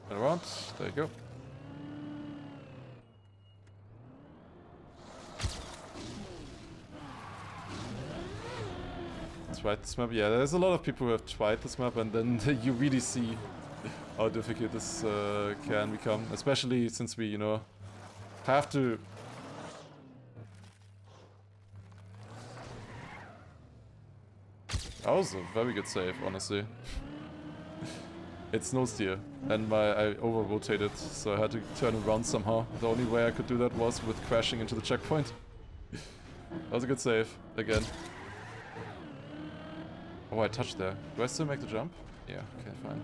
Turn around. There you go. Tried this map. Yeah, there's a lot of people who have tried this map and then you really see how difficult this can become, especially since we, you know, have to... That was a very good save, honestly. It's no steer, and I over-rotated, so I had to turn around somehow. The only way I could do that was with crashing into the checkpoint. That was a good save, again. Oh, I touched there. Do I still make the jump? Yeah, okay, fine.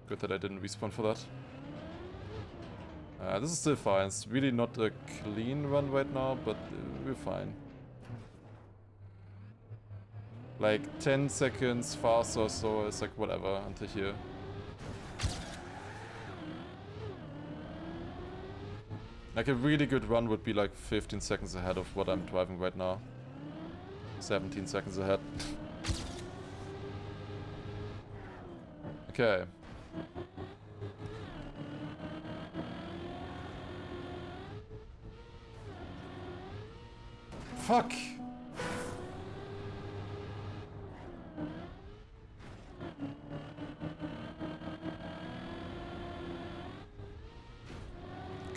Good that I didn't respawn for that. This is still fine. It's really not a clean run right now, but we're fine. Like 10 seconds fast or so, it's like whatever until here. Like a really good run would be like 15 seconds ahead of what I'm driving right now. 17 seconds ahead. Okay. Fuck!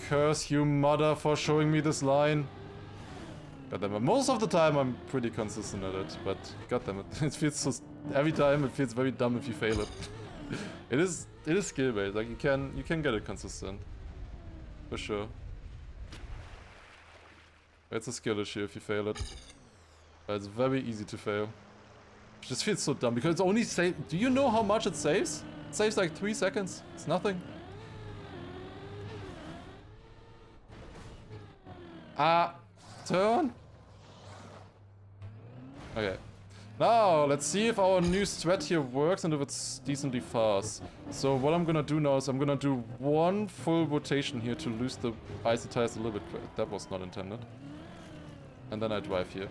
Curse you, mother, for showing me this line. Goddammit. Most of the time I'm pretty consistent at it, but goddammit. It feels so... Every time it feels very dumb if you fail it. It is skill based, like you can get it consistent. For sure. It's a skill issue if you fail it. But it's very easy to fail. It just feels so dumb because it's only save. Do you know how much it saves? It saves like 3 seconds. It's nothing. Turn. Okay. Now, let's see if our new strat here works and if it's decently fast. So what I'm gonna do now is I'm gonna do 1 full rotation here to lose the icy tires a little bit quick. That was not intended. And then I drive here.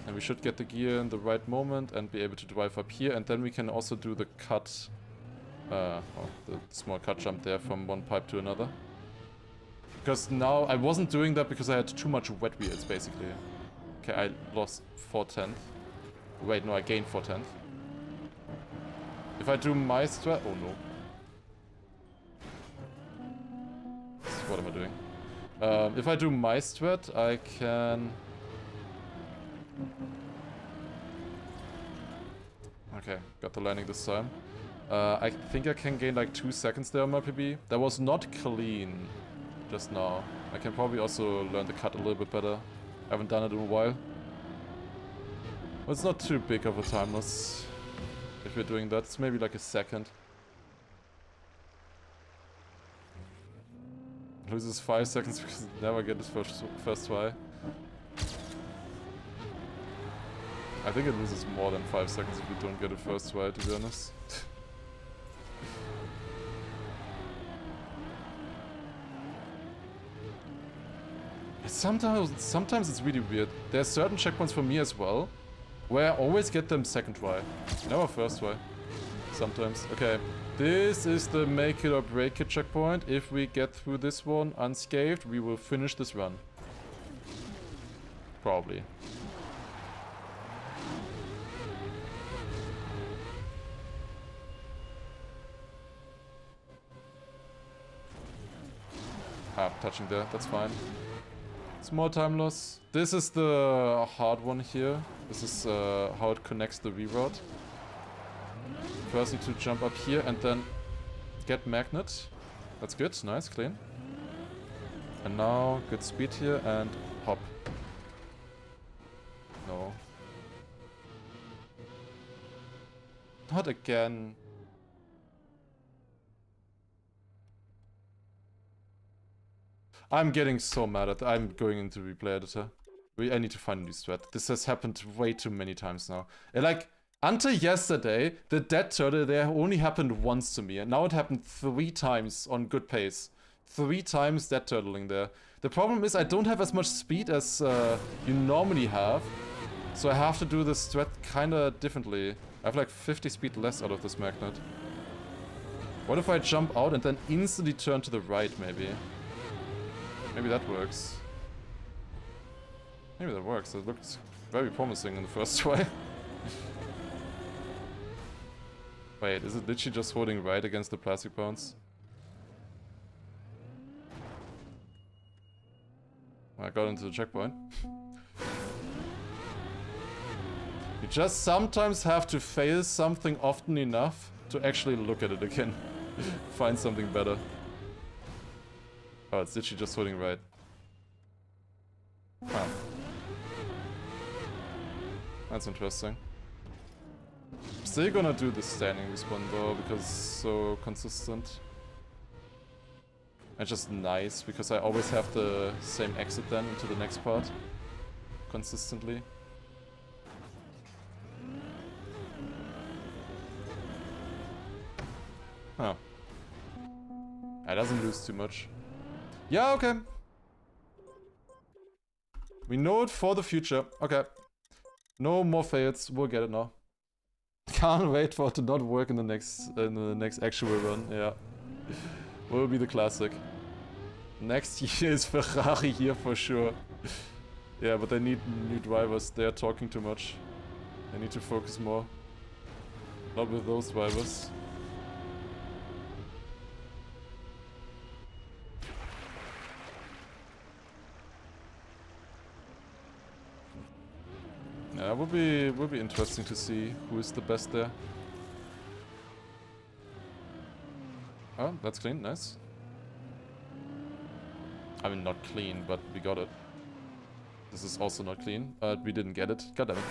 And we should get the gear in the right moment and be able to drive up here. And then we can also do the cut, the small cut jump there from one pipe to another. Because now, I wasn't doing that because I had too much wet wheels, basically. Okay, I lost 4/10. Wait, no, I gained 4/10. If I do my strat... Oh, no. What am I doing? If I do my strat, I can... Okay, got the landing this time. I think I can gain like 2 seconds there on my PB. That was not clean just now. I can probably also learn the cut a little bit better. I haven't done it in a while. Well, it's not too big of a time loss if we're doing that. It's maybe like a second. Loses 5 seconds because he never get his first try. I think it loses more than 5 seconds if we don't get it first try, to be honest. Sometimes it's really weird. There are certain checkpoints for me as well, where I always get them second try. Never first try. Sometimes. Okay. This is the make it or break it checkpoint. If we get through this one unscathed, we will finish this run. Probably. Ah, touching there, that's fine. Small time loss. This is the hard one here. This is how it connects the reroute. First need to jump up here and then get magnet. That's good, nice, clean. And now good speed here and hop. No. Not again. I'm getting so mad at I'm going into replay editor. I need to find a new strat. This has happened way too many times now. And like, until yesterday, the dead turtle there only happened once to me. And now it happened 3 times on good pace. 3 times dead turtling there. The problem is I don't have as much speed as you normally have. So I have to do this strat kinda differently. I have like 50 speed less out of this magnet. What if I jump out and then instantly turn to the right, maybe? Maybe that works. Maybe that works. It looked very promising in the first try. Wait, is it literally just holding right against the plastic bounce? I got into the checkpoint. You just sometimes have to fail something often enough to actually look at it again. Find something better. Oh, it's literally just holding right. Huh. That's interesting. Still gonna do the standing respawn though, because it's so consistent. And just nice, because I always have the same exit then into the next part. Consistently. Huh. It doesn't lose too much. Yeah, okay. We know it for the future. Okay. No more fails. We'll get it now. Can't wait for it to not work in the next actual run. Yeah. Will be the classic. Next year is Ferrari here for sure. Yeah, but they need new drivers. They're talking too much. They need to focus more. Not with those drivers. Yeah, would be interesting to see who is the best there. Oh, that's clean, nice. I mean, not clean, but we got it. This is also not clean, but we didn't get it. God damn it.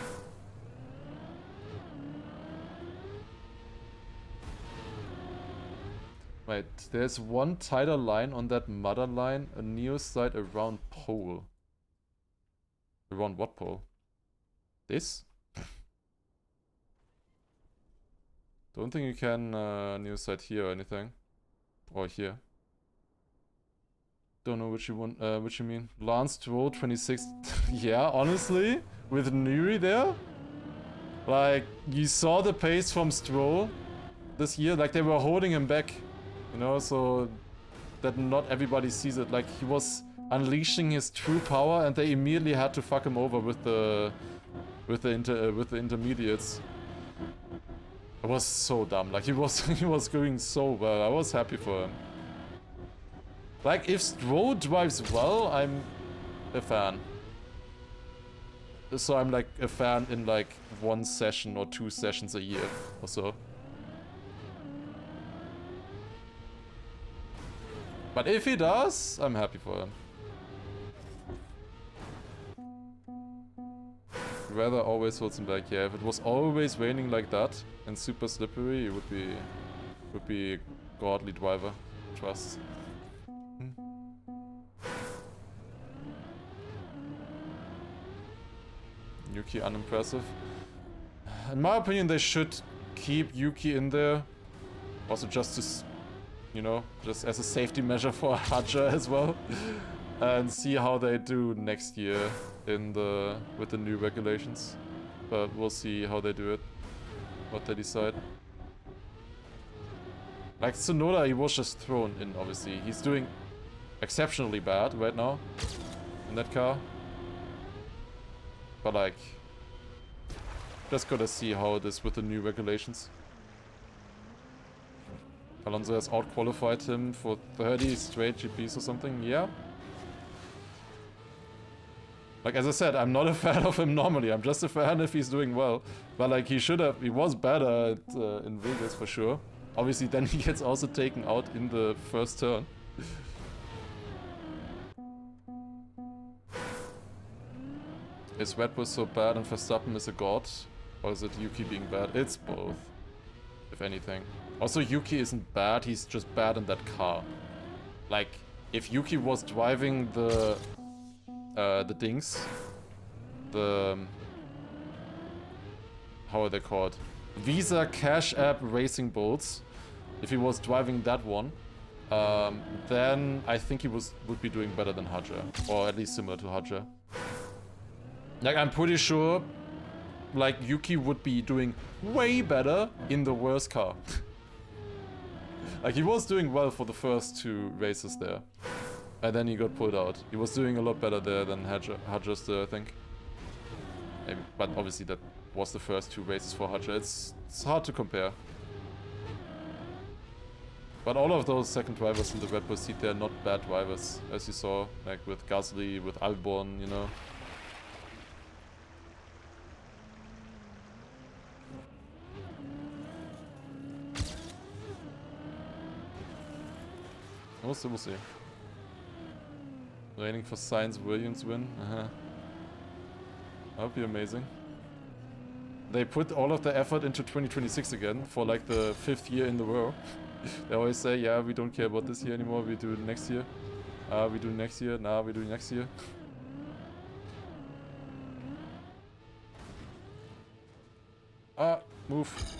Wait, there's one tighter line on that mother line, a neo side around pole. Around what pole? This? Don't think you can neo side here or anything. Or here. Don't know which you want, which you mean. Lance Road 26. Yeah, honestly, with Nuri there, like you saw the pace from Stroll this year, like they were holding him back, you know, so that not everybody sees it. Like he was unleashing his true power, and they immediately had to fuck him over with the intermediates. It was so dumb. Like he was going so well. I was happy for him. Like if Stroll drives well, I'm a fan. So I'm like a fan in like 1 session or 2 sessions a year or so. But if he does, I'm happy for him. Weather always holds him back. Yeah, if it was always raining like that and super slippery, it would be a godly driver. Trust. Yuki unimpressive. In my opinion, they should keep Yuki in there. Also just to, you know, just as a safety measure for Haja as well. And see how they do next year with the new regulations. But we'll see how they do it. What they decide. Like Tsunoda, he was just thrown in, obviously. He's doing exceptionally bad right now in that car. But like, just gotta see how it is with the new regulations. Alonso has out-qualified him for 30 straight GPs or something, yeah. Like, as I said, I'm not a fan of him normally. I'm just a fan if he's doing well. But like, he was better in Vegas for sure. Obviously, then he gets also taken out in the first turn. Is Red Bull so bad and Verstappen is a god? Or is it Yuki being bad? It's both, if anything. Also, Yuki isn't bad, he's just bad in that car. Like, if Yuki was driving the dings, how are they called? Visa Cash App Racing Bulls. If he was driving that one, then I think he would be doing better than Haja, or at least similar to Haja. Like, I'm pretty sure, like, Yuki would be doing way better in the worst car. Like, he was doing well for the first 2 races there. And then he got pulled out. He was doing a lot better there than Haja's there, I think. Maybe, but obviously that was the first 2 races for Haja. It's hard to compare. But all of those second drivers in the Red Bull seat, they're not bad drivers, as you saw. Like with Gasly, with Albon, you know. We'll see. Waiting for Sainz Williams win. That would be amazing. They put all of the effort into 2026 again for like the 5th year in the row. They always say, yeah, we don't care about this year anymore, we do it next year. We do next year, nah, we do next year. Move.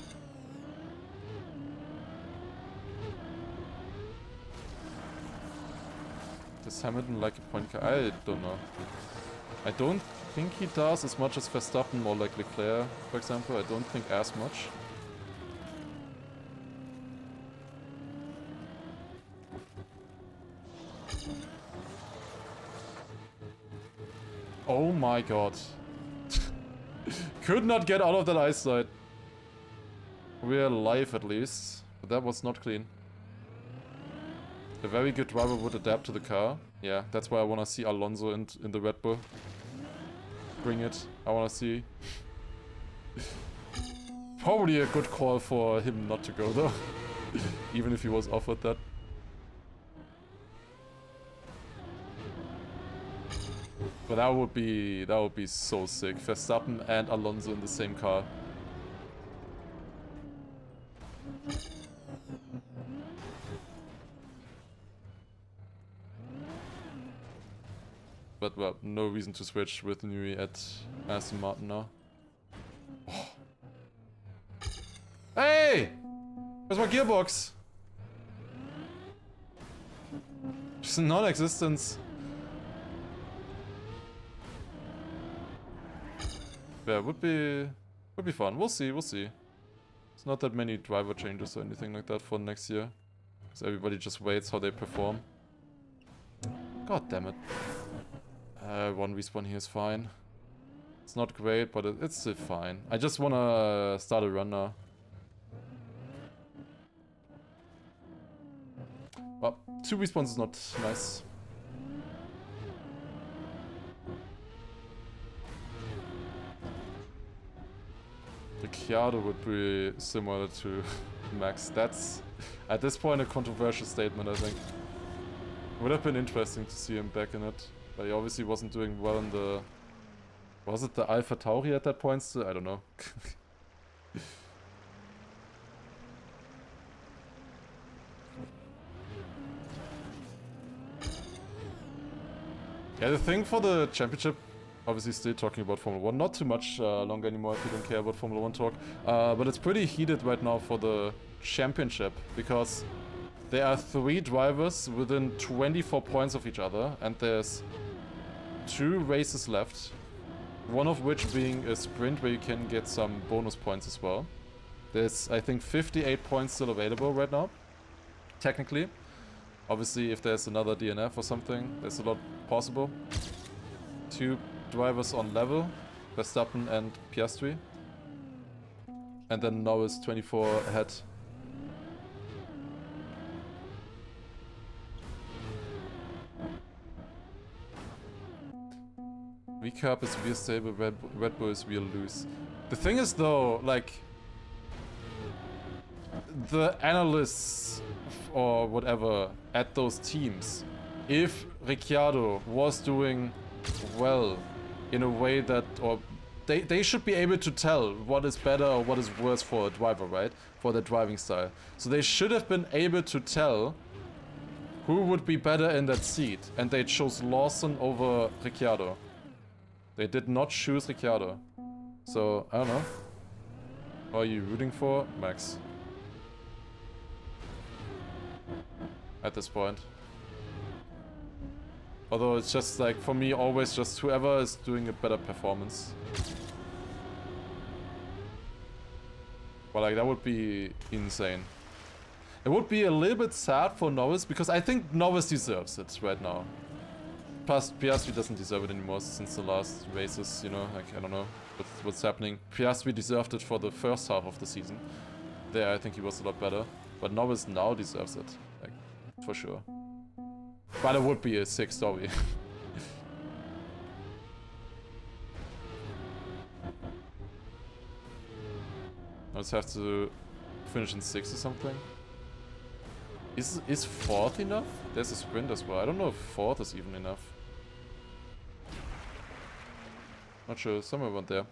Does Hamilton like a point car? I don't know. I don't think he does as much as Verstappen, more like Leclerc, for example. I don't think as much. Oh my god. Could not get out of that ice side. We're alive at least, but that was not clean. A very good driver would adapt to the car. Yeah, that's why I want to see Alonso in the Red Bull. Bring it. I want to see. Probably a good call for him not to go though. Even if he was offered that. But that would be so sick. Verstappen and Alonso in the same car. But well, no reason to switch with Nui at Aston Martin now. Oh. Hey! Where's my gearbox? Just a non-existence. Yeah, would be fun. We'll see. It's not that many driver changes or anything like that for next year. So everybody just waits how they perform. God damn it. 1 respawn here is fine. It's not great, but it's still fine. I just wanna start a run now. Well, 2 respawns is not nice. Ricciardo would be similar to Max. That's, at this point, a controversial statement, I think. Would have been interesting to see him back in it. But he obviously wasn't doing well in the... Was it the Alpha Tauri at that point still? I don't know. Yeah, the thing for the championship, obviously still talking about Formula 1, not too much longer anymore if you don't care about Formula 1 talk, but it's pretty heated right now for the championship, because there are 3 drivers within 24 points of each other, and there's 2 races left, one of which being a sprint where you can get some bonus points as well. There's, I think, 58 points still available right now, technically. Obviously, if there's another DNF or something, there's a lot possible. 2 drivers on level, Verstappen and Piastri. And then Norris 24 ahead. VCAP is rear stable, Red Bull is rear loose. The thing is though, like... the analysts or whatever at those teams, if Ricciardo was doing well in a way that, or they should be able to tell what is better or what is worse for a driver, right? For their driving style. So they should have been able to tell who would be better in that seat, and they chose Lawson over Ricciardo. They did not choose Ricciardo. So, I don't know. Who are you rooting for? Max. At this point. Although it's just like, for me, always just whoever is doing a better performance. But like, that would be insane. It would be a little bit sad for Norris, because I think Norris deserves it right now. Piastri doesn't deserve it anymore since the last races, you know, like, I don't know what's happening. Piastri deserved it for the first half of the season. There, I think he was a lot better. But Norris now deserves it, like, for sure. But it would be a sick story. I just have to finish in 6th or something. Is 4th enough? There's a sprint as well. I don't know if 4th is even enough. Not sure, somewhere around there.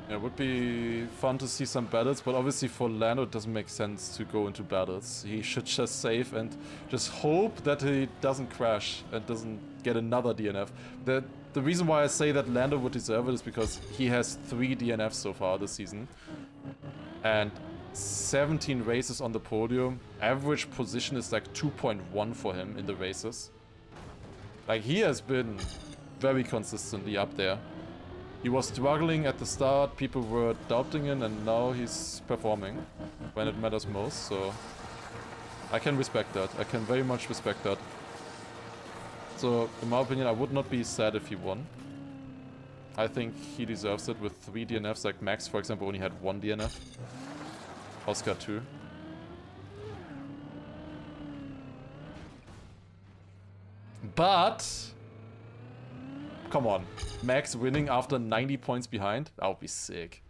Yeah, it would be fun to see some battles, but obviously for Lando it doesn't make sense to go into battles. He should just save and just hope that he doesn't crash and doesn't get another DNF. The reason why I say that Lando would deserve it is because he has 3 DNFs so far this season. And 17 races on the podium. Average position is like 2.1 for him in the races. Like, he has been very consistently up there. He was struggling at the start, people were doubting him, and now he's performing when it matters most, so I can respect that. I can very much respect that. So, in my opinion, I would not be sad if he won. I think he deserves it with 3 DNFs, like Max, for example, only had 1 DNF. Oscar 2. But... come on. Max winning after 90 points behind? That would be sick.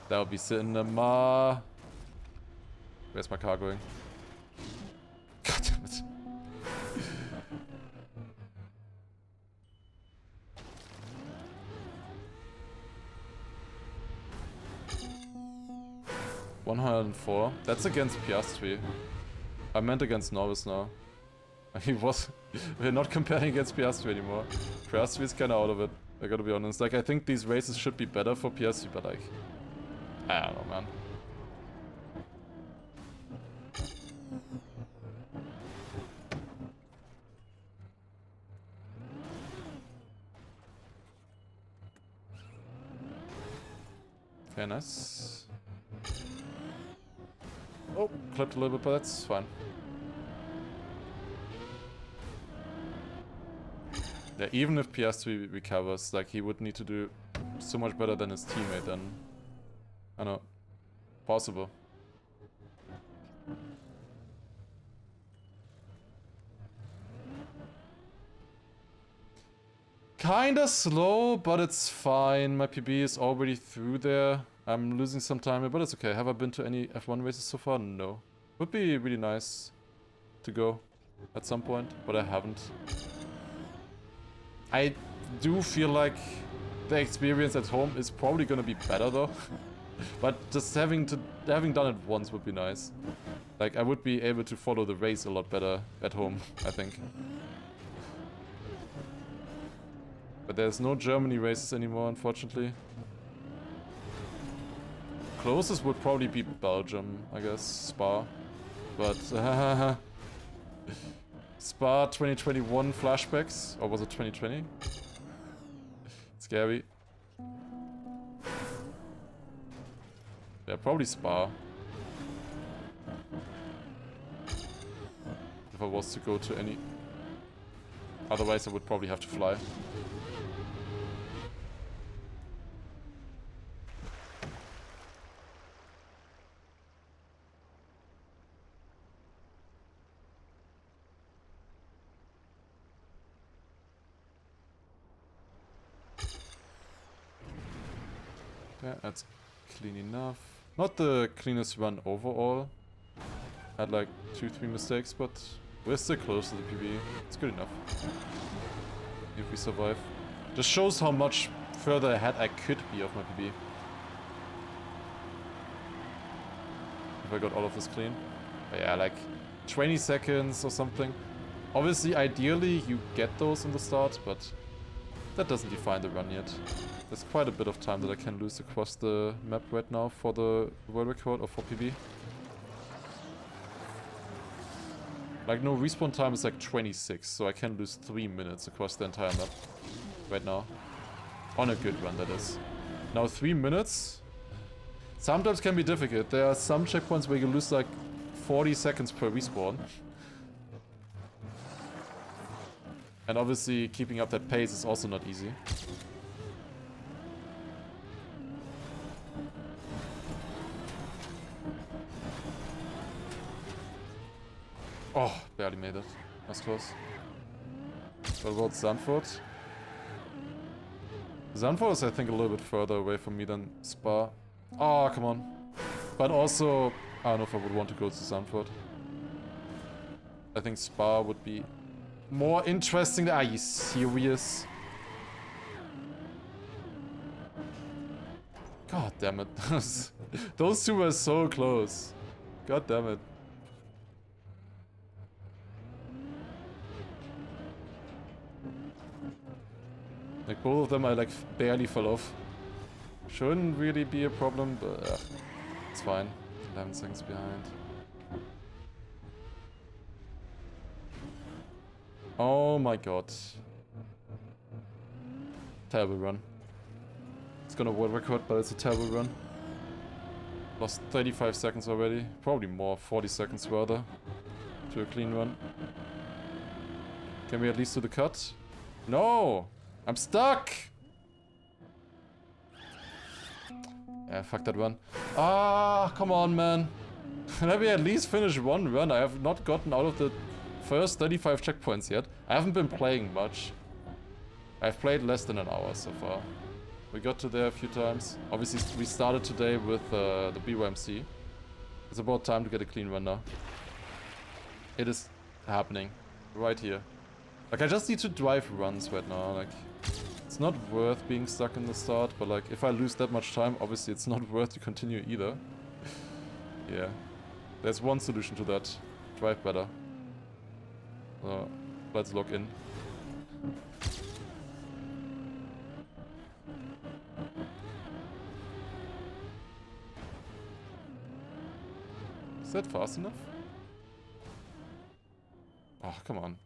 That would be cinema. Where's my car going? God damn it. $104. That's against Piastri. I meant against Norris now. He was... we're not comparing against Piastri anymore. Piastri is kinda out of it, I gotta be honest. Like, I think these races should be better for Piastri, but like... I don't know, man. Okay, nice. Oh, clipped a little bit, but that's fine. Yeah, even if Piastri recovers, like, he would need to do so much better than his teammate, then... I know. Possible. kinda slow, but it's fine. My PB is already through there. I'm losing some time here, but it's okay. Have I been to any F1 races so far? No. Would be really nice to go at some point, but I haven't. I do feel like the experience at home is probably gonna be better though. But just having done it once would be nice. Like, I would be able to follow the race a lot better at home, I think. But there's no Germany races anymore, unfortunately. Closest would probably be Belgium, I guess, Spa. But, Spa 2021 flashbacks, or was it 2020? Scary. Yeah, probably Spa. If I was to go to any... Otherwise I would probably have to fly. Yeah, that's clean enough. Not the cleanest run overall. Had like 2-3 mistakes, but we're still close to the PB. It's good enough. If we survive. Just shows how much further ahead I could be of my PB. If I got all of this clean. But yeah, like 20 seconds or something. Obviously, ideally, you get those in the start, but that doesn't define the run yet. There's quite a bit of time that I can lose across the map right now for the world record or for PB. Like, no, respawn time is like 26, so I can lose 3 minutes across the entire map right now. On a good run, that is. Now, 3 minutes sometimes can be difficult. There are some checkpoints where you lose like 40 seconds per respawn. And obviously, keeping up that pace is also not easy. Oh, barely made it. That's close. What about Zandvoort? Zandvoort is, I think, a little bit further away from me than Spa. Oh, come on. But also, I don't know if I would want to go to Zandvoort. I think Spa would be more interesting. Are you serious? God damn it. Those two were so close. God damn it. Like, both of them I like barely fell off. Shouldn't really be a problem, but it's fine. 11 seconds behind. Oh my god. Terrible run. It's gonna world record, but it's a terrible run. Lost 35 seconds already. Probably more, 40 seconds rather. To a clean run. Can we at least do the cut? No! I'm stuck! Yeah, fuck that run. Ah, come on, man. Let me at least finish one run. I have not gotten out of the first 35 checkpoints yet. I haven't been playing much. I've played less than an hour so far. We got to there a few times. Obviously, we started today with the Bymc. It's about time to get a clean run now. It is happening. Right here. Like, I just need to drive runs right now. Like, it's not worth being stuck in the start, but like, if I lose that much time, obviously it's not worth to continue either. Yeah. There's one solution to that. Drive better. So, let's log in. Is that fast enough? Oh, come on.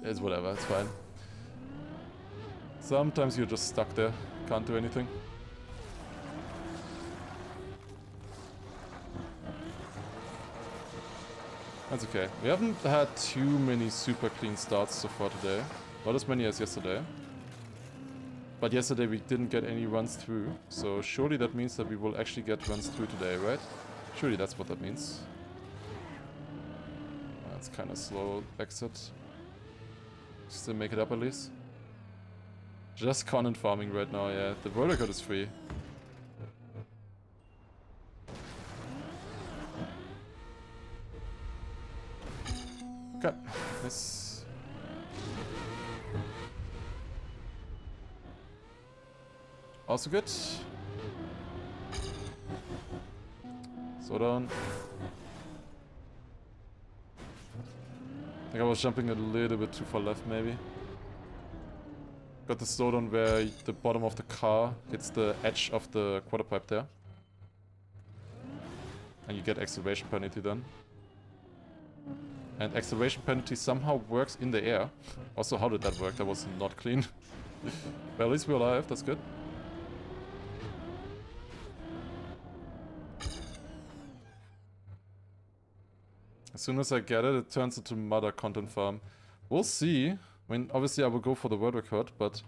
It's whatever, it's fine. Sometimes you're just stuck there, can't do anything. That's okay. We haven't had too many super clean starts so far today. Not as many as yesterday. But yesterday we didn't get any runs through, so surely that means that we will actually get runs through today, right? Surely that's what that means. That's kind of slow exit. Still make it up at least. Just content farming right now, yeah. The world record is free. Okay, nice. Also good. Slow down. I think I was jumping a little bit too far left, maybe. Got the slowdown where the bottom of the car hits the edge of the quarter pipe there. And you get acceleration penalty then. And acceleration penalty somehow works in the air. Also, how did that work? That was not clean. But at least we're alive, that's good. As soon as I get it, it turns into mother content farm. We'll see. I mean, obviously I will go for the world record, but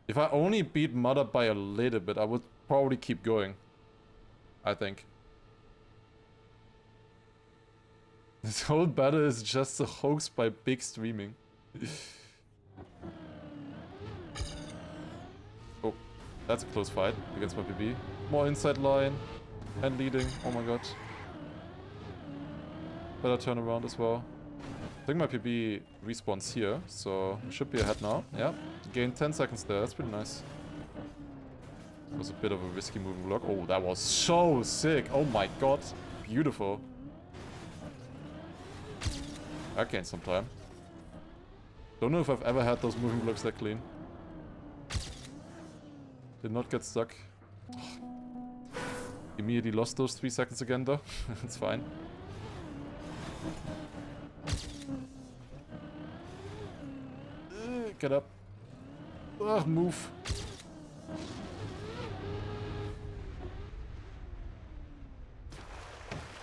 if I only beat mother by a little bit, I would probably keep going. I think. This whole battle is just a hoax by big streaming. Oh, that's a close fight against my PB. More inside line and leading. Oh my god. Better turn around as well. I think my PB respawns here, so should be ahead now. Yeah, gained 10 seconds there. That's pretty nice. It was a bit of a risky moving block. Oh, that was so sick. Oh my god. Beautiful. I gained some time. Don't know if I've ever had those moving blocks that clean. Did not get stuck. Immediately lost those 3 seconds again though. It's fine. Get up. Ugh, move.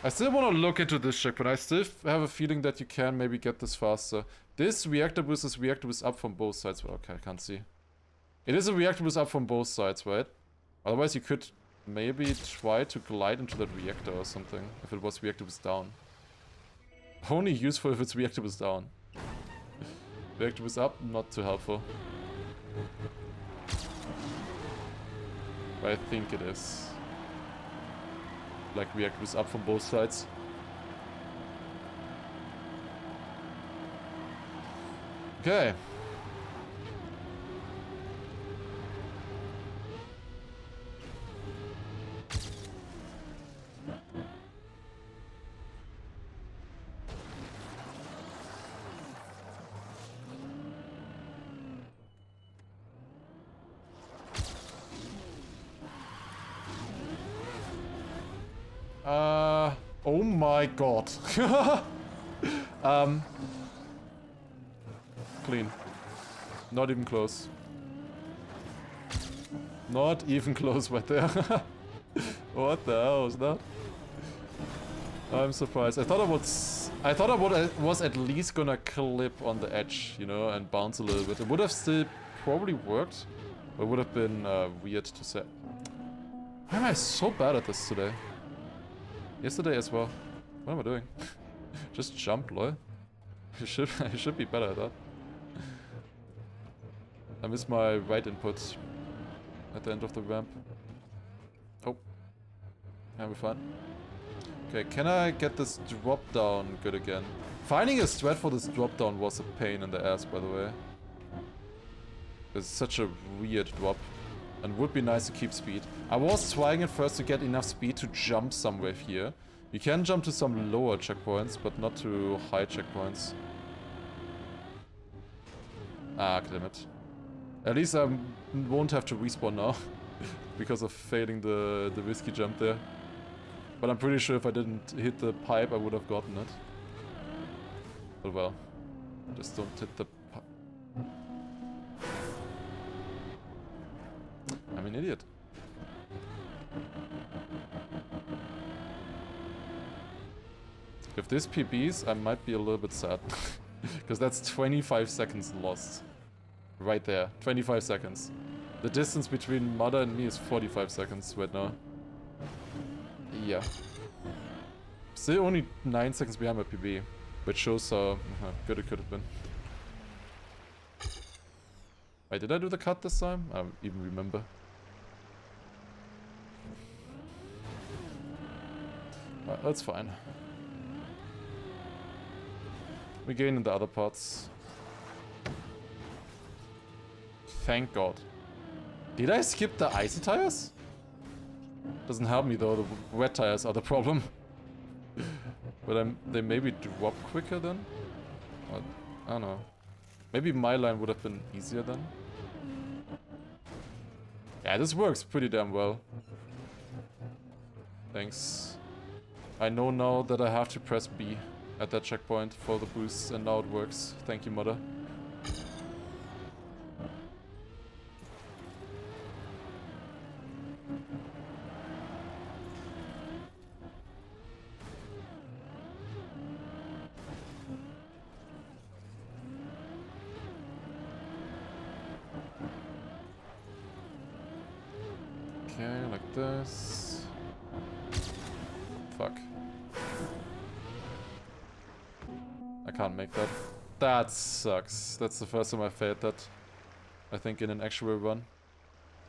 I still want to look into this checkpoint. I still have a feeling that you can maybe get this faster. This reactor boost is reactor boost up from both sides. Well, okay, I can't see. It is a reactor boost up from both sides, right? Otherwise you could maybe try to glide into that reactor or something. If it was reactor boost down. Only useful if it's reactor boost down. Reactor boost up, not too helpful. But I think it is. Like reactor boost up from both sides. Okay. Oh my god. Clean. Not even close. Not even close right there. What the hell was that? I'm surprised. I thought I was at least gonna clip on the edge, you know, and bounce a little bit. It would have still probably worked, but it would have been weird to say. Why am I so bad at this today? Yesterday as well. What am I doing? Just jump, lol. I should be better at that. I missed my right input at the end of the ramp. Oh. Yeah, we're fine. Okay, can I get this drop down good again? Finding a strat for this drop down was a pain in the ass, by the way. It's such a weird drop. And would be nice to keep speed. I was trying at first to get enough speed to jump somewhere here. You can jump to some lower checkpoints, but not to high checkpoints. Ah, damn it. At least I won't have to respawn now. Because of failing the risky jump there. But I'm pretty sure if I didn't hit the pipe, I would have gotten it. But well. Just don't hit the pipe. I'm an idiot. If this PBs, I might be a little bit sad. Because that's 25 seconds lost. Right there. 25 seconds. The distance between Mother and me is 45 seconds right now. Yeah. Still only 9 seconds behind my PB. Which shows how good it could have been. Wait, did I do the cut this time? I don't even remember. That's fine. We gain in the other parts. Thank God. Did I skip the icy tires? Doesn't help me though, the wet tires are the problem. But they maybe drop quicker then? Or, I don't know. Maybe my line would have been easier then. Yeah, this works pretty damn well. Thanks. I know now that I have to press B at that checkpoint for the boost, and now it works. Thank you, mother. Okay, like this. Fuck. I can't make that. That sucks. That's the first time I failed that. I think in an actual run.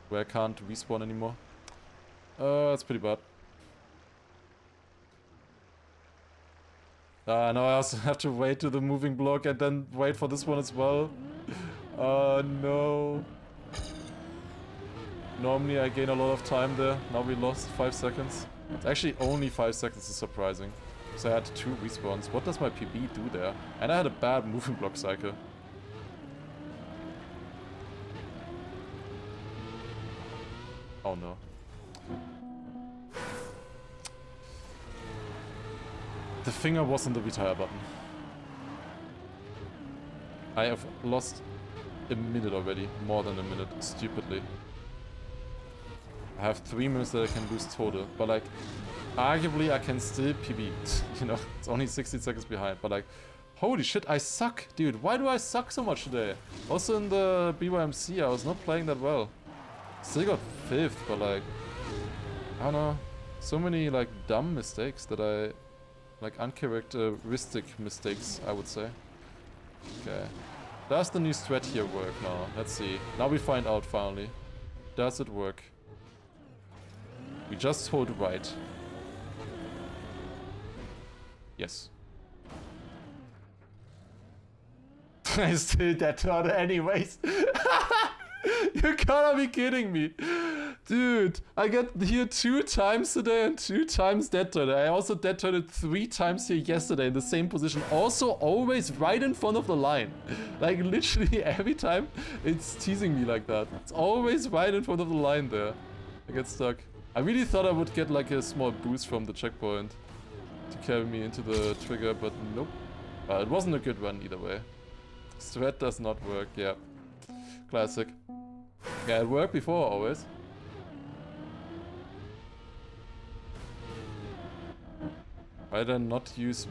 Where I can't respawn anymore. That's pretty bad. Now I also have to wait to the moving block and then wait for this one as well. No. Normally I gain a lot of time there. Now we lost 5 seconds. It's actually only 5 seconds, is surprising. So I had 2 respawns. What does my PB do there? And I had a bad moving block cycle. Oh no. The finger was on the retire button. I have lost a minute already. More than a minute, stupidly. I have 3 minutes that I can lose total, but like, arguably I can still PB, you know, it's only 16 seconds behind, but like, holy shit, I suck, dude, why do I suck so much today? Also in the Bymc, I was not playing that well. Still got 5th, but like, I don't know, so many like dumb mistakes that I, like uncharacteristic mistakes, I would say. Okay, does the new strat here work now? Let's see, now we find out finally. Does it work? We just hold right. Yes. I still dead turtle anyways. You gotta be kidding me. Dude, I got here 2 times today and 2 times dead turtle. I also dead turtled 3 times here yesterday in the same position. Also always right in front of the line. Like literally every time it's teasing me like that. It's always right in front of the line there. I get stuck. I really thought I would get like a small boost from the checkpoint to carry me into the trigger, but nope. It wasn't a good run either way. Strat does not work, yeah. Classic. Yeah, it worked before always. Why did I not use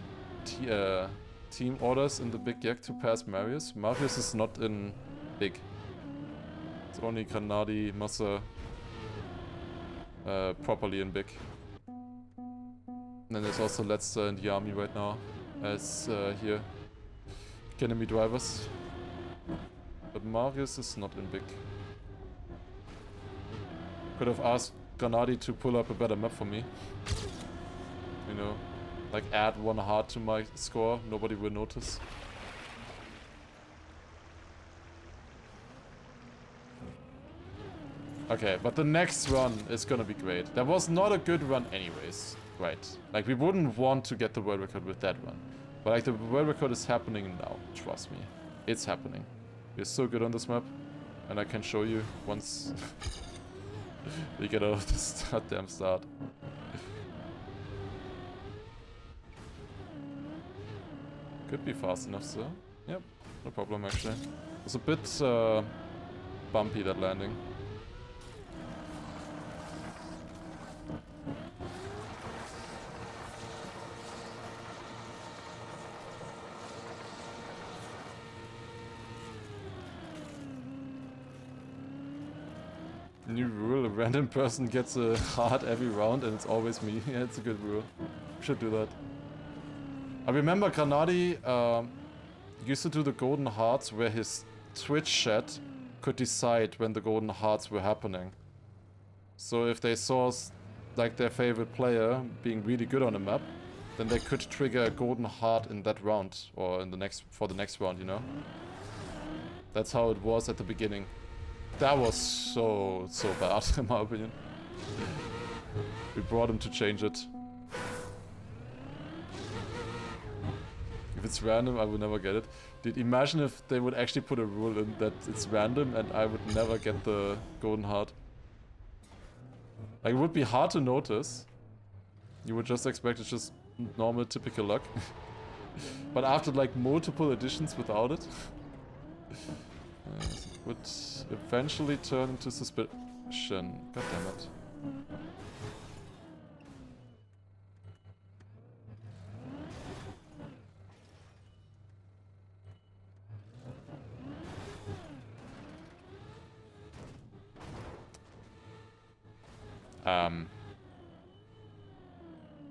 team orders in the big yak to pass Marius? Marius is not in big. It's only Granadi, Massa. Properly in big. And then there's also Letzter in the army right now as here enemy drivers. But Marius is not in big. Could have asked Granadi to pull up a better map for me. You know, like add 1 heart to my score, nobody will notice. Okay, but the next run is gonna be great. That was not a good run anyways, right? Like, we wouldn't want to get the world record with that run. But like, the world record is happening now, trust me. It's happening. We're so good on this map, and I can show you once we get out of this goddamn start. Could be fast enough, so yep, no problem actually. It was a bit bumpy, that landing. New rule, a random person gets a heart every round and it's always me. Yeah, it's a good rule. Should do that. I remember Granadi used to do the golden hearts where his Twitch chat could decide when the golden hearts were happening. So if they saw like their favorite player being really good on a map, then they could trigger a golden heart in that round or in the next round, you know. That's how it was at the beginning. That was so bad in my opinion. We brought him to change it. If it's random, I would never get it. Dude, imagine if they would actually put a rule in that it's random and I would never get the golden heart. Like, it would be hard to notice. You would just expect it's just normal, typical luck. But after like multiple editions without it, it would eventually turn into suspicion. God damn it.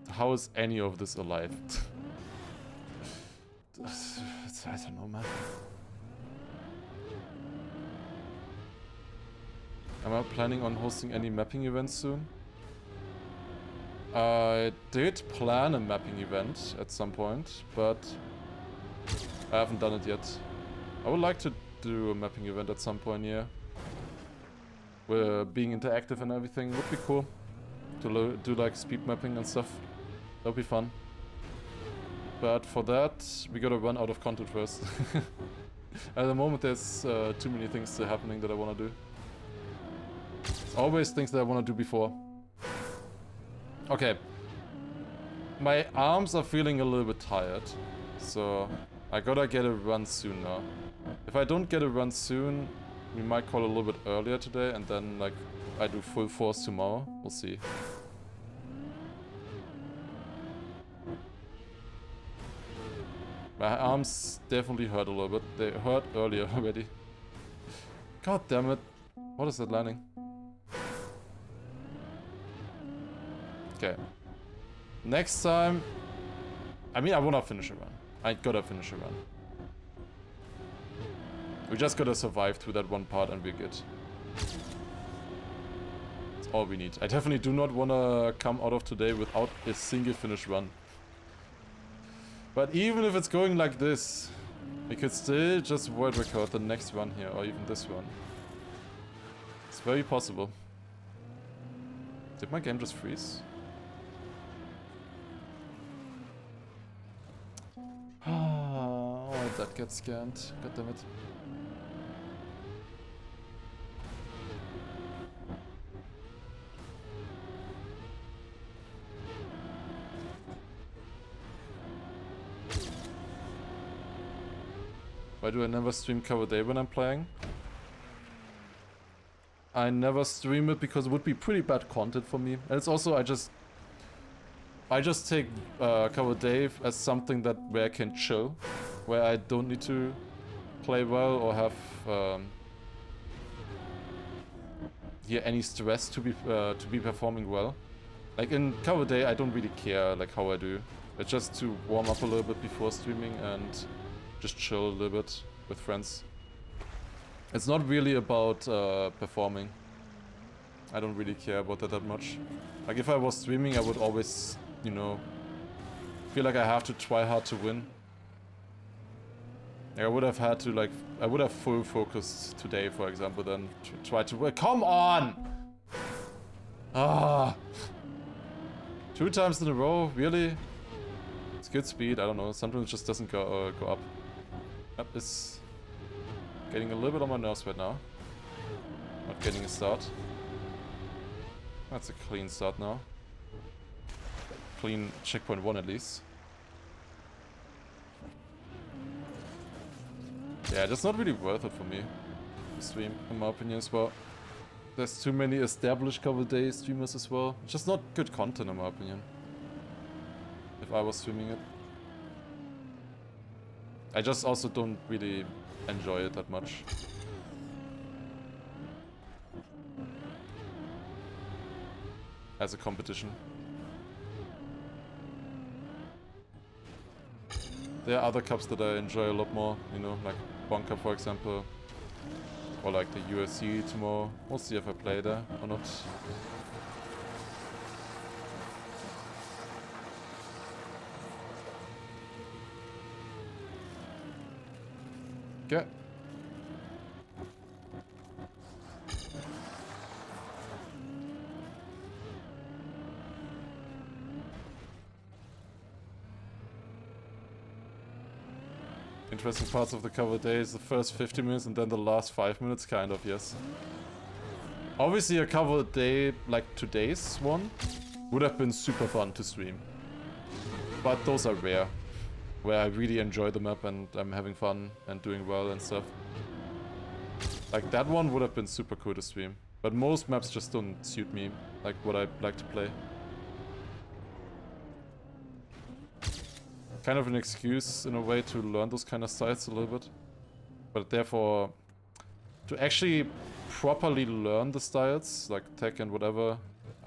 How is any of this alive? I don't know, man. Am I planning on hosting any mapping events soon? I did plan a mapping event at some point, but I haven't done it yet. I would like to do a mapping event at some point, yeah. Where being interactive and everything would be cool. To do like speed mapping and stuff. That would be fun. But for that, we gotta run out of content first. At the moment there's too many things happening that I wanna do. Always things that I wanna do before. Okay. My arms are feeling a little bit tired. So I gotta get a run soon now. If I don't get a run soon, we might call a little bit earlier today and then like I do full force tomorrow. We'll see. My arms definitely hurt a little bit. They hurt earlier already. God damn it. What is that landing? Okay. Next time... I mean, I wanna finish a run. I gotta finish a run. We just gotta survive through that one part and we're good. That's all we need. I definitely do not wanna come out of today without a single finish run. But even if it's going like this, we could still just world record the next one here, or even this one. It's very possible. Did my game just freeze? Oh, that gets scanned. God damn it. Why do I never stream cover day when I'm playing? I never stream it because it would be pretty bad content for me. And it's also, I just take cover day as something that where I can chill. Where I don't need to play well or have any stress to be performing well. Like in cover day I don't really care like how I do. It's just to warm up a little bit before streaming and just chill a little bit with friends. It's not really about performing. I don't really care about that much. Like if I was streaming I would always, you know, feel like I have to try hard to win. Like I would have had to like, I would have full focus today for example then to try to win. Come on! Ah! 2 times in a row, really? It's good speed, I don't know, sometimes it just doesn't go up. Yep, it's getting a little bit on my nerves right now. Not getting a start. That's a clean start now. Clean checkpoint 1 at least. Yeah, that's not really worth it for me to stream, in my opinion as well. There's too many established cover day streamers as well. It's just not good content in my opinion. If I was streaming it. I just also don't really enjoy it that much. As a competition. There are other cups that I enjoy a lot more, you know, like Bymc for example. Or like the USC tomorrow. We'll see if I play there or not. Okay. Interesting parts of the cover day is the first 50 minutes and then the last 5 minutes, kind of, yes. Obviously a cover day like today's one would have been super fun to stream. But those are rare. Where I really enjoy the map and I'm having fun and doing well and stuff. Like that one would have been super cool to stream. But most maps just don't suit me, like what I like to play. Kind of an excuse in a way to learn those kind of styles a little bit. But therefore, to actually properly learn the styles, like tech and whatever,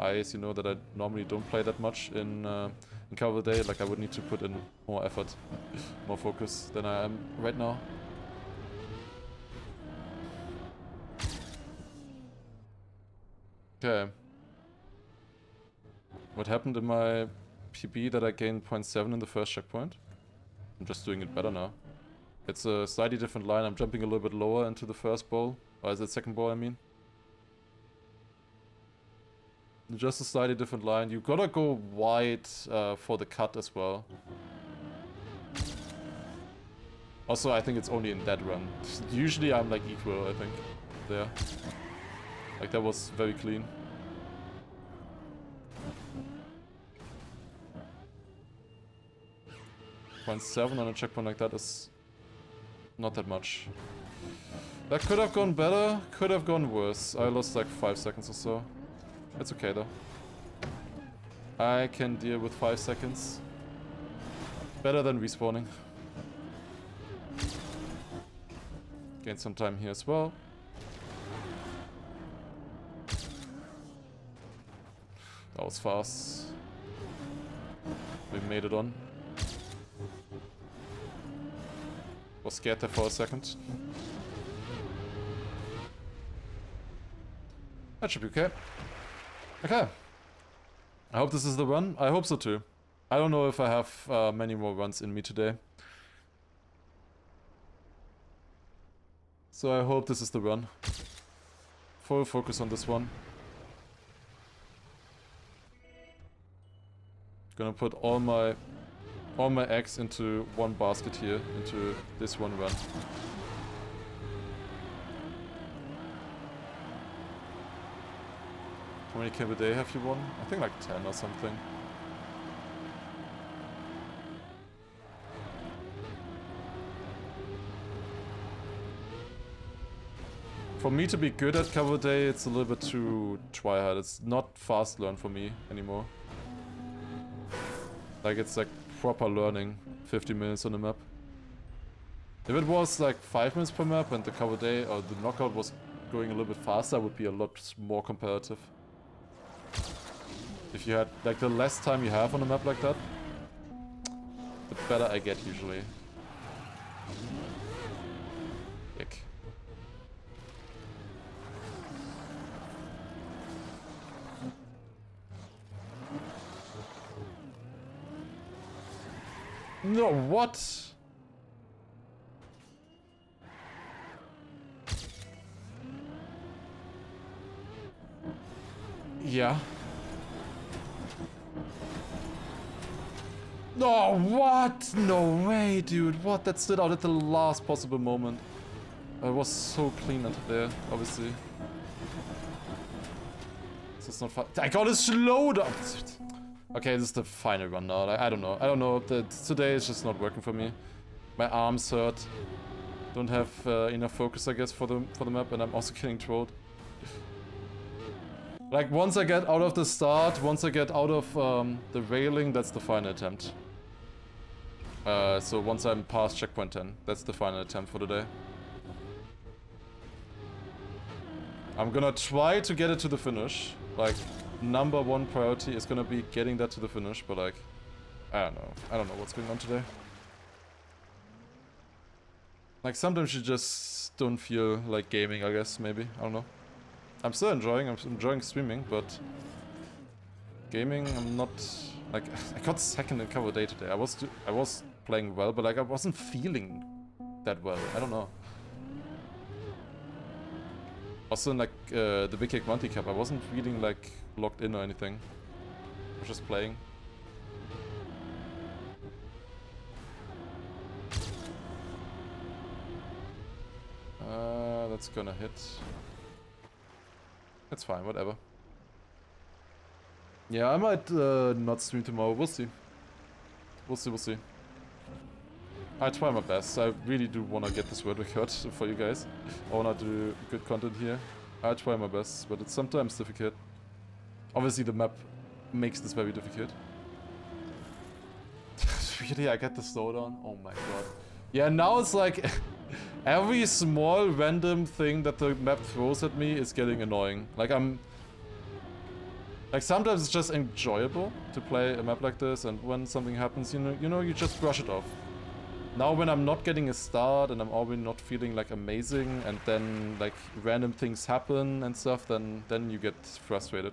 you know that I normally don't play that much in cover day, like I would need to put in more effort, more focus than I am right now. Okay. What happened in my PB that I gained 0.7 in the first checkpoint? I'm just doing it better now. It's a slightly different line. I'm jumping a little bit lower into the first bowl. Or is it second bowl, I mean? Just a slightly different line. You gotta go wide for the cut as well. Also, I think it's only in that run. Usually I'm like equal, I think, there. Like that was very clean. .7 on a checkpoint like that is not that much. That could have gone better, could have gone worse. I lost like 5 seconds or so. It's okay though. I can deal with 5 seconds. Better than respawning. Gain some time here as well. That was fast. We made it on. Was scared there for a second. That should be okay. Okay. I hope this is the run. I hope so too. I don't know if I have many more runs in me today. So I hope this is the run. Full focus on this one. Gonna put all my eggs into one basket here, into this one run. How many kills a day have you won? I think like 10 or something. For me to be good at cover day, it's a little bit too try-hard. It's not fast learn for me anymore. Like it's like proper learning, 50 minutes on the map. If it was like 5 minutes per map and the cover day or the knockout was going a little bit faster, I would be a lot more competitive. If you had, like the less time you have on a map like that, the better I get usually. Ick. No, what? Yeah. No, what? No way, dude. What? That stood out at the last possible moment. I was so clean until there, obviously. This is not fun. I got a slowed up. Okay, this is the final run now. Like, I don't know. I don't know. Today is just not working for me. My arms hurt. Don't have enough focus, I guess, for the map, and I'm also getting trolled. Like, once I get out of the start, once I get out of the railing, that's the final attempt. So once I'm past checkpoint 10, that's the final attempt for the day. I'm gonna try to get it to the finish. Like, #1 priority is gonna be getting that to the finish, but like, I don't know. I don't know what's going on today. Like, sometimes you just don't feel like gaming, I guess, maybe. I don't know. I'm still enjoying, streaming, but... Gaming, I'm not... Like, I got second in cover day today. I was playing well, but like, I wasn't feeling that well. I don't know. Also in like, the Big Cake Monty Cup, I wasn't feeling like locked in or anything. I was just playing. That's gonna hit. That's fine, whatever. Yeah, I might not stream tomorrow. We'll see. We'll see. I try my best. I really do want to get this word record for you guys. I want to do good content here. I try my best, but it's sometimes difficult. Obviously, the map makes this very difficult. Really, I get the slowdown? Oh my god. Yeah, now it's like... every small random thing that the map throws at me is getting annoying. Like, like, sometimes it's just enjoyable to play a map like this, and when something happens, you just brush it off. Now when I'm not getting a start, and I'm already not feeling, like, amazing, and then, like, random things happen and stuff, then you get frustrated.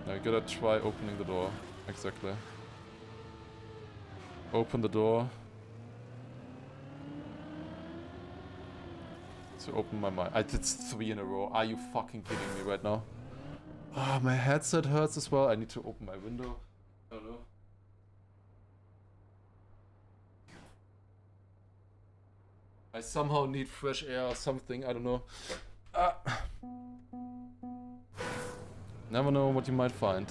Now you gotta try opening the door. Exactly. Open the door. To open my mind. I did 3 in a row. Are you fucking kidding me right now? Ah, my headset hurts as well. I need to open my window. I don't know. I somehow need fresh air or something. I don't know. Never know what you might find.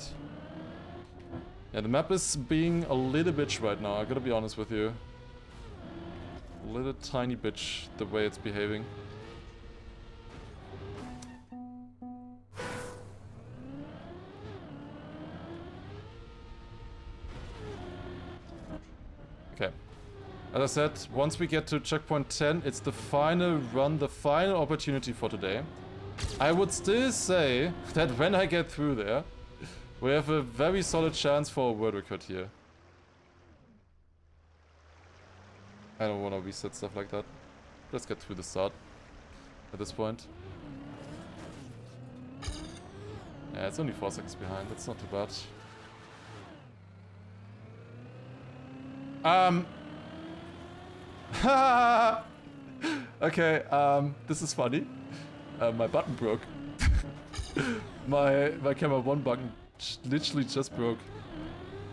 Yeah, the map is being a little bitch right now. I gotta be honest with you. A little tiny bitch, the way it's behaving. Okay. As I said, once we get to checkpoint 10, it's the final run, the final opportunity for today. I would still say that when I get through there, we have a very solid chance for a world record here. I don't want to reset stuff like that. Let's get through the start at this point. Yeah, it's only 4 seconds behind. That's not too bad. Okay, this is funny. My button broke. my camera 1 button literally just broke.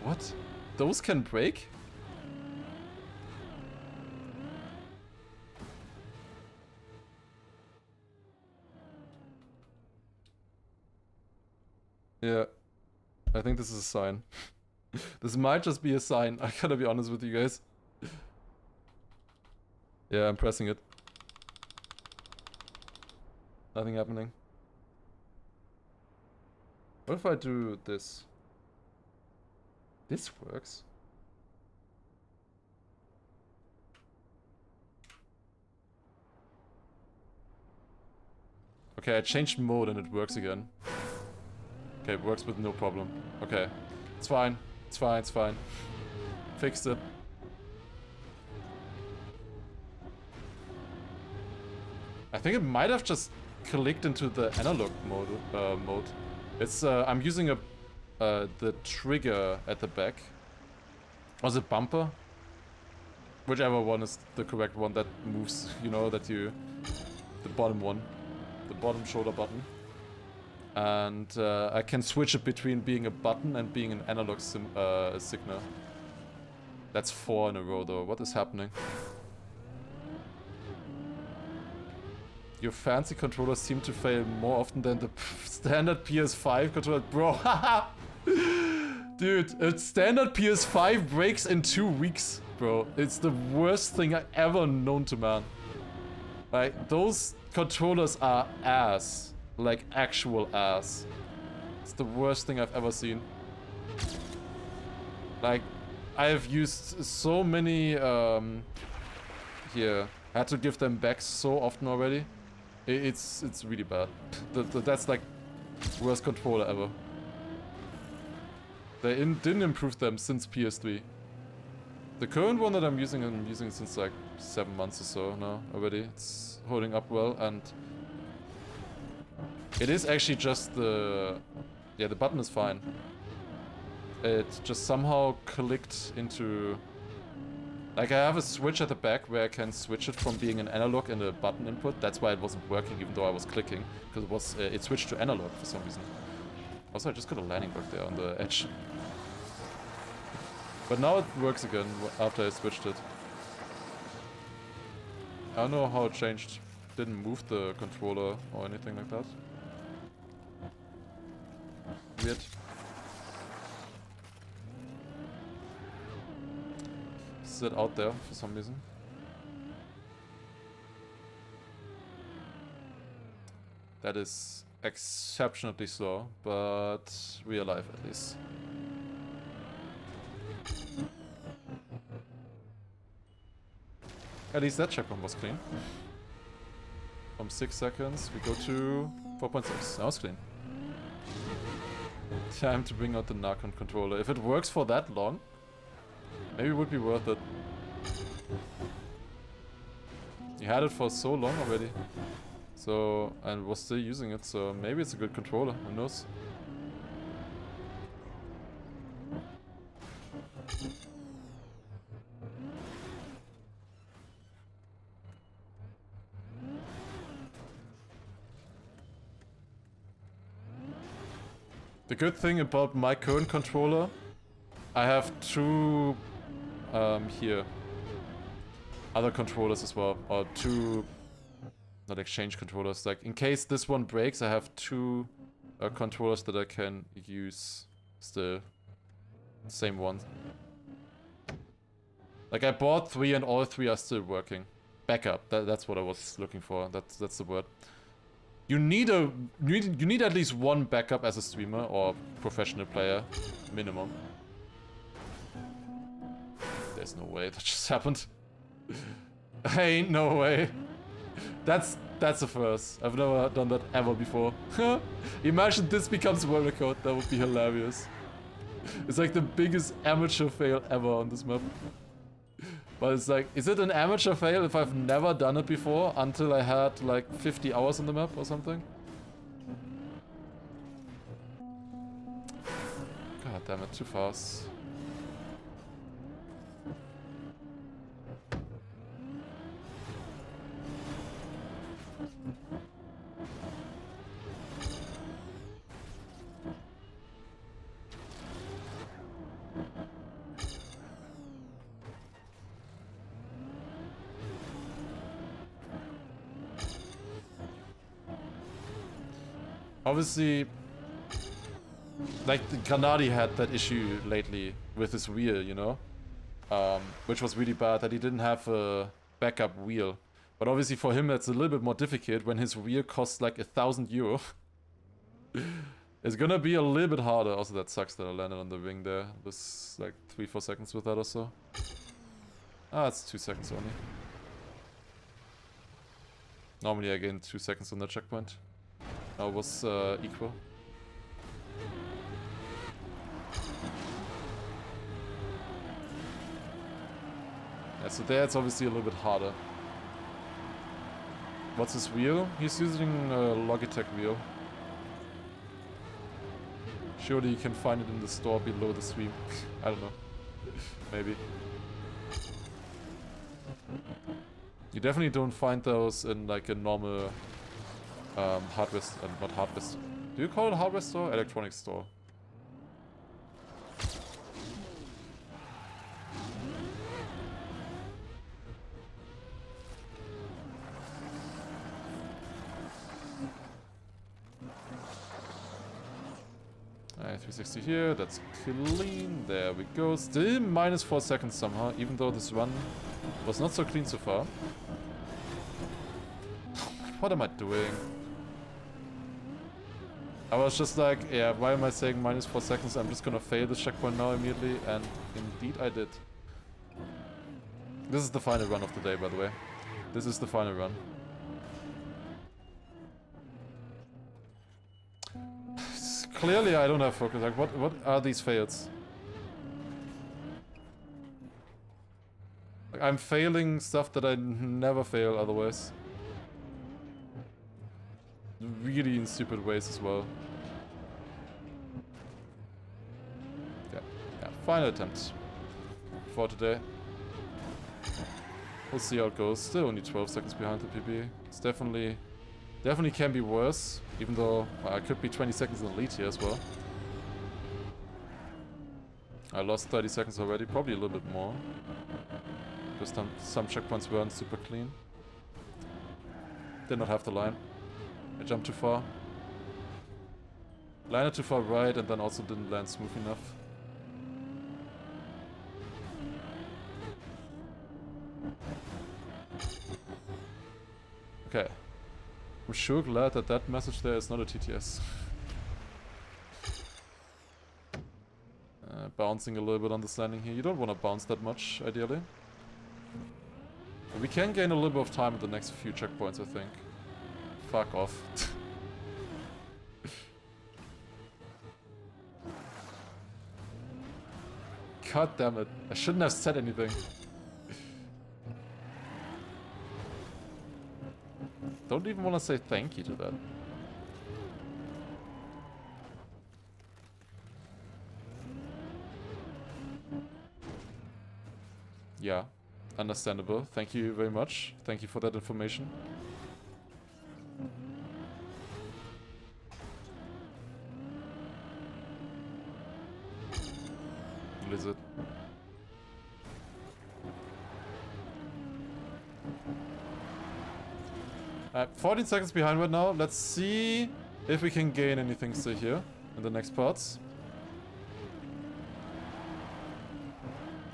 What? Those can break? Yeah. I think this is a sign. This might just be a sign. I gotta be honest with you guys. Yeah, I'm pressing it. Nothing happening. What if I do this? This works. Okay, I changed mode and it works again. Okay, it works with no problem. Okay. It's fine. It's fine, it's fine. Fixed it. I think it might have just clicked into the analog mode. It's I'm using the trigger at the back. Or the bumper. Whichever one is the correct one that moves, the bottom one. The bottom shoulder button. And I can switch it between being a button and being an analog signal. That's 4 in a row though. What is happening? Your fancy controllers seem to fail more often than the standard PS5 controller. Bro, dude, a standard PS5 breaks in 2 weeks, bro. It's the worst thing I ever known to man. Like, those controllers are ass. Like, actual ass. It's the worst thing I've ever seen. Like, I have used so many, here. I had to give them back so often already. It's really bad. That's like worst controller ever. They didn't improve them since PS3. The current one that I'm using since like 7 months or so now already. It's holding up well, and it is actually just the... Yeah, the button is fine. It just somehow clicked into... Like, I have a switch at the back where I can switch it from being an analog and a button input. That's why it wasn't working even though I was clicking. Because it switched to analog for some reason. Also, I just got a landing bug there on the edge. But now it works again after I switched it. I don't know how it changed. Didn't move the controller or anything like that. Weird. Is it out there for some reason? That is exceptionally slow, but we're alive at least. At least that checkpoint was clean. From 6 seconds, we go to 4.6. Now it's clean. Time to bring out the Narcon controller. If it works for that long, maybe it would be worth it. You had it for so long already. So, and was still using it, so maybe it's a good controller, who knows? The good thing about my current controller, I have two here other controllers as well, or two, not exchange controllers. Like in case this one breaks, I have two controllers that I can use still, same one. Like I bought 3 and all 3 are still working. Backup, that's what I was looking for. That's the word. You need at least one backup as a streamer or professional player, minimum. There's no way that just happened. Ain't no way. That's a first. I've never done that ever before. Imagine this becomes world record. That would be hilarious. It's like the biggest amateur fail ever on this map. But it's like, is it an amateur fail if I've never done it before until I had like 50 hours on the map or something? God damn it, too fast. Obviously, like Granadi had that issue lately with his wheel, you know? Which was really bad, that he didn't have a backup wheel. But obviously for him that's a little bit more difficult when his wheel costs like €1,000. It's gonna be a little bit harder. Also that sucks that I landed on the wing there. It was like 3-4 seconds with that or so. Ah, it's 2 seconds only. Normally I gain 2 seconds on the checkpoint. Now it was equal. Yeah, so there it's obviously a little bit harder. What's his wheel? He's using a Logitech wheel. Surely you can find it in the store below the stream. I don't know. Maybe. You definitely don't find those in like a normal hardware, not hardware. Do you call it hardware store? Electronics store. Alright, 360 here, that's clean. There we go. Still minus 4 seconds somehow, even though this run was not so clean so far. What am I doing? I was just like, yeah, why am I saying minus 4 seconds? I'm just gonna fail this checkpoint now immediately, and indeed I did. This is the final run of the day, by the way. This is the final run. Clearly I don't have focus. Like, what are these fails? Like, I'm failing stuff that I never fail otherwise. Really in stupid ways as well. Yeah, final attempt for today. We'll see how it goes. Still only 12 seconds behind the PB. It's definitely can be worse, even though I could be 20 seconds in the lead here as well. I lost 30 seconds already, probably a little bit more. Because some checkpoints weren't super clean. Did not have the line. I jumped too far. Landed too far right and then also didn't land smooth enough. Okay. I'm sure glad that that message there is not a TTS. Bouncing a little bit on this landing here. You don't want to bounce that much, ideally. But we can gain a little bit of time at the next few checkpoints, I think. Fuck off. God damn it. I shouldn't have said anything. Don't even want to say thank you to that. Yeah, understandable. Thank you very much. Thank you for that information. Lizard. 14 seconds behind right now. Let's see if we can gain anything still here in the next parts.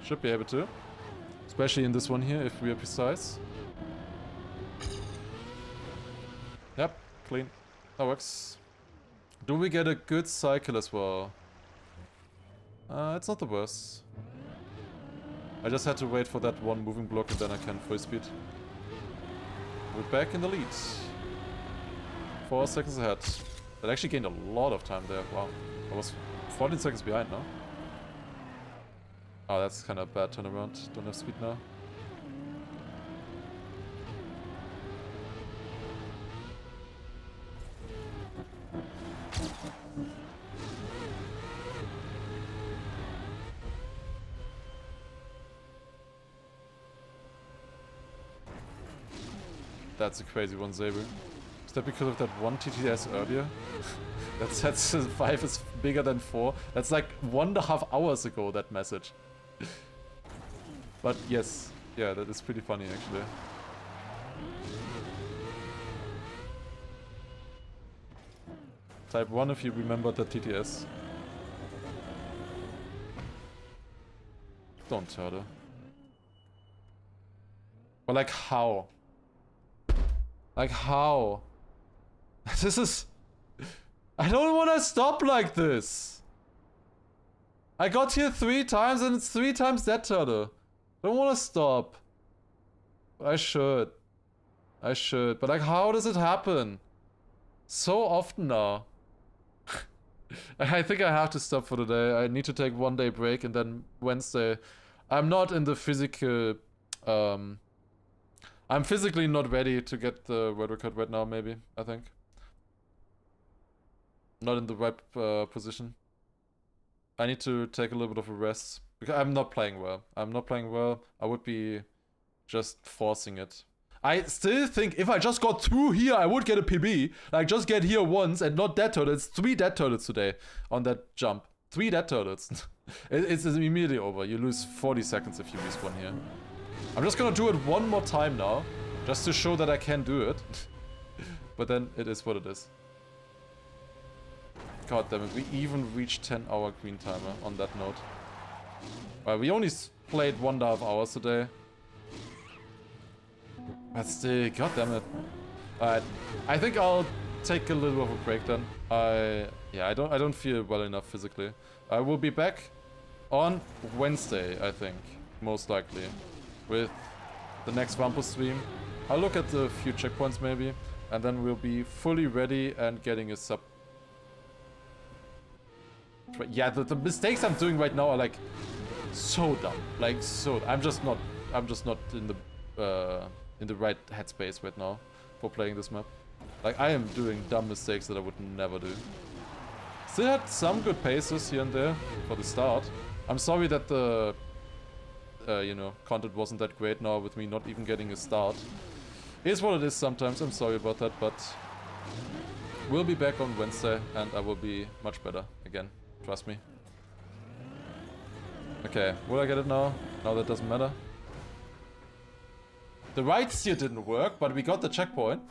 Should be able to. Especially in this one here, if we are precise. Yep, clean. That works. Do we get a good cycle as well? It's not the worst. I just had to wait for that one moving block and then I can full speed. We're back in the lead. 4 seconds ahead. That actually gained a lot of time there. Wow. I was 14 seconds behind now. Oh, that's kind of a bad turnaround. Don't have speed now. That's a crazy one, Saber. Is that because of that one TTS earlier? That says 5 is bigger than 4. That's like 1.5 hours ago, that message. But yes, yeah, that is pretty funny actually. Type 1 if you remember the TTS. Don't turtle. But like how? Like how? This is... I don't want to stop like this. I got here 3 times and it's 3 times that turtle. I don't want to stop. I should. I should. But like how does it happen? So often now. I think I have to stop for today. I need to take 1 day break and then Wednesday. I'm not in the physical... I'm physically not ready to get the world record right now, maybe, I think. Not in the right position. I need to take a little bit of a rest. Because I'm not playing well. I'm not playing well. I would be just forcing it. I still think if I just got through here, I would get a PB. Like, just get here once and not dead turtles. 3 dead turtles today on that jump. 3 dead turtles. It's immediately over. You lose 40 seconds if you respawn here. I'm just gonna do it one more time now. Just to show that I can do it. But then it is what it is. God damn it, we even reached 10-hour green timer on that note. Well, we only played 1.5 hours today. But still, god damn it. Alright, I think I'll take a little bit of a break then. I don't feel well enough physically. I will be back on Wednesday, I think, most likely, with the next Wampus stream. I'll look at the few checkpoints maybe, and then we'll be fully ready and getting a sub. Yeah, the mistakes I'm doing right now are like so dumb. Like so, I'm just not I'm just not in the right headspace right now for playing this map. Like, I am doing dumb mistakes that I would never do. Still had some good paces here and there for the start. I'm sorry that the, you know, content wasn't that great now with me not even getting a start. It is what it is sometimes, I'm sorry about that, but we'll be back on Wednesday and I will be much better again, trust me. Okay, will I get it now? No, that doesn't matter. The right steer didn't work, but we got the checkpoint.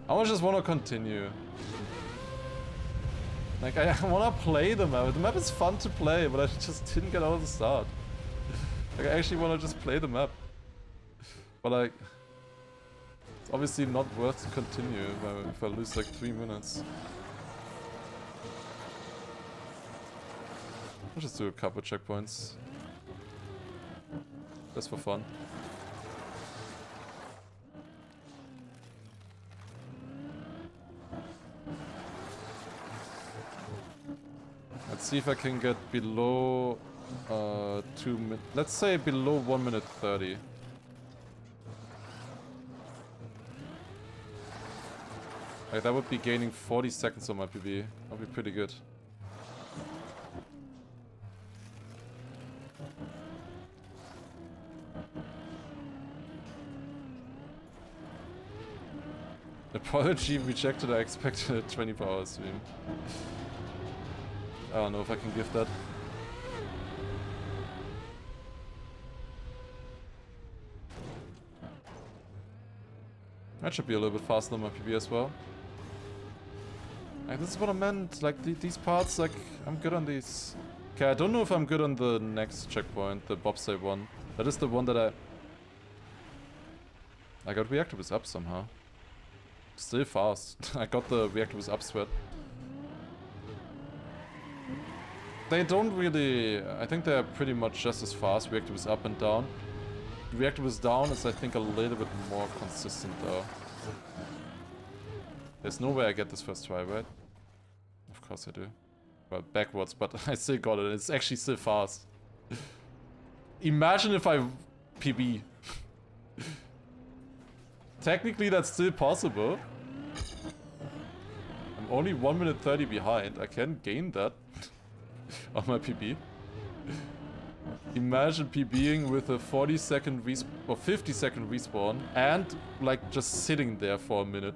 I just want to continue. Like, I want to play the map. The map is fun to play, but I just didn't get out of the start. Like, I actually want to just play the map. But like, it's obviously not worth to continue if I lose like 3 minutes. I'll just do a couple checkpoints. Just for fun. Let's see if I can get below 2 minutes. Let's say below 1 minute 30. Like, that would be gaining 40 seconds on my PB. That'd be pretty good. Apology rejected, I expected a 24-hour stream. I don't know if I can give that. That should be a little bit faster than my PB as well. Like, this is what I meant, like these parts, like, I'm good on these. Okay, I don't know if I'm good on the next checkpoint, the bobsleigh one. That is the one that I got reactivates up somehow. Still fast. I got the reactivates up sweat. They don't really... I think they're pretty much just as fast, reactivates up and down. Reactivates down is, I think, a little bit more consistent though. There's no way I get this first try, right? Of course I do. Well, backwards, but I still got it. It's actually still fast. Imagine if I PB. Technically, that's still possible. I'm only 1 minute 30 behind. I can gain that on my PB. Imagine PBing with a 40-second respawn or 50-second respawn and like just sitting there for a minute.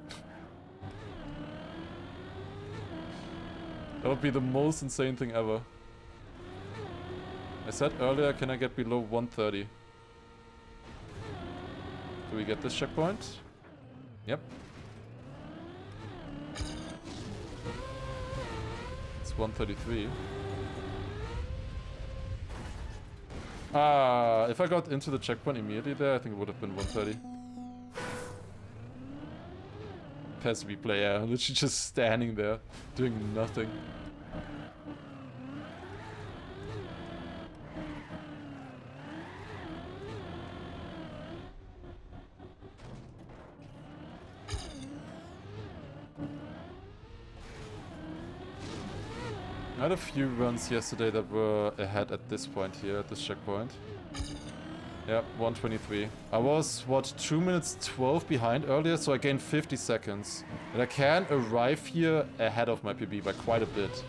That would be the most insane thing ever. I said earlier, can I get below 130? Do we get this checkpoint? Yep. It's 133. If I got into the checkpoint immediately there, I think it would have been 130. Passively player, literally just standing there, doing nothing. I had a few runs yesterday that were ahead at this point here, at this checkpoint. Yeah, 123. I was, what, 2 minutes 12 behind earlier, so I gained 50 seconds. And I can arrive here ahead of my PB by quite a bit.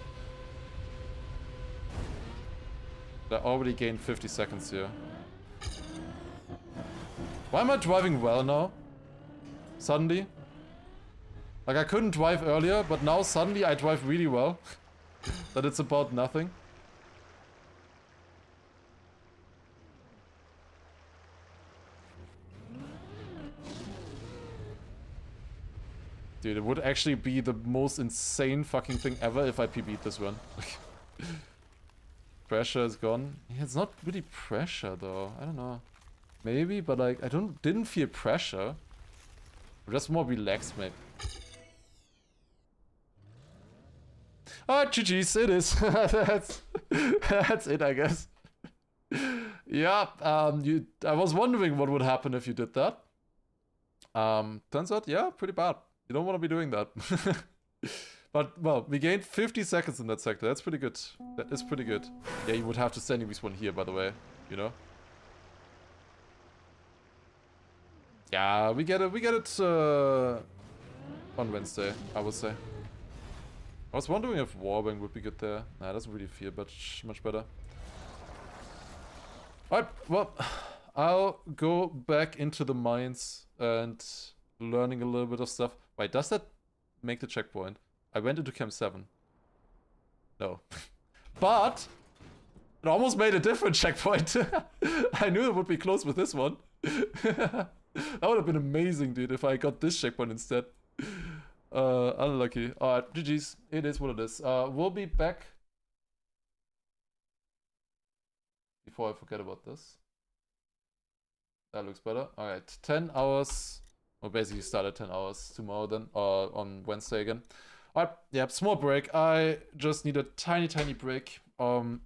I already gained 50 seconds here. Why am I driving well now? Suddenly? Like, I couldn't drive earlier, but now suddenly I drive really well. That it's about nothing. Dude, it would actually be the most insane fucking thing ever if I PB'd this run. Pressure is gone. Yeah, it's not really pressure though. I don't know. Maybe, but like I didn't feel pressure. Just more relaxed, maybe. Ah, GG's, it is. That's it, I guess. Yeah, I was wondering what would happen if you did that. Turns out, yeah, pretty bad. You don't want to be doing that. But, well, we gained 50 seconds in that sector. That's pretty good. That is pretty good. Yeah, you would have to standing respawn here, by the way. You know? Yeah, we get it on Wednesday, I would say. I was wondering if Warbang would be good there. Nah, it doesn't really feel much better. Alright, well, I'll go back into the mines and learning a little bit of stuff. Wait, does that make the checkpoint? I went into Camp 7. No. But it almost made a different checkpoint. I knew it would be close with this one. That would have been amazing, dude, if I got this checkpoint instead. Unlucky. Alright, GG's. It is what it is. We'll be back. Before I forget about this. That looks better. Alright, 10 hours. Well, basically start at 10 hours tomorrow then. Or on Wednesday again. Alright, yeah, small break. I just need a tiny break. From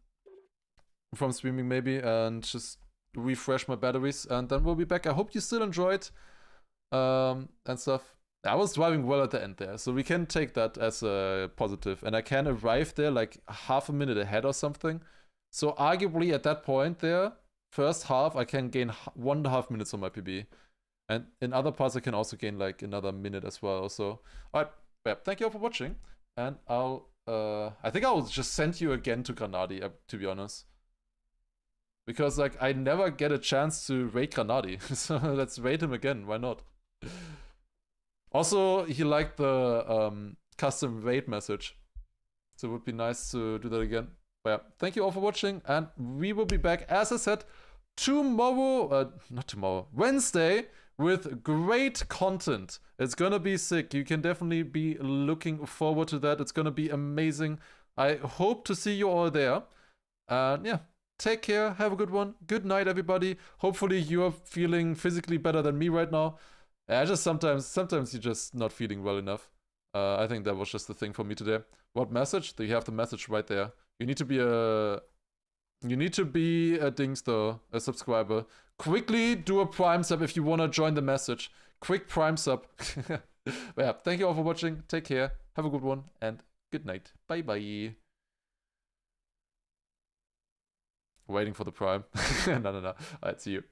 streaming maybe. And just refresh my batteries. And then we'll be back. I hope you still enjoyed. And stuff. I was driving well at the end there, so we can take that as a positive. And I can arrive there like half a minute ahead or something. So arguably at that point there, first half, I can gain 1.5 minutes on my PB. And in other parts, I can also gain like another minute as well. So, alright, yeah, thank you all for watching. And I think I'll just send you again to Granadi, to be honest. Because like, I never get a chance to raid Granadi. So let's raid him again, why not? Also, he liked the custom raid message. So it would be nice to do that again. But yeah, thank you all for watching. And we will be back, as I said, tomorrow, not tomorrow, Wednesday, with great content. It's gonna be sick. You can definitely be looking forward to that. It's gonna be amazing. I hope to see you all there. And yeah, take care. Have a good one. Good night, everybody. Hopefully you're feeling physically better than me right now. Yeah, just sometimes you're just not feeling well enough. I think that was just the thing for me today. What message? Do you have the message right there? You need to be a dings though, a subscriber. Quickly do a Prime sub if you wanna join the message. Quick Prime sub. But yeah, thank you all for watching. Take care. Have a good one and good night. Bye bye. Waiting for the Prime. No. Alright, see you.